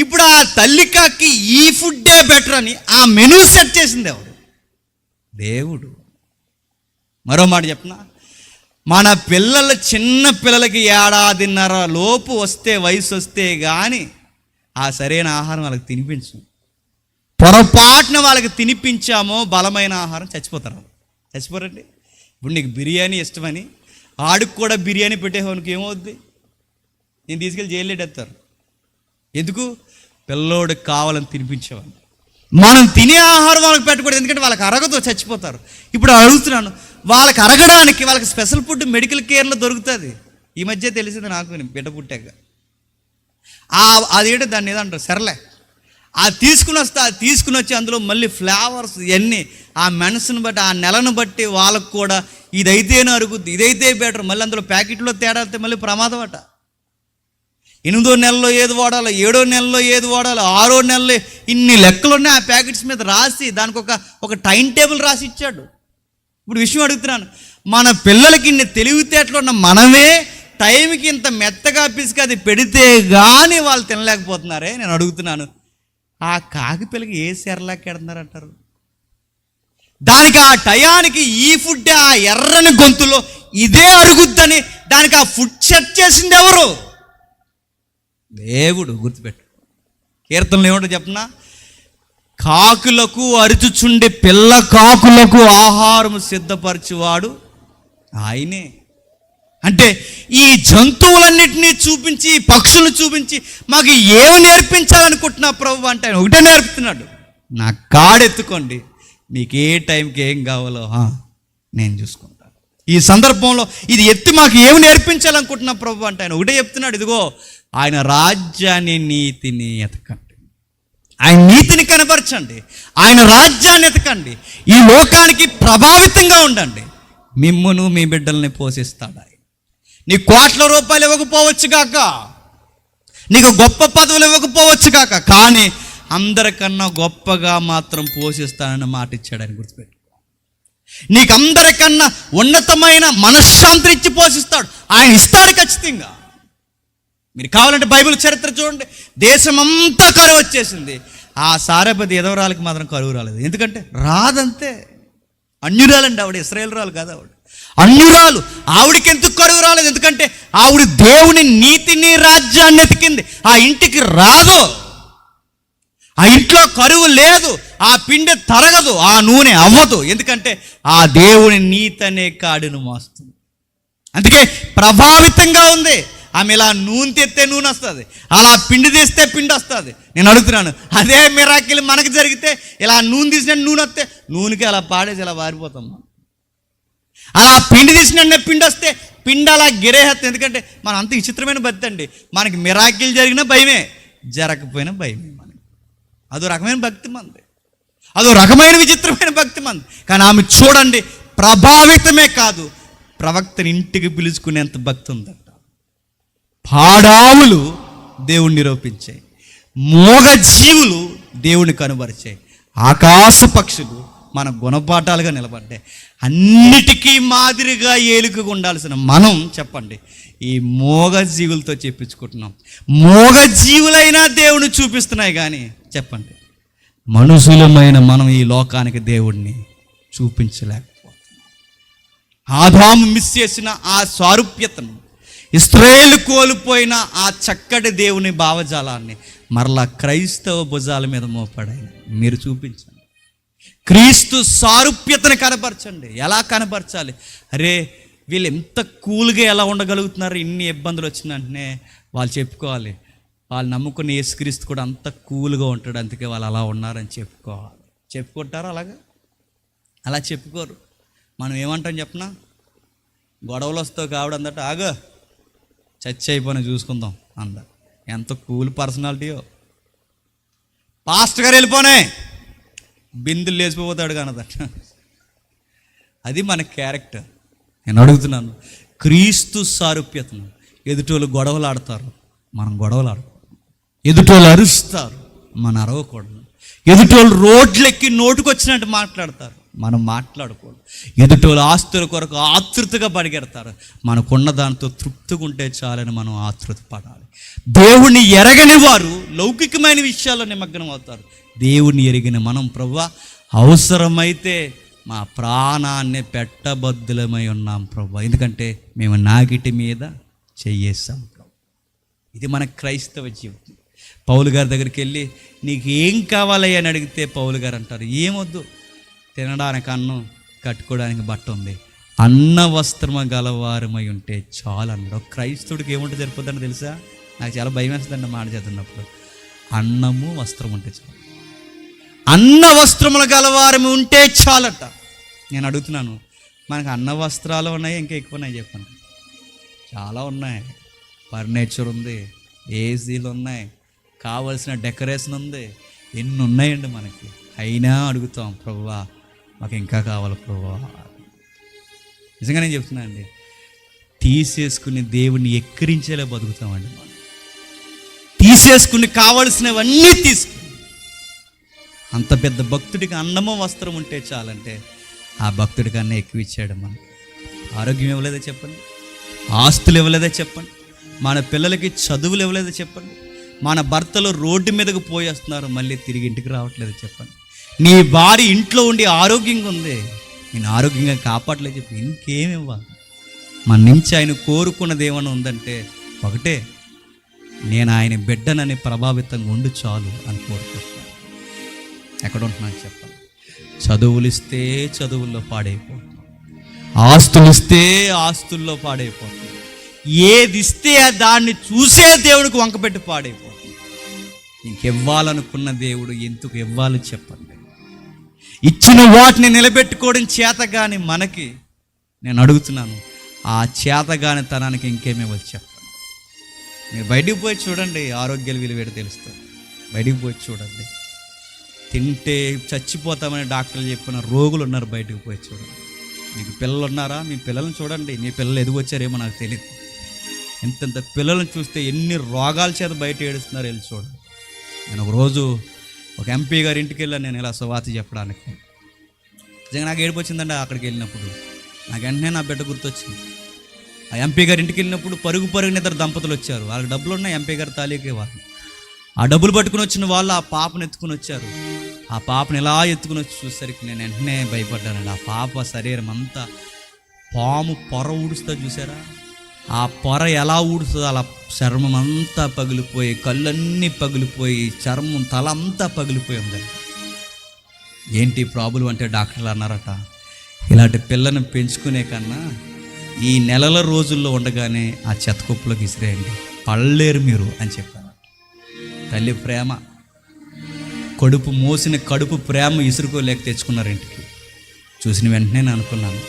ఇప్పుడు ఆ తల్లికాకి ఈ ఫుడ్డే బెటర్ అని ఆ మెనూ సెట్ చేసింది ఎవరు? దేవుడు. మరో మాట చెప్పనా, మన పిల్లలు చిన్న పిల్లలకి 1.5 ఏళ్ల లోపు వయసు వస్తే కానీ ఆ సరైన ఆహారం వాళ్ళకి తినిపించు. పొరపాటున వాళ్ళకి తినిపించామో బలమైన ఆహారం చచ్చిపోరండి. ఇప్పుడు నీకు బిర్యానీ ఇష్టమని ఆడికి కూడా బిర్యానీ పెట్టేవానికి ఏమవుద్ది? నేను తీసుకెళ్ళి జైలు ఎడతారు. ఎందుకు? పిల్లోడికి కావాలని తినిపించేవాళ్ళు. మనం తినే ఆహారం వాళ్ళకి పెట్టకూడదు, ఎందుకంటే వాళ్ళకి అరగతో చచ్చిపోతారు. ఇప్పుడు అడుగుతున్నాను, వాళ్ళకి అరగడానికి వాళ్ళకి స్పెషల్ ఫుడ్ మెడికల్ కేర్లో దొరుకుతుంది. ఈ మధ్య తెలిసింది నాకు, బిడ్డ పుట్టాక. అదేంటో దాన్ని ఏదంటారు, సర్లే అది తీసుకుని వచ్చి అందులో మళ్ళీ ఫ్లేవర్స్ ఇవన్నీ ఆ మనసును బట్టి ఆ నెలను బట్టి వాళ్ళకు కూడా ఇదైతేనే అరుగుద్ది, ఇదైతే బెటర్. మళ్ళీ అందులో ప్యాకెట్లో తేడా వెళ్తే మళ్ళీ ప్రమాదం అట. 8వ నెలలో ఏది వాడాలో, 7వ నెలలో ఏది వాడాలో, 6వ నెలలో ఇన్ని లెక్కలు ఉన్నాయి ఆ ప్యాకెట్స్ మీద రాసి దానికి ఒక టైం టేబుల్ రాసి ఇచ్చాడు. ఇప్పుడు విషయం అడుగుతున్నాను, మన పిల్లలకి ఇన్ని తెలివితేటలు ఉన్న మనమే టైంకి ఇంత మెత్తగా పిసికి అది పెడితే కానీ వాళ్ళు తినలేకపోతున్నారే. నేను అడుగుతున్నాను, ఆ కాకి పిల్లకి ఏ సెరలాకి ఎడుతున్నారంటారు? దానికి ఆ టయానికి ఈ ఫుడ్ ఆ ఎర్రని గొంతులో ఇదే అరుగుద్దని దానికి ఆ ఫుడ్ సెట్ చేసింది ఎవరు? దేవుడు. గుర్తుపెట్టు. కీర్తనలు ఏమిటో చెప్పనా? కాకులకు అరుచుచుండే పిల్ల కాకులకు ఆహారం సిద్ధపరచువాడు ఆయనే. అంటే ఈ జంతువులన్నిటినీ చూపించి, పక్షులను చూపించి మాకు ఏమి నేర్పించాలనుకుంటున్నా ప్రభు అంటే ఆయన ఒకటే నేర్పుతున్నాడు, నా కాడెత్తుకోండి, మీకు ఏ టైంకి ఏం కావాలో నేను చూసుకుంటాను. ఈ సందర్భంలో ఇది ఎత్తి మాకు ఏమి నేర్పించాలనుకుంటున్నా ప్రభు అంటే ఆయన ఒకటే చెప్తున్నాడు, ఇదిగో ఆయన రాజ్యాన్ని నీతిని ఎతకండి, ఆయన నీతిని కనపరచండి, ఆయన రాజ్యాన్ని ఎతకండి, ఈ లోకానికి ప్రభావితంగా ఉండండి, మిమ్మును మీ బిడ్డల్ని పోషిస్తాడు ఆయన. నీ కోట్ల రూపాయలు ఇవ్వకపోవచ్చు కాక, నీకు గొప్ప పదవులు ఇవ్వకపోవచ్చు కాక, కానీ అందరికన్నా గొప్పగా మాత్రం పోషిస్తానని మాట ఇచ్చాడని గుర్తుపెట్టు. నీకు అందరికన్నా ఉన్నతమైన మనశ్శాంతిని ఇచ్చి పోషిస్తాడు ఆయన, ఇస్తాడు ఖచ్చితంగా. మీరు కావాలంటే బైబిల్ చరిత్ర చూడండి, దేశమంతా కరువు వచ్చేసింది, ఆ సారెపతి ఎదవరాలకి మాత్రం కరువు రాలేదు. ఎందుకంటే రాదంతే, అన్యురాలండి ఆవిడ, ఇశ్రాయేలు రాలు కాదు ఆవిడ, అన్యురాలు. ఆవిడికి ఎందుకు కరువు రాలేదు? ఎందుకంటే ఆవిడ దేవుని నీతిని రాజ్యాన్ని ఎతికింది. ఆ ఇంటికి రాదు, ఆ ఇంట్లో కరువు లేదు, ఆ పిండి తరగదు, ఆ నూనె అవ్వదు, ఎందుకంటే ఆ దేవుని నీతి అనే కాడును మోస్తుంది. అందుకే ప్రభావితంగా ఉంది ఆమె. ఇలా నూనె తెస్తే నూనె వస్తుంది, అలా పిండి తీస్తే పిండి వస్తుంది. నేను అడుగుతున్నాను, అదే మిరాకిల్ మనకు జరిగితే ఇలా నూనె తీసిన నూనె వస్తే నూనెకి అలా పాడేసి ఇలా వారిపోతాం. అలా పిండి తీసిన పిండి వస్తే పిండి అలా గిరేహత్తం. ఎందుకంటే మనం అంత విచిత్రమైన భక్తి అండి, మనకి మిరాకిల్ జరిగినా భయమే, జరగకపోయినా భయమే. మనకి అదో రకమైన భక్తి మంది, అదో రకమైన విచిత్రమైన భక్తి మంది. కానీ ఆమె చూడండి, ప్రభావితమే కాదు, ప్రవక్తని ఇంటికి పిలుచుకునేంత భక్తి ఉందట. పాడావులు దేవుణ్ణి నిరూపించాయి, మోగ జీవులు దేవుని కనుబరిచాయి, ఆకాశ పక్షులు మన గుణపాఠాలుగా నిలబడ్డాయి. అన్నిటికీ మాదిరిగా ఏలుకగా ఉండాల్సిన మనం చెప్పండి ఈ మోగ జీవులతో చెప్పించుకుంటున్నాం. మోగ జీవులైనా దేవుని చూపిస్తున్నాయి, కానీ చెప్పండి మనుషులమైన మనం ఈ లోకానికి దేవుణ్ణి చూపించలేకపోతున్నాం. ఆదాము మిస్ చేసిన ఆ సారూప్యతను, ఇశ్రాయేలు కోల్పోయిన ఆ చక్కటి దేవుని భావజాలాన్ని మరలా క్రైస్తవ భుజాల మీద మోపడాయి. మీరు చూపించండి, క్రీస్తు సారూప్యతను కనపరచండి. ఎలా కనపరచాలి? అరే వీళ్ళు ఎంత కూల్గా ఎలా ఉండగలుగుతున్నారు, ఇన్ని ఇబ్బందులు వచ్చిన వెంటనే వాళ్ళు చెప్పుకోవాలి, వాళ్ళు నమ్ముకున్న యేసుక్రీస్తు కూడా అంత కూల్గా ఉంటాడు, అందుకే వాళ్ళు అలా ఉన్నారని చెప్పుకోవాలి. చెప్పుకుంటారు అలాగా? అలా చెప్పుకోరు. మనం ఏమంటాం చెప్పనా? గొడవలు వస్తావు కావడం అందట, ఆగో చర్చ అయిపోయినా చూసుకుందాం అంద. ఎంత కూల్ పర్సనాలిటీయో. పాస్టర్ గారు వెళ్ళిపోనే బిందులు లేచిపోతాడు కానదట. అది మన క్యారెక్టర్. నేను అడుగుతున్నాను, క్రీస్తు సారూప్యతను. ఎదుటోళ్ళు గొడవలు ఆడతారు, మనం గొడవలు ఆడకూడదు. ఎదుటోళ్ళు అరుస్తారు, మనం అరవకూడదు. ఎదుటోళ్ళు రోడ్లెక్కి నోటుకొచ్చినట్టు మాట్లాడతారు, మనం మాట్లాడకూడదు. ఎదుటోళ్ళు ఆస్తుల కొరకు ఆతృతగా పరిగెడతారు, మనకున్న దాంతో తృప్తిగా ఉంటే చాలని మనం ఆతృత పడాలి. దేవుణ్ణి ఎరగని వారు లౌకికమైన విషయాల్లో నిమగ్నం అవుతారు. దేవుణ్ణి ఎరిగిన మనం ప్రభువా అవసరమైతే మా ప్రాణాన్ని పెట్టబద్దులమై ఉన్నాం ప్రభువా, ఎందుకంటే మేము నాగిటి మీద చెయ్యేస్తాం ప్రభు. ఇది మన క్రైస్తవ జీవితం. పౌలు గారి దగ్గరికి వెళ్ళి నీకు ఏం కావాలి అని అడిగితే పౌలు గారు అంటారు, ఏమొద్దు, తినడానికి అన్నం, కట్టుకోవడానికి బట్ట ఉంది, అన్న వస్త్రము గలవారమై ఉంటే చాలు అన్నాడు. క్రైస్తవుడికి ఏముంటే సరిపోతుందని తెలుసా? నాకు చాలా భయం వేస్తుందండి మాట చేస్తున్నప్పుడు. అన్నము వస్త్రం ఉంటే చాలు, అన్న వస్త్రములు గలవారము ఉంటే చాలట. నేను అడుగుతున్నాను, మనకు అన్న వస్త్రాలు ఉన్నాయి, ఇంకా ఎక్కువ ఉన్నాయి చెప్పండి? చాలా ఉన్నాయి. ఫర్నిచర్ ఉంది, ఏసీలు ఉన్నాయి, కావలసిన డెకరేషన్ ఉంది, ఎన్ని ఉన్నాయండి మనకి, అయినా అడుగుతాం ప్రభువా మాకు ఇంకా కావాలి ప్రభువా. నిజంగా నేను చెప్తున్నా అండి, తీసేసుకుని దేవుణ్ణి ఎక్కిరించేలా బతుకుతామండి మనం. తీసేసుకుని కావలసినవన్నీ తీసుకుని, అంత పెద్ద భక్తుడికి అన్నమో వస్త్రం ఉంటే చాలంటే ఆ భక్తుడికి అన్నీ ఎక్కువ ఇచ్చాడు. మనం ఆరోగ్యం ఇవ్వలేదా చెప్పండి, ఆస్తులు ఇవ్వలేదా చెప్పండి, మన పిల్లలకి చదువులు ఇవ్వలేదా చెప్పండి, మన భర్తలు రోడ్డు మీదకు పోయేస్తున్నారు మళ్ళీ తిరిగి ఇంటికి రావట్లేదు చెప్పండి, నీ భార్య ఇంట్లో ఉండి ఆరోగ్యంగా ఉంది నేను ఆరోగ్యంగా కాపాడలేదు చెప్పి ఇంకేమి ఇవ్వాలి? మన నుంచి ఆయన కోరుకున్నది ఏమైనా ఉందంటే ఒకటే, నేను ఆయన బిడ్డనని ప్రభావితంగా ఉండి చాలు అని కోరుకుంటున్నాను. ఎక్కడ ఉంటున్నాను చెప్పండి? చదువులు ఇస్తే చదువుల్లో పాడైపోతున్నాం, ఆస్తులు ఇస్తే ఆస్తుల్లో పాడైపోతున్నాం, ఏది ఇస్తే దాన్ని చూసే దేవుడికి వంకపెట్టి పాడైపోతుంది. ఇంకివ్వాలనుకున్న దేవుడు ఎందుకు ఇవ్వాలి చెప్పండి? ఇచ్చిన వాటిని నిలబెట్టుకోవడం చేతగాని మనకి, నేను అడుగుతున్నాను, ఆ చేతగాని తనానికి ఇంకేమీ వచ్చి చెప్పండి. మీరు బయటికి పోయి చూడండి, ఆరోగ్యాలు విలువేడు తెలుస్తుంది. బయటికి పోయి చూడండి, తింటే చచ్చిపోతామని డాక్టర్లు చెప్పిన రోగులు ఉన్నారు. బయటకు పోయి చూడండి. మీకు పిల్లలు ఉన్నారా? మీ పిల్లల్ని చూడండి, మీ పిల్లలు ఎదిగొచ్చారేమో నాకు తెలియదు. ఎంతెంత పిల్లలను చూస్తే ఎన్ని రోగాల చేత బయట ఏడుస్తున్నారు, వెళ్ళి చూడండి. నేను ఒకరోజు ఒక ఎంపీ గారి ఇంటికి వెళ్ళాను, నేను ఇలా సువార్త చెప్పడానికి. నిజంగా నాకు ఏడుపు వచ్చిందండి. అక్కడికి వెళ్ళినప్పుడు నాకు వెంటనే నా బిడ్డ గుర్తొచ్చింది. ఆ ఎంపీ గారి ఇంటికి వెళ్ళినప్పుడు పరుగు ఇద్దరు దంపతులు వచ్చారు. వాళ్ళకి డబ్బులు ఉన్నాయి, ఎంపీ గారి తాలూకే వాళ్ళు. ఆ డబ్బులు పట్టుకుని వచ్చిన వాళ్ళు ఆ పాపను ఎత్తుకుని వచ్చారు. ఆ పాపను ఎలా ఎత్తుకుని వచ్చి చూసేసరికి నేను వెంటనే భయపడ్డానండి. ఆ పాప శరీరం అంతా పాము పొర ఊడుస్తుంది చూసారా? ఆ పొర ఎలా ఊడుస్తుందో అలా చర్మం అంతా పగిలిపోయి, కళ్ళన్నీ పగిలిపోయి, చర్మం తల అంతా పగిలిపోయి ఉందండి. ఏంటి ప్రాబ్లం అంటే డాక్టర్లు అన్నారట, ఇలాంటి పిల్లని పెంచుకునే కన్నా ఈ నెలల రోజుల్లో ఉండగానే ఆ చెత్తకుప్పలోకి ఇసిరేయండి, పడలేరు మీరు అని చెప్పారు. తల్లి ప్రేమ, కడుపు మోసిన కడుపు ప్రేమ ఇసురుకోలేక తెచ్చుకున్నారు ఇంటికి. చూసిన వెంటనే నేను అనుకున్నాను,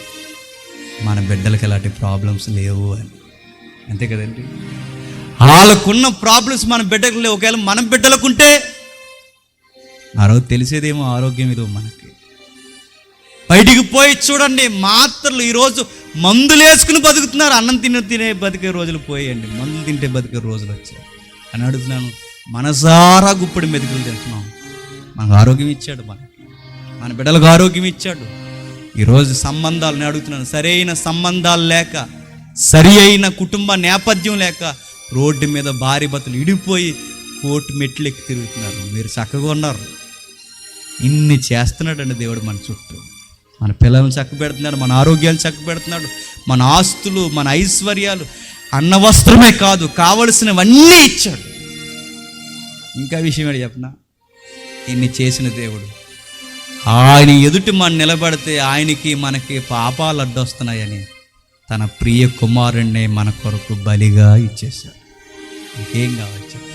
మన బిడ్డలకి ఎలాంటి ప్రాబ్లమ్స్ లేవు అని. అంతే కదండి? వాళ్ళకున్న ప్రాబ్లమ్స్ మన బిడ్డలకు లేవు. ఒకవేళ మన బిడ్డలకుంటే ఆ రోజు తెలిసేదేమో ఆరోగ్యం ఇదో మనకి. బయటికి పోయి చూడండి, మాత్రలు ఈరోజు మందులు వేసుకుని బతుకుతున్నారు. అన్నం తినే బతికే రోజులు పోయండి, మందులు తింటే బతికే రోజులు వచ్చాయి అని అడుగుతున్నాను. మనసారా గుప్పడి మెతుకులు తింటున్నాం. మనకు ఆరోగ్యం ఇచ్చాడు, మన బిడ్డలకు ఆరోగ్యం ఇచ్చాడు. ఈరోజు సంబంధాలు నేను అడుగుతున్నాను, సరైన సంబంధాలు లేక, సరి అయిన కుటుంబ నేపథ్యం లేక రోడ్డు మీద భారీ బతులు ఇడిపోయి కోర్టు మెట్లు ఎక్కి తిరుగుతున్నారు. మీరు చక్కగా ఉన్నారు. ఇన్ని చేస్తున్నాడండి దేవుడు మన చుట్టూ. మన పిల్లలను చక్క పెడుతున్నాడు, మన ఆరోగ్యాలు చక్క పెడుతున్నాడు, మన ఆస్తులు, మన ఐశ్వర్యాలు, అన్న వస్త్రమే కాదు కావలసినవన్నీ ఇచ్చాడు. ఇంకా విషయం ఏంటి చెప్పనా? ఇన్ని చేసిన దేవుడు ఆయన ఎదుటి మనం నిలబడితే ఆయనకి మనకి పాపాలు అడ్డొస్తున్నాయని తన ప్రియ కుమారుణ్ణి మన కొరకు బలిగా ఇచ్చేశాడు. ఇంకేం కావాలి చెప్పాలి?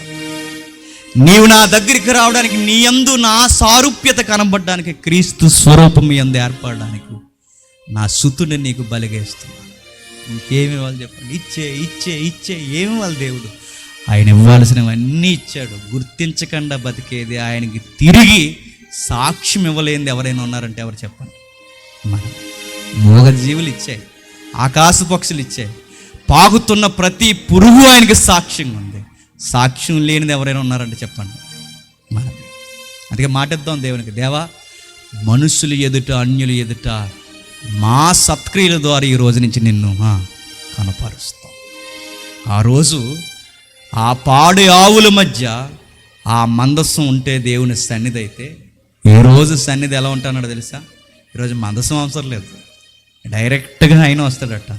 నీవు నా దగ్గరికి రావడానికి, నీ యందు నా సారూప్యత కనబడడానికి, క్రీస్తు స్వరూపం యందు ఏర్పడడానికి నా సుతుని నీకు బలిగా ఇస్తున్నాను. ఇంకేమి ఇవ్వాలి చెప్పండి? ఇచ్చే ఇచ్చే ఇచ్చే ఏమి ఇవ్వాలి? దేవుడు ఆయన ఇవ్వాల్సినవన్నీ ఇచ్చాడు. గుర్తించకుండా బతికేది, ఆయనకి తిరిగి సాక్ష్యం ఇవ్వలేనిది ఎవరైనా ఉన్నారంటే ఎవరు చెప్పండి? మనం. మూగజీవులు ఇచ్చాయి, ఆకాశ పక్షులు ఇచ్చాయి, పాకుతున్న ప్రతి పురుగు ఆయనకి సాక్ష్యంగా ఉంది. సాక్ష్యం లేనిది ఎవరైనా ఉన్నారంటే చెప్పండి? మనం. అందుకే మాటిద్దాం దేవునికి, దేవా మనుషులు ఎదుట, అన్యులు ఎదుట మా సత్క్రియల ద్వారా ఈ రోజు నుంచి నిన్ను కనపరుస్తాం. ఆ రోజు ఆ పాడి ఆవుల మధ్య ఆ మందస్సం ఉంటే దేవుని సన్నిధి అయితే, ఈరోజు సన్నిధి ఎలా ఉంటానో తెలుసా? ఈరోజు మందస్సం అవసరం లేదు, డైరెక్ట్గా ఆయన వస్తాడట.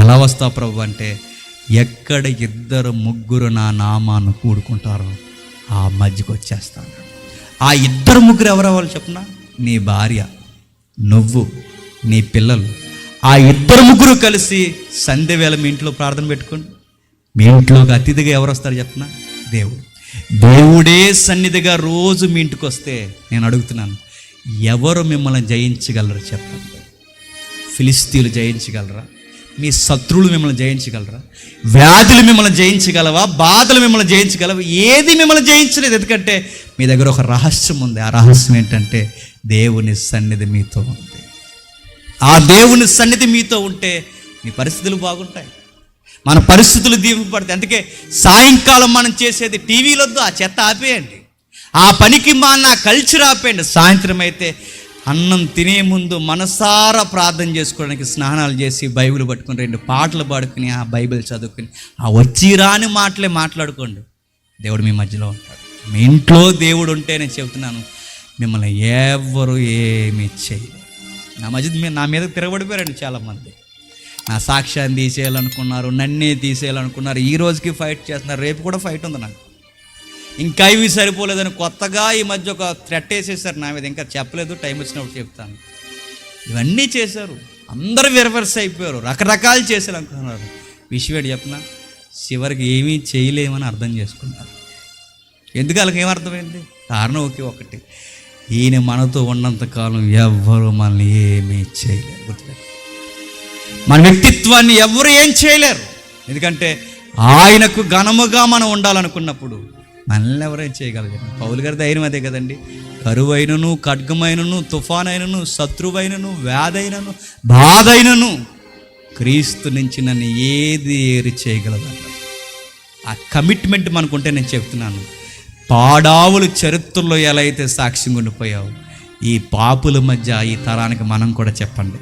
ఎలా వస్తావు ప్రభు అంటే, ఎక్కడ 2-3 నా నామాన్ని కూడుకుంటారో ఆ మధ్యకు వచ్చేస్తాను. ఆ 2-3 ఎవరెవరు చెప్పనా? నీ భార్య, నువ్వు, నీ పిల్లలు. ఆ 2-3 కలిసి సంధ్య వేళ మీ ఇంట్లో ప్రార్థన పెట్టుకోండి. మీ ఇంట్లోకి అతిథిగా ఎవరు వస్తారు చెప్పనా? దేవుడు. దేవుడే సన్నిధిగా రోజు మీ ఇంటికి వస్తే నేను అడుగుతున్నాను, ఎవరు మిమ్మల్ని జయించగలరు చెప్పండి? ఫిలిస్తీన్లు జయించగలరా? మీ శత్రువులు మిమ్మల్ని జయించగలరా? వ్యాధులు మిమ్మల్ని జయించగలవా? బాధలు మిమ్మల్ని జయించగలవా? ఏది మిమ్మల్ని జయించలేదు. ఎందుకంటే మీ దగ్గర ఒక రహస్యం ఉంది. ఆ రహస్యం ఏంటంటే దేవుని సన్నిధి మీతో ఉంది. ఆ దేవుని సన్నిధి మీతో ఉంటే మీ పరిస్థితులు బాగుంటాయి, మన పరిస్థితులు దీవింపడతాయి. అందుకే సాయంకాలం మనం చేసేది టీవీలొద్దు, ఆ చెత్త ఆపేయండి, ఆ పనికి మాన కల్చర్ ఆపేయండి. సాయంత్రం అయితే అన్నం తినే ముందు మనసారా ప్రార్థన చేసుకోవడానికి స్నానాలు చేసి బైబిల్ పట్టుకుని 2 పాటలు పాడుకుని ఆ బైబిల్ చదువుకుని ఆ వచ్చిరాని మాటలే మాట్లాడుకోండి. దేవుడు మీ మధ్యలో ఉంటాడు. మీ ఇంట్లో దేవుడు ఉంటే నేను చెబుతున్నాను, మిమ్మల్ని ఎవరు ఏమి చేయలేదు. నా మీద తిరగబడిపోయారండి చాలామంది. నా సాక్ష్యాన్ని తీసేయాలనుకున్నారు, నన్నే తీసేయాలనుకున్నారు. ఈ రోజుకి ఫైట్ చేస్తున్నారు, రేపు కూడా ఫైట్ ఉంది నాకు. ఇంకా ఇవి సరిపోలేదని కొత్తగా ఈ మధ్య ఒక థ్రెట్ వేసేసారు నా మీద. ఇంకా చెప్పలేదు, టైం వచ్చినప్పుడు చెప్తాను. ఇవన్నీ చేశారు, అందరూ విరవర్స్ అయిపోయారు, రకరకాలు చేశారు అనుకున్నారు. విషయం చెప్పిన చివరికి ఏమీ చేయలేమని అర్థం చేసుకున్నారు. ఎందుకు వాళ్ళకి ఏమర్థమైంది? కారణం ఒకటి, ఈయన మనతో ఉన్నంతకాలం ఎవ్వరు మనల్ని ఏమీ చేయలేరు. గుర్తుపెట్టు, మన వ్యక్తిత్వాన్ని ఎవరు ఏం చేయలేరు. ఎందుకంటే ఆయనకు ఘనముగా మనం ఉండాలనుకున్నప్పుడు మనల్ని ఎవరేం చేయగలరు? పౌలు గారి ధైర్యం అదే కదండి. కరువైనను, ఖడ్గమైనను, తుఫానైనను, శత్రువైనను, వ్యాధైనను, బాధైనను క్రీస్తు నుంచి నన్ను ఏది ఏరి చేయగలదంట. ఆ కమిట్మెంట్ మనకుంటే నేను చెప్తున్నాను, పాడావులు చరిత్రలో ఎలా అయితే సాక్షిగా ఉండిపోయావు, ఈ పాపుల మధ్య ఈ తరానికి మనం కూడా చెప్పండి,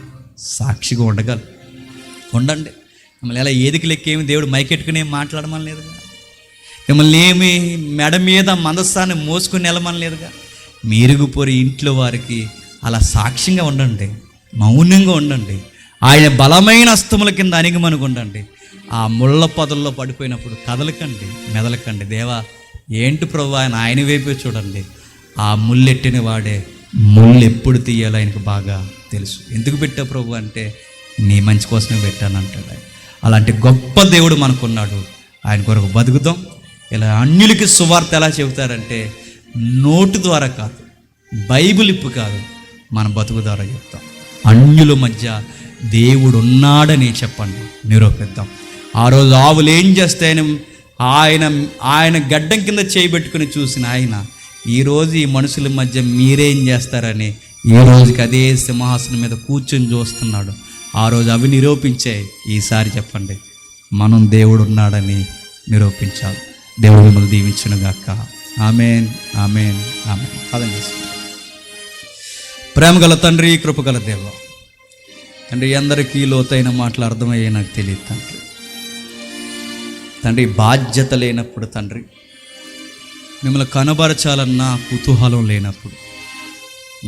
సాక్షిగా ఉండండి. మిమ్మల్ని ఎలా ఏదికి లెక్కేమి దేవుడు మైకెట్టుకుని ఏం మాట్లాడమని లేదుగా, మిమ్మల్ని ఏమి మెడ మీద మందస్థాన్ని మోసుకుని వెళ్ళమని లేదుగా. మీరుగుపోరి ఇంట్లో వారికి అలా సాక్ష్యంగా ఉండండి, మౌనంగా ఉండండి, ఆయన బలమైన హస్తముల కింద అణిగిమనుగు ఉండండి. ఆ ముళ్ళ పొదల్లో పడిపోయినప్పుడు కదలకండి, మెదలకండి. దేవా ఏంటి ప్రభు ఆయన వైపే చూడండి. ఆ ముళ్ళెట్టిన వాడే ముళ్ళు ఎప్పుడు తీయాలో ఆయనకు బాగా తెలుసు. ఎందుకు పెట్టా ప్రభు అంటే నీ మంచి కోసమే పెట్టానంటాడు ఆయన. అలాంటి గొప్ప దేవుడు మనకున్నాడు. ఆయన కొరకు బతుకుతాం. ఇలా అన్యులకి సువార్త ఎలా చెబుతారంటే నోటు ద్వారా కాదు, బైబిల్ ఇప్పు కాదు, మన బతుకు ద్వారా చెప్తాం. అన్యుల మధ్య దేవుడు ఉన్నాడని చెప్పండి, నిరూపిద్దాం. ఆ రోజు ఆవులు ఏం చేస్తాయని ఆయన గడ్డం కింద చేయబెట్టుకుని చూసిన ఆయన ఈరోజు ఈ మనుషుల మధ్య మీరేం చేస్తారని ఈ రోజుకి అదే సింహాసనం మీద కూర్చొని చూస్తున్నాడు. ఆ రోజు అవి నిరూపించాయి. ఈసారి చెప్పండి, మనం దేవుడు ఉన్నాడని నిరూపించాలి. దేవుడు మిమ్మల్ని దీవించును గాక. ఆమేన్, ఆమేన్, ఆమేన్. అర్థం చేసుకోండి. ప్రేమగల తండ్రి, కృపగల దేవ తండ్రి, అందరికీ లోతైన మాటలు అర్థమయ్యే నాకు తెలియదు తండ్రి. బాధ్యత లేనప్పుడు తండ్రి, మిమ్మల్ని కనబరచాలన్న కుతూహలం లేనప్పుడు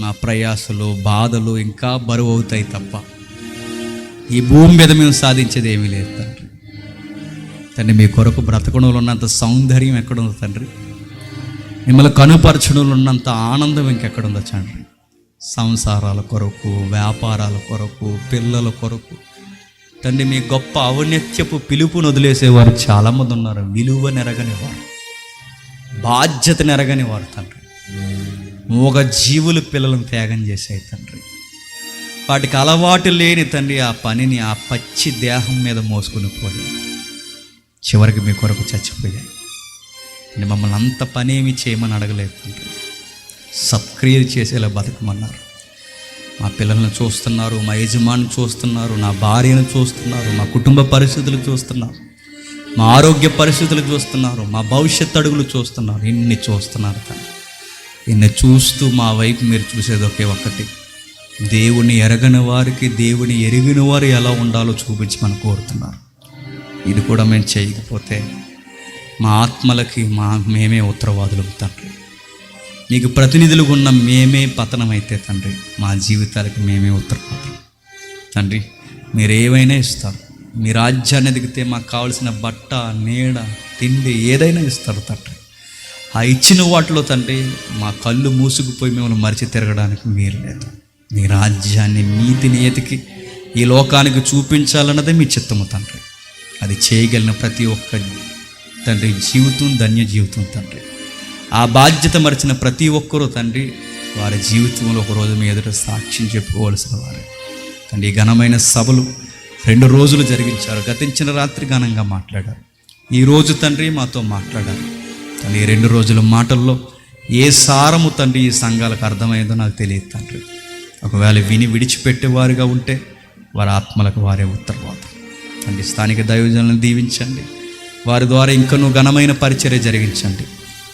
నా ప్రయాసలు, బాధలు ఇంకా బరువు అవుతాయి తప్ప ఈ భూమి మీద మేము సాధించేది ఏమీ లేదు తండ్రి. తండ్రి, మీ కొరకు బ్రతకడంలో ఉన్నంత సౌందర్యం ఎక్కడుందో తండ్రి, మిమ్మల్ని కనుపరచడంలో ఉన్నంత ఆనందం ఇంకెక్కడుందో తండ్రి. సంసారాల కొరకు, వ్యాపారాల కొరకు, పిల్లల కొరకు తండ్రి, మీ గొప్ప ఔన్నత్యపు పిలుపును వదిలేసేవారు చాలామంది ఉన్నారు. విలువ నెరగనివారు, బాధ్యత నెరగనివారు తండ్రి. మూగ జీవులు పిల్లలను త్యాగం చేశాయి తండ్రి. వాటికి అలవాటు లేని తండ్రి ఆ పనిని ఆ పచ్చి దేహం మీద మోసుకుని పోయి చివరికి మీ కొరకు చచ్చిపోయాయి. మమ్మల్ని అంత పని ఏమి చేయమని అడగలేదు తండ్రి, సత్క్రియలు చేసేలా బతకమన్నారు. మా పిల్లలను చూస్తున్నారు, మా యజమాని చూస్తున్నారు, నా భార్యను చూస్తున్నారు, మా కుటుంబ పరిస్థితులు చూస్తున్నారు, మా ఆరోగ్య పరిస్థితులు చూస్తున్నారు, మా భవిష్యత్ అడుగులు చూస్తున్నారు. ఇన్ని చూస్తున్నారు తండ్రి. ఇన్ని చూస్తూ మా వైపు మీరు చూసేది ఒకే ఒక్కటి, దేవుని ఎరగని వారికి దేవుని ఎరిగిన వారు ఎలా ఉండాలో చూపించి మనం కోరుతున్నారు. ఇది కూడా మేము చేయకపోతే మా ఆత్మలకి మేమే ఉత్తరవాదులు తండ్రి. నీకు ప్రతినిధులుగా ఉన్న మేమే పతనమైతే తండ్రి, మా జీవితాలకి మేమే ఉత్తరవాదులు తండ్రి. మీరు ఏవైనా ఇస్తారు. మీ రాజ్యాన్ని ఎదిగితే మాకు కావలసిన బట్ట, నీడ, తిండి ఏదైనా ఇస్తారు తండ్రి. ఆ ఇచ్చిన వాటిలో తండ్రి మా కళ్ళు మూసుకుపోయి మిమ్మల్ని మరిచి తిరగడానికి మీరు లేదు. మీ రాజ్యాన్ని, నీతిని ఎతికి ఈ లోకానికి చూపించాలన్నదే మీ చిత్తము తండ్రి. అది చేయగలిగిన ప్రతి ఒక్క తండ్రి జీవితం ధన్య జీవితం తండ్రి. ఆ బాధ్యత మరిచిన ప్రతి ఒక్కరూ తండ్రి వారి జీవితంలో ఒకరోజు మీ ఎదుట సాక్ష్యం చెప్పుకోవాల్సిన వారే తండ్రి. ఘనమైన సభలు 2 రోజులు జరిగించారు. గతించిన రాత్రి ఘనంగా మాట్లాడారు. ఈ రోజు తండ్రి మాతో మాట్లాడారు. తండ్రి ఈ 2 రోజుల మాటల్లో ఏ సారము తండ్రి ఈ సంఘాలకు అర్థమైందో నాకు తెలియదు తండ్రి. ఒకవేళ విని విడిచిపెట్టేవారుగా ఉంటే వారి ఆత్మలకు వారే ఉత్తరవాదం. తండ్రి స్థానిక దైవజనులను దీవించండి. వారి ద్వారా ఇంకనూ ఘనమైన పరిచర్య జరిగించండి.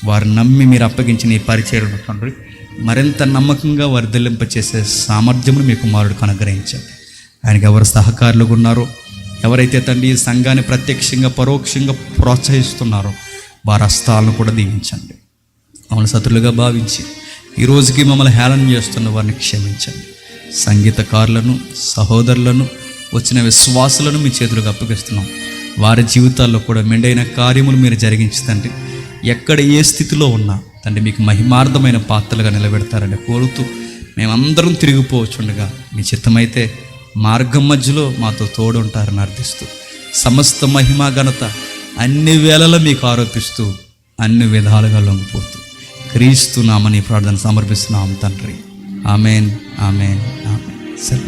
వారు నమ్మి మీరు అప్పగించిన ఈ పరిచర్యను తండ్రి మరింత నమ్మకంగా వర్ధిల్లింపచేసే సామర్థ్యమును మీ కుమారుడికి అనుగ్రహించండి. ఆయనకి ఎవరు సహకారులుగా ఉన్నారో, ఎవరైతే తండ్రి ఈ సంఘాన్ని ప్రత్యక్షంగా పరోక్షంగా ప్రోత్సహిస్తున్నారో వారి హస్తాలను కూడా దీవించండి. మమ్మల్ని శత్రులుగా భావించి ఈ రోజుకి మమ్మల్ని హేళన చేస్తున్న వారిని క్షమించండి. సంగీతకారులను, సహోదరులను, వచ్చిన విశ్వాసులను మీ చేతులకు అప్పగిస్తున్నాం. వారి జీవితాల్లో కూడా మెండైన కార్యములు మీరు జరిగించండి. ఎక్కడ ఏ స్థితిలో ఉన్నా తండ్రి మీకు మహిమార్థమైన పాత్రలుగా నిలబెడతారని కోరుతూ మేమందరం తిరిగిపోవచ్చుండగా మీ చిత్తమైతే మార్గం మధ్యలో మాతో తోడుంటారని అర్థిస్తూ సమస్త మహిమా ఘనత అన్ని వేళలా మీకు ఆరోపిస్తూ అన్ని విధాలుగా లొంగిపోతూ క్రీస్తు నామని ప్రార్థన సమర్పిస్తున్నాం తండ్రి. Amen, amen, amen. సరే.